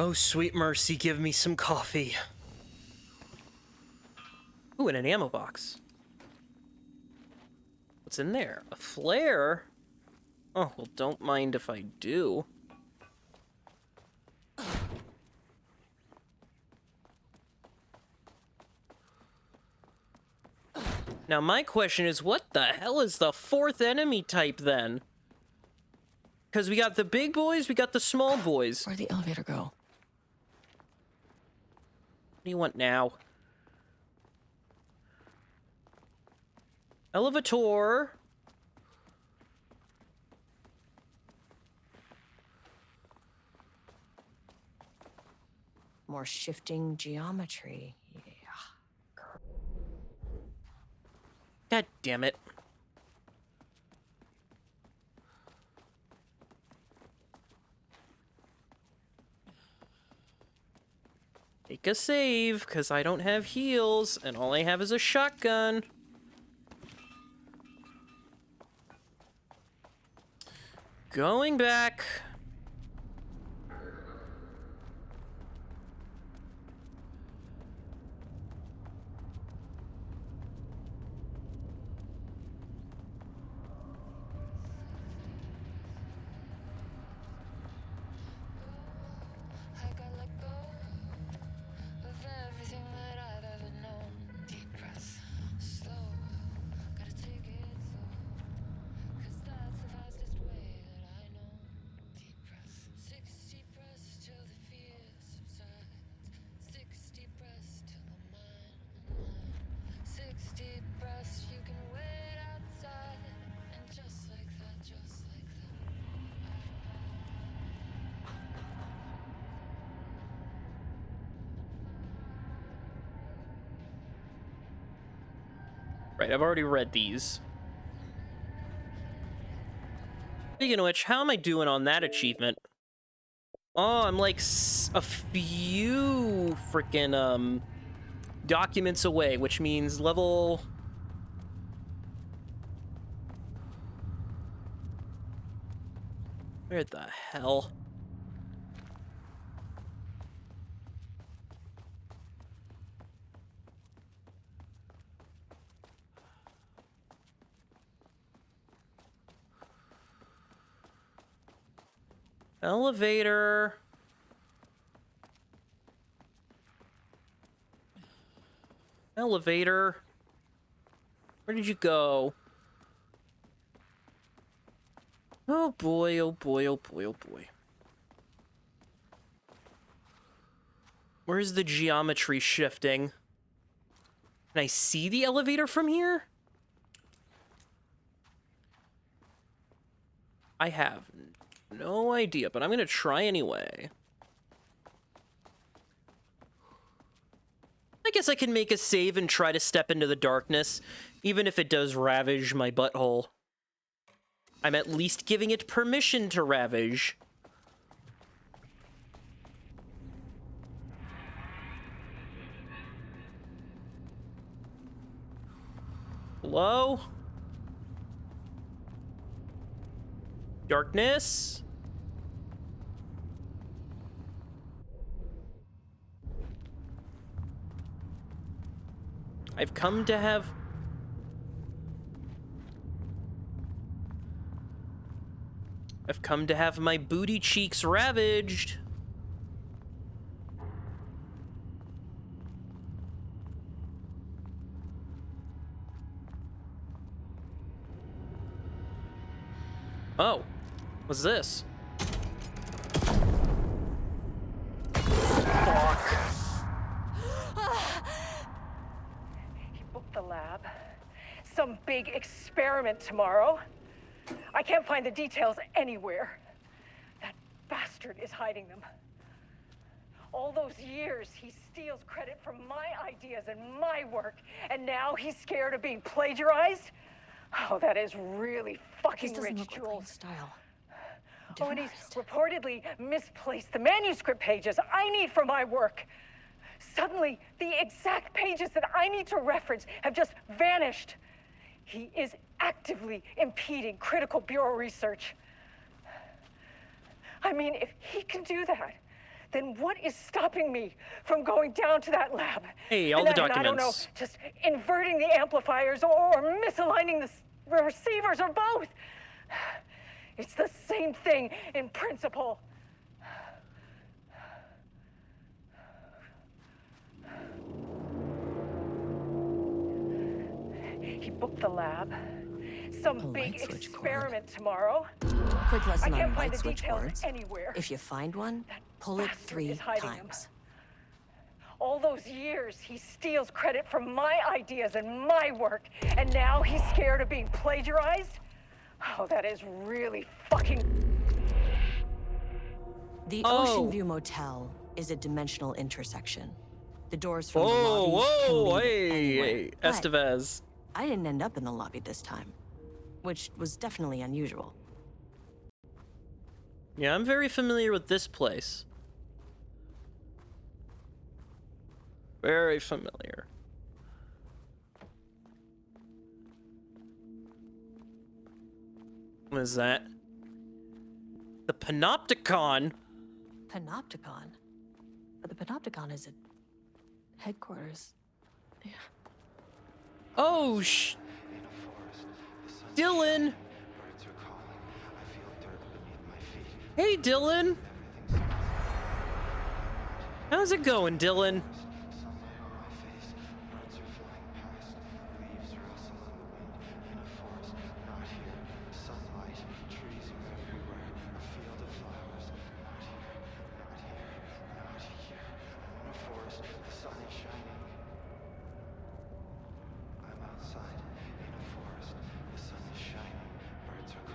Oh, sweet mercy, give me some coffee. Ooh, and an ammo box. What's in there? A flare? Oh, well, don't mind if I do. Now, my question is, what the hell is the fourth enemy type, then? Because we got the big boys, we got the small boys. Where'd the elevator go? What do you want now? Elevator. More shifting geometry. Yeah. God damn it. Take a save, because I don't have heals, and all I have is a shotgun. Going back. Right, I've already read these. Speaking of which, how am I doing on that achievement? Oh, I'm like a few freaking documents away, which means level... Where the hell? Elevator. Elevator. Where did you go? Oh boy, oh boy, oh boy, oh boy. Where's the geometry shifting? Can I see the elevator from here? I have no idea, but I'm gonna try anyway. I guess I can make a save and try to step into the darkness, even if it does ravage my butthole. I'm at least giving it permission to ravage. Hello? Darkness? I've come to have... my booty cheeks ravaged. Oh, what's this? Fuck. He booked the lab. Some big experiment tomorrow. I can't find the details anywhere. That bastard is hiding them. All those years, he steals credit for my ideas and my work, and now he's scared of being plagiarized? Oh, that is really fucking This doesn't rich, look like Jules. Lane's style. Oh, and he's reportedly misplaced the manuscript pages I need for my work. Suddenly, the exact pages that I need to reference have just vanished. He is actively impeding critical bureau research. I mean, if he can do that, then what is stopping me from going down to that lab? Hey, all the documents. I don't know, just inverting the amplifiers or misaligning the receivers or both. It's the same thing in principle. He booked the lab. Some big experiment tomorrow. Quick lesson I can't on find light the switch details cords. anywhere. If you find one, pull it 3 times. All those years, he steals credit for my ideas and my work, and now he's scared of being plagiarized? Oh, that is really fucking... The Ocean View Motel is a dimensional intersection. The doors from the lobby can lead anywhere. But Estevez. I didn't end up in the lobby this time, which was definitely unusual. Yeah, I'm very familiar with this place. Very familiar. What is that? The Panopticon? Panopticon? But the Panopticon is at headquarters. Yeah. Oh, Dylan! Hey, Dylan! How's it going, Dylan?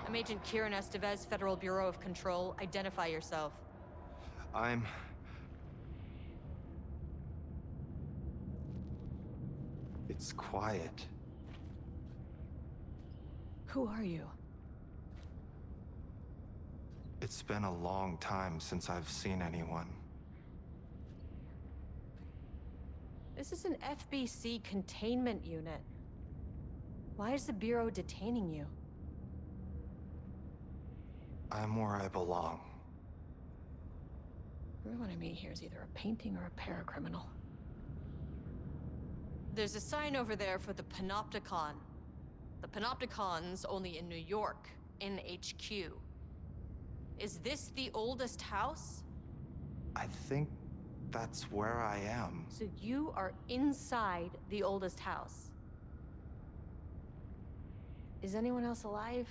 I'm Agent Estevez, Federal Bureau of Control. Identify yourself. It's quiet. Who are you? It's been a long time since I've seen anyone. This is an FBC containment unit. Why is the Bureau detaining you? I'm where I belong. Everyone I meet here is either a painting or a paracriminal. There's a sign over there for the Panopticon. The Panopticon's only in New York, in HQ. Is this the oldest house? I think that's where I am. So you are inside the oldest house. Is anyone else alive?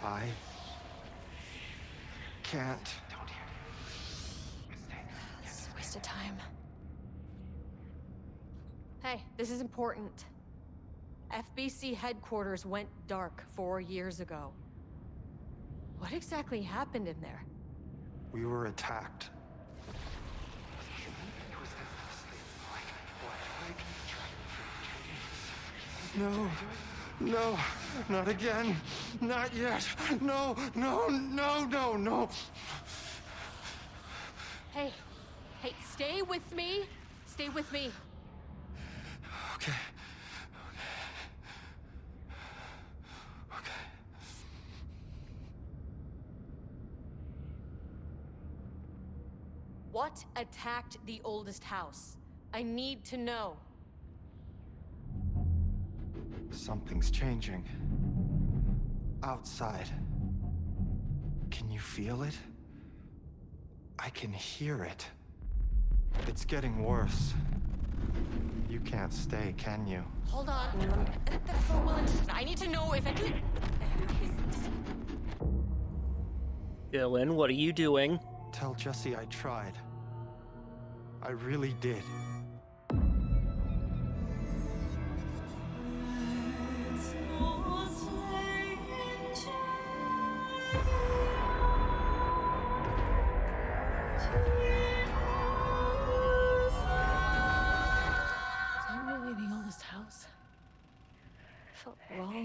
I can't. This is a waste of time. Hey, this is important. FBC headquarters went dark 4 years ago. What exactly happened in there? We were attacked. No, no, not again. Not yet. No, no, no, no, no. Hey, stay with me. Stay with me. Okay. Okay. What attacked the oldest house? I need to know. Something's changing. Outside. Can you feel it? I can hear it. It's getting worse. You can't stay, can you? Hold on. I need to know if it... Dylan, what are you doing? Tell Jesse I tried. I really did.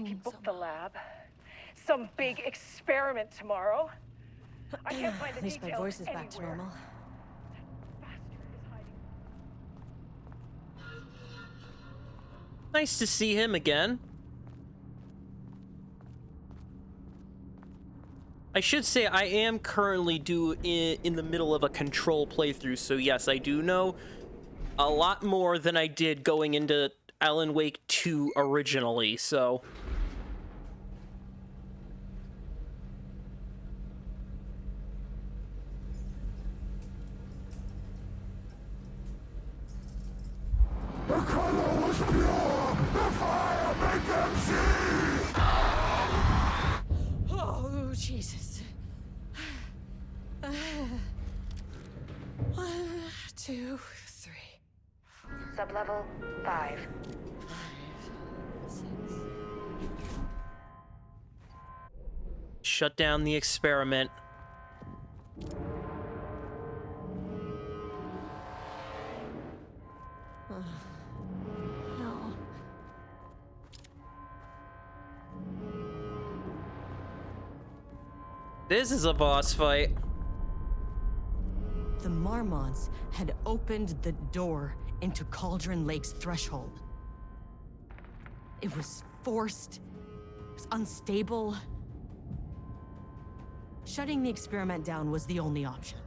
He booked the lab. Some big experiment tomorrow. I can't find the At least my details voice is back to anywhere. normal. Bastard is hiding. Nice to see him again. I should say I am currently in the middle of a Control playthrough, so yes, I do know a lot more than I did going into Alan Wake 2 originally, so... The color was pure! The fire made them see! Oh, Jesus. 1, 2, 3. Sublevel 5. 6. Shut down the experiment. No. This is a boss fight. The Marmonts had opened the door into Cauldron Lake's threshold. It was forced, it was unstable. Shutting the experiment down was the only option.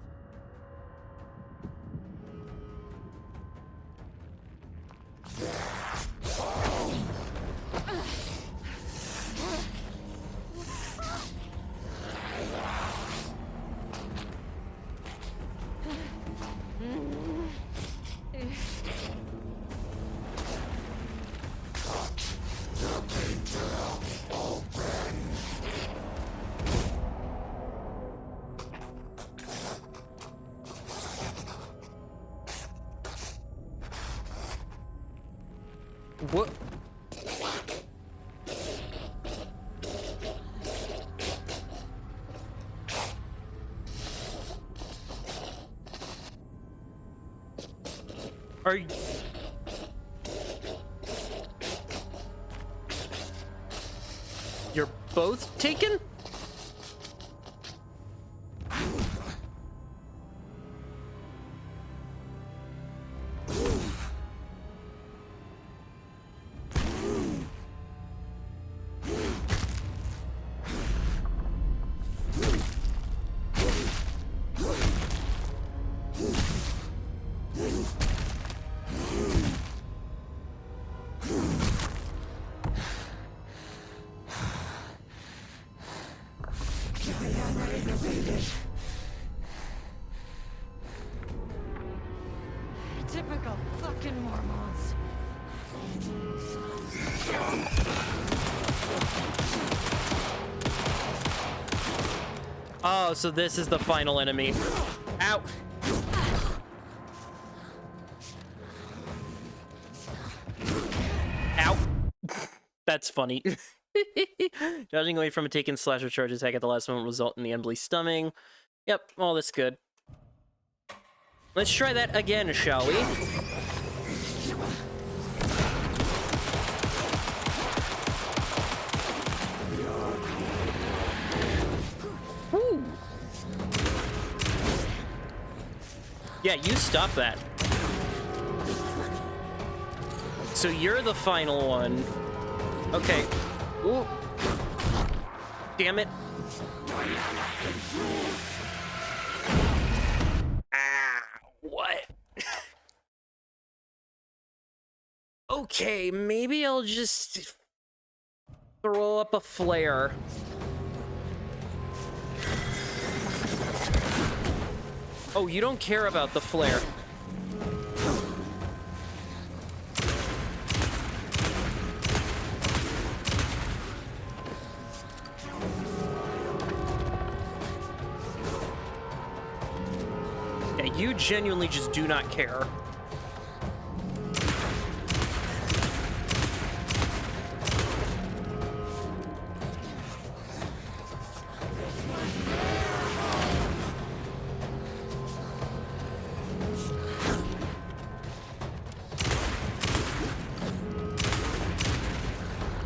What? Are you... both taken? Typical fucking Mormons. Oh, so this is the final enemy. Ow! Ow! That's funny. Dodging away from a taken slasher charge attack at the last moment result in the Embley stunning. Yep, all that's good. Let's try that again, shall we? Woo. Yeah, you stop that. So you're the final one. Okay. Ooh. Damn it. What? Okay, maybe I'll just throw up a flare. Oh, you don't care about the flare. Yeah, you genuinely just do not care.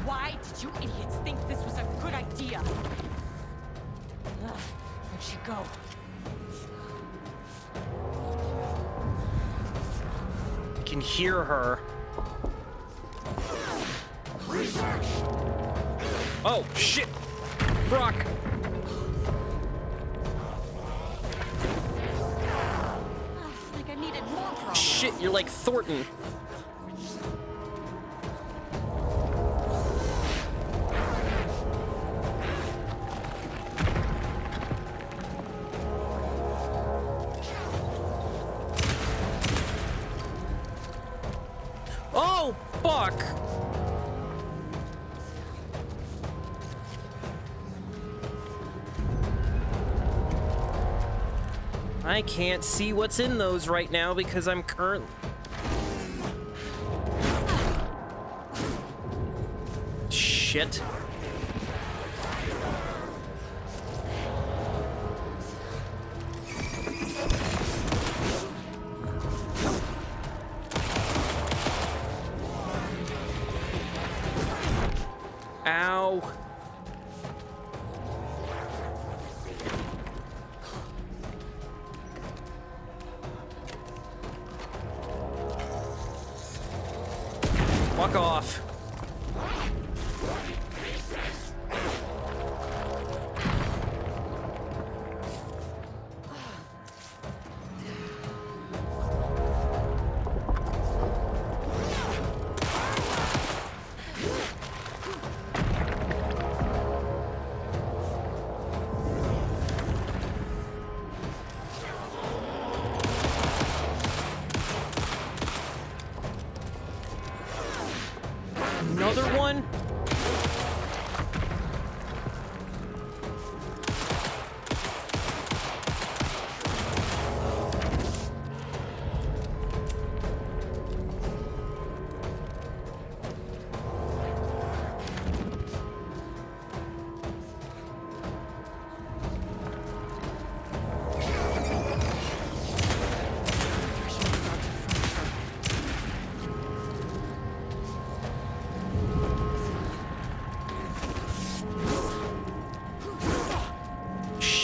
Why did you idiots think this was a good idea? Where'd she go? Can hear her. Oh, shit! Brock! Like I needed more from. Shit, you're like Thornton. Oh, fuck! I can't see what's in those right now because I'm currently... Shit. Ow. Fuck off. Another one?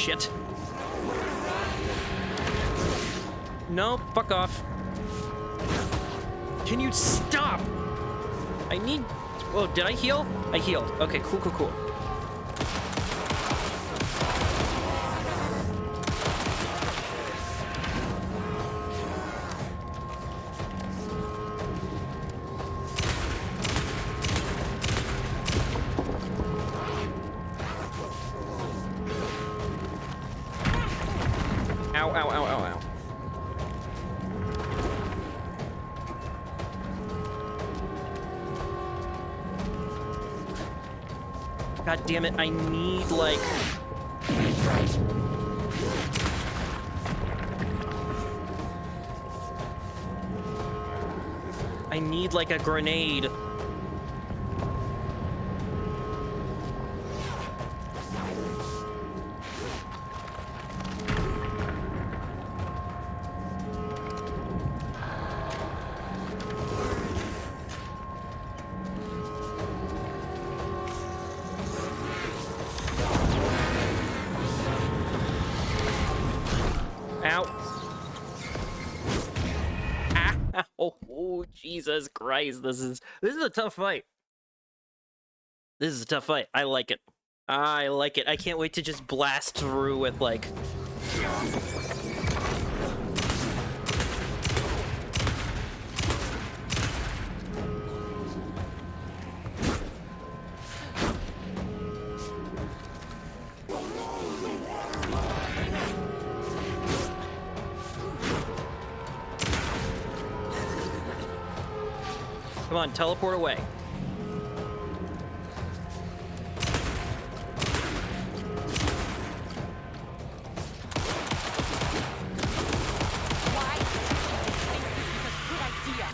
shit. No, fuck off. Can you stop? I need... Oh, did I heal? I healed. Okay, cool, cool, cool. Ow, ow, ow, ow, ow. God damn it, I need, like... I need, like, a grenade. Ow. Oh, Jesus Christ. This is a tough fight. This is a tough fight. I like it. I like it. I can't wait to just blast through with, like... Come on, teleport away. Why do you think this is a good idea?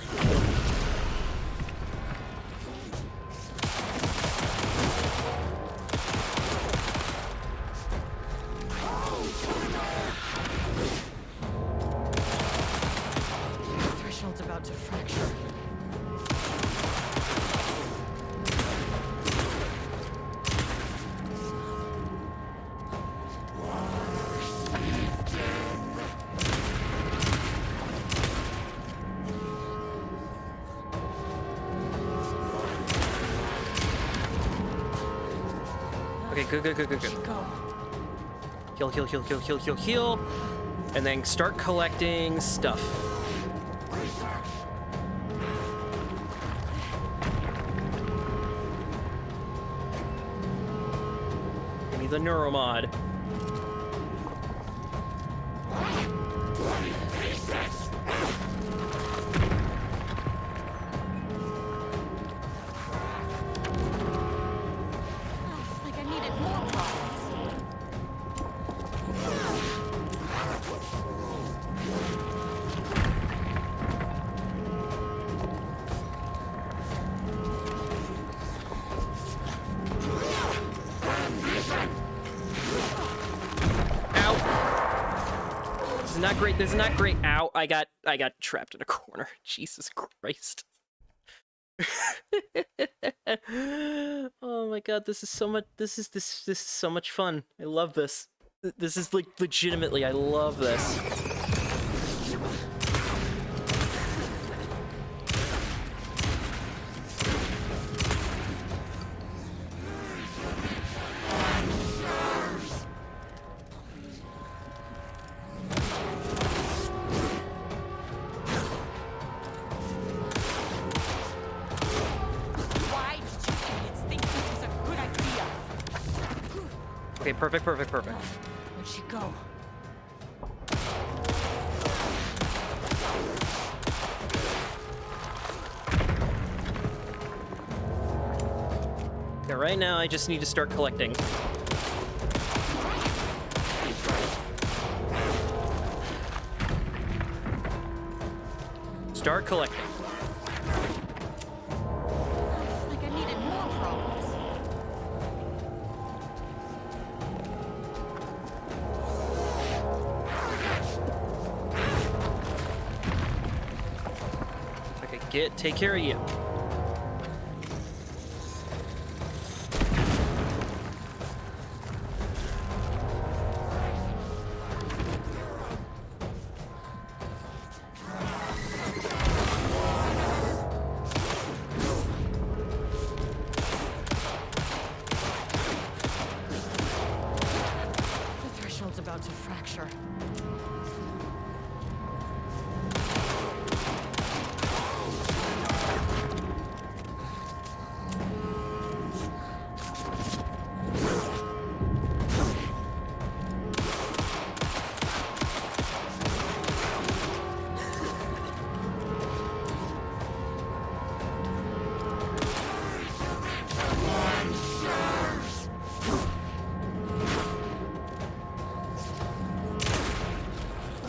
The threshold's about to fracture. Okay, good. Go. Heal. And then start collecting stuff. Give me the neuromod. Like I needed more problems. Ow! This is not great. This is not great. Ow! I got trapped in a corner. Jesus Christ. Oh my god, this is so much. This is so much fun. I love this. This is like legitimately. I love this. Why did you idiots think this was a good idea? Okay, perfect. Where'd she go? Okay, right now I just need to start collecting. Start collecting. Like I needed more problems. Okay, take care of you. odds of fracture.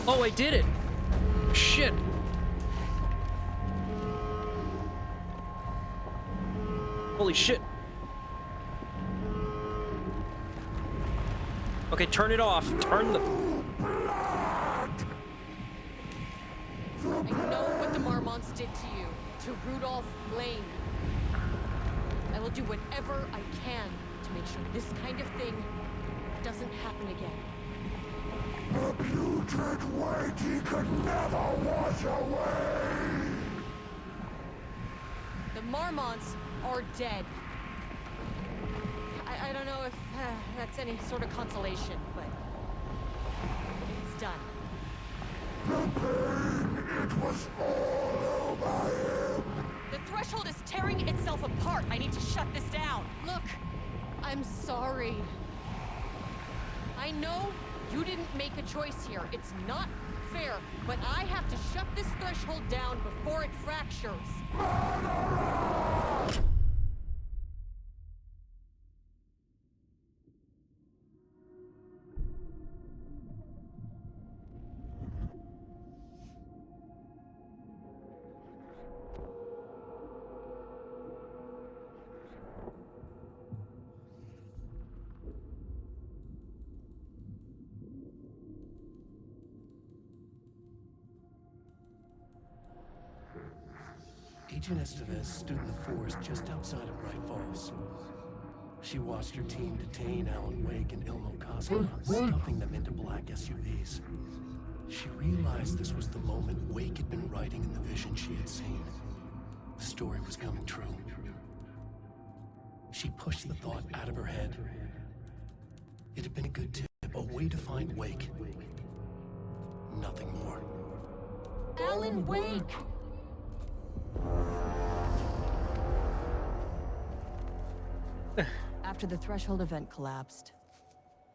Oh, I did it! Shit! Holy shit! Okay, turn it off. Turn the... I know what the Marmonts did to you, to Rudolph Lane. I will do whatever I can to make sure this kind of thing doesn't happen again. The putrid weight he could never wash away! The Marmonts are dead. I don't know if that's any sort of consolation, but it's done. The pain, it was all over him! The threshold is tearing itself apart. I need to shut this down. Look, I'm sorry. I know you didn't make a choice here. It's not fair, but I have to shut this threshold down before it fractures. Murderer! Agent Estevez stood in the forest just outside of Bright Falls. She watched her team detain Alan Wake and Ilmo Koska, stuffing them into black SUVs. She realized this was the moment Wake had been writing in the vision she had seen. The story was coming true. She pushed the thought out of her head. It had been a good tip, a way to find Wake. Nothing more. Alan Wake! After the Threshold event collapsed,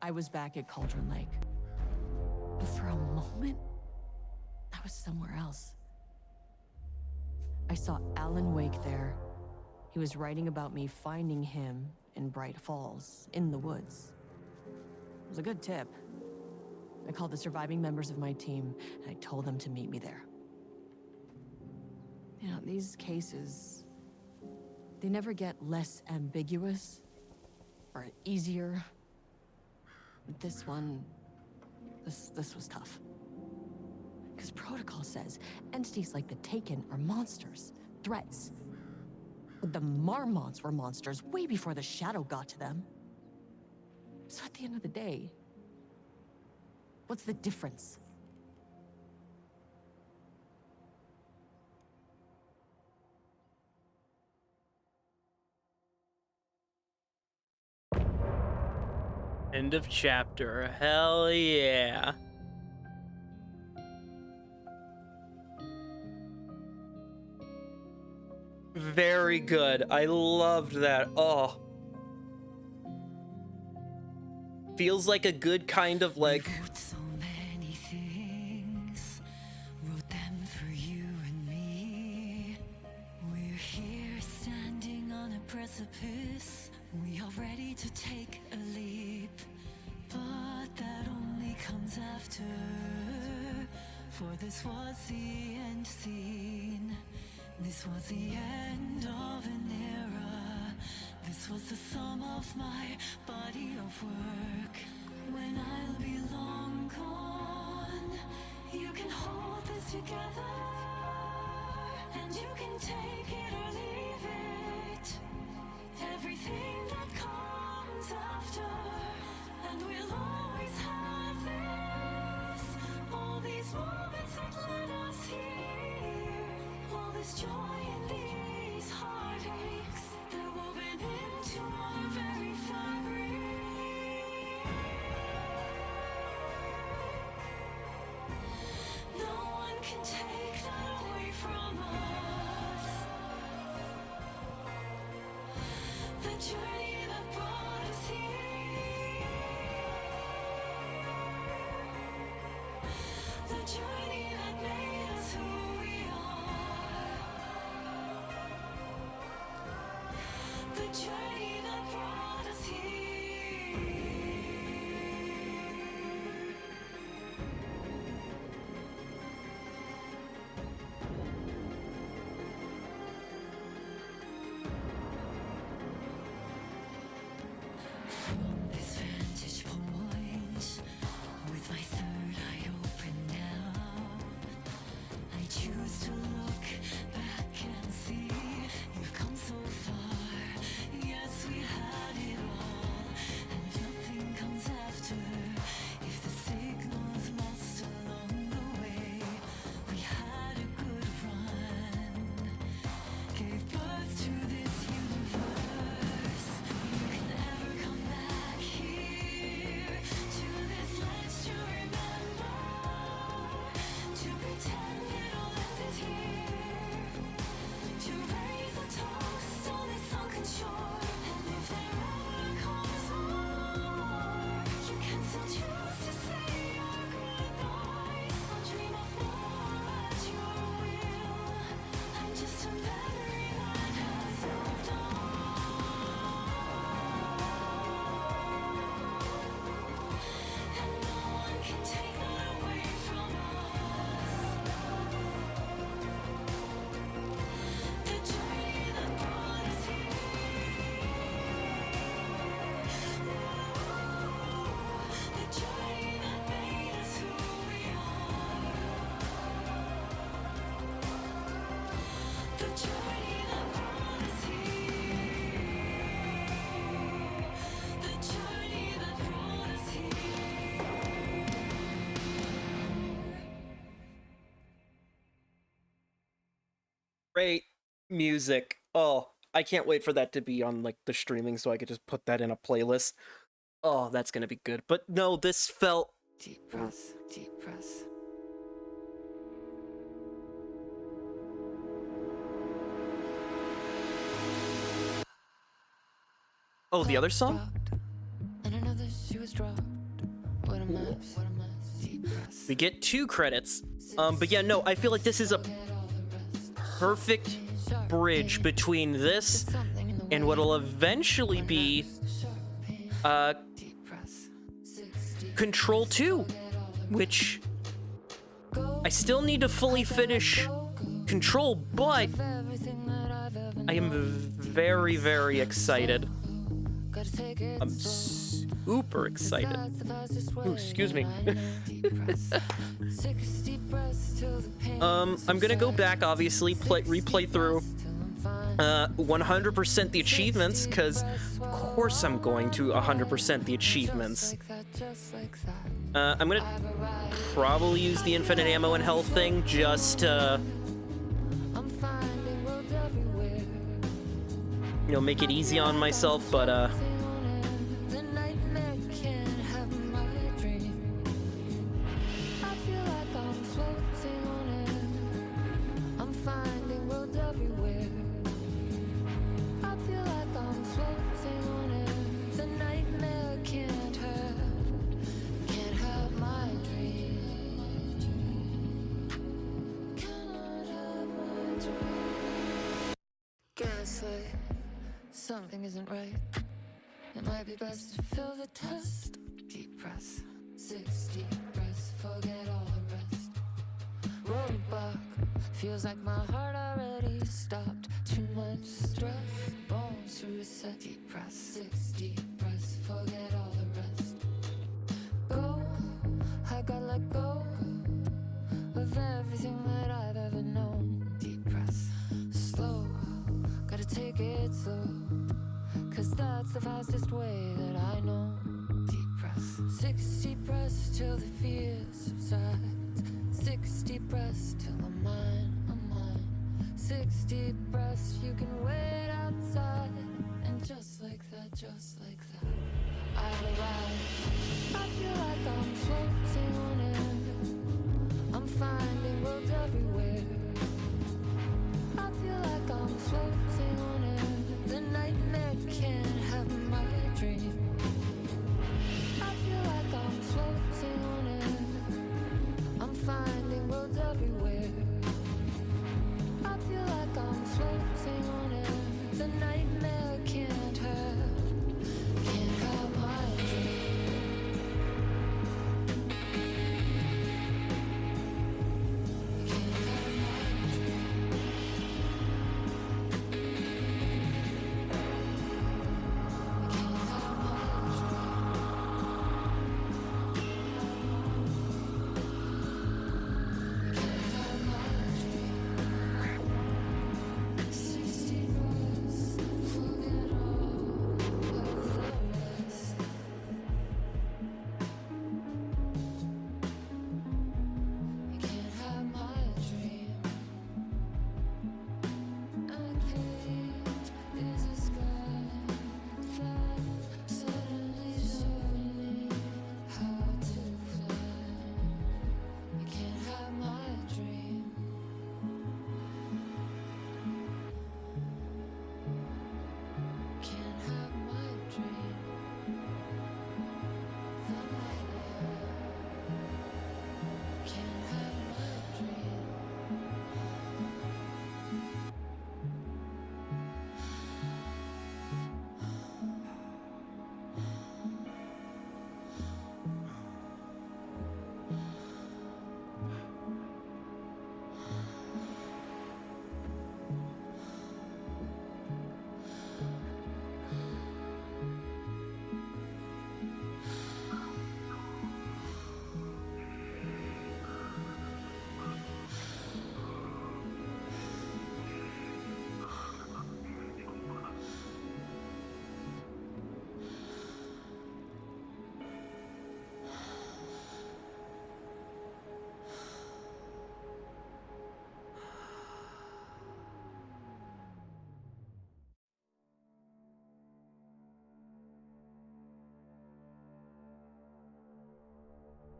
I was back at Cauldron Lake. But for a moment, I was somewhere else. I saw Alan Wake there. He was writing about me finding him in Bright Falls, in the woods. It was a good tip. I called the surviving members of my team, and I told them to meet me there. You know, these cases, they never get less ambiguous or easier. But this one, this was tough. Because protocol says entities like the Taken are monsters, threats. But the Marmonts were monsters way before the Shadow got to them. So at the end of the day, what's the difference? End of chapter. Hell yeah. Very good. I loved that. Oh. Feels like a good kind of like... Wrote so many things, wrote them for you and me. We're here standing on a precipice. We are ready to take a leap, but that only comes after. For this was the end scene. This was the end of an era. This was the sum of my body of work. When I'll be long gone, you can hold this together, and you can take it or leave it. Everything that comes after, and we'll always have this. All these moments that led us here, all this joy and these heartaches, they're woven into our very fabric. Great music. Oh, I can't wait for that to be on like the streaming so I could just put that in a playlist. Oh, that's gonna be good. But no, this felt... Deep breath, deep breath. Oh, the other song? And another she was dropped. What a mess, what a mess. Deep breath. We get 2 credits. But yeah, no, I feel like this is a perfect bridge between this and what'll eventually be Control 2, which I still need to fully finish Control, but I am very, very excited. I'm super excited. Ooh, excuse me. I'm gonna go back, obviously, replay through 100% the achievements, because of course I'm going to 100% the achievements. I'm gonna probably use the infinite ammo and health thing just to, you know, make it easy on myself, but something isn't right. It might be best to feel the test. Deep breath, 6 deep breaths, forget all the rest. Roadblock, feels like my heart already stopped. Too much stress, bones to reset. Deep breath, 6 deep breaths, forget all the rest. Go, I gotta let go of everything that I've ever known. Deep breath, slow, gotta take it slow. 'Cause that's the fastest way that I know. Deep breath, 6 deep breaths till the fear subsides. 6 deep breaths till I'm mine. 6 deep breaths, you can wait outside. And just like that, I've arrived. I feel like I'm floating on air. I'm finding worlds everywhere. I feel like I'm floating on air. The nightmare can't have my dream. I feel like I'm floating on air. I'm finding worlds everywhere. I feel like I'm floating on air. The nightmare can't have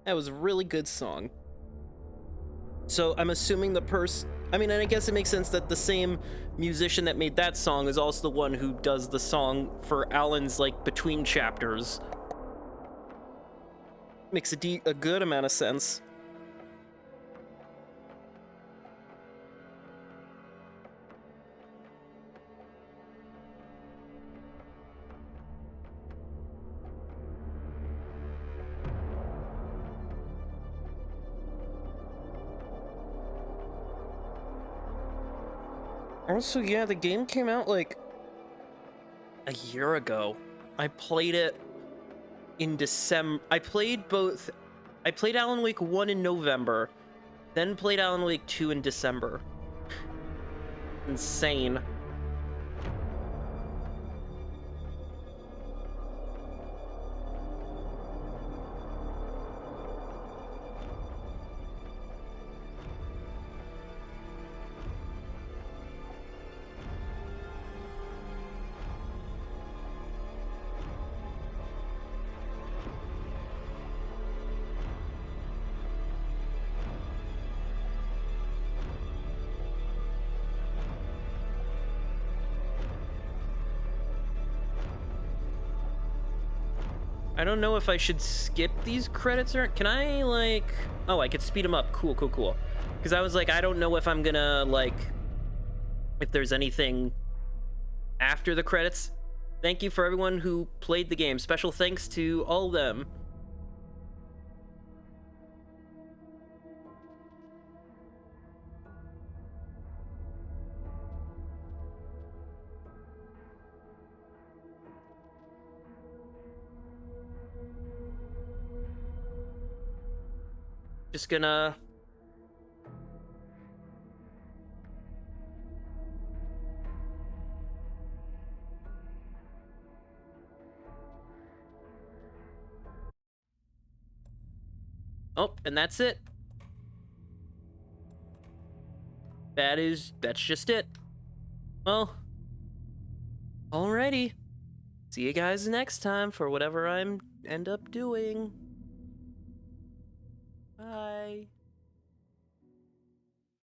That was a really good song. So I'm assuming the person, I mean, and I guess it makes sense that the same musician that made that song is also the one who does the song for Alan's, like, between chapters. Makes a good amount of sense. Also, yeah, the game came out like a year ago. I played it in December. I played Alan Wake 1 in November, then played Alan Wake 2 in December. Insane. I don't know if I should skip these credits or can I, like, oh, I could speed them up. Cool. Because I was like, I don't know if I'm gonna, like, if there's anything after the credits. Thank you for everyone who played the game. Special thanks to all of them. Just gonna... Oh, and that's it. That's just it. Well, alrighty. See you guys next time for whatever I'm end up doing. Bye.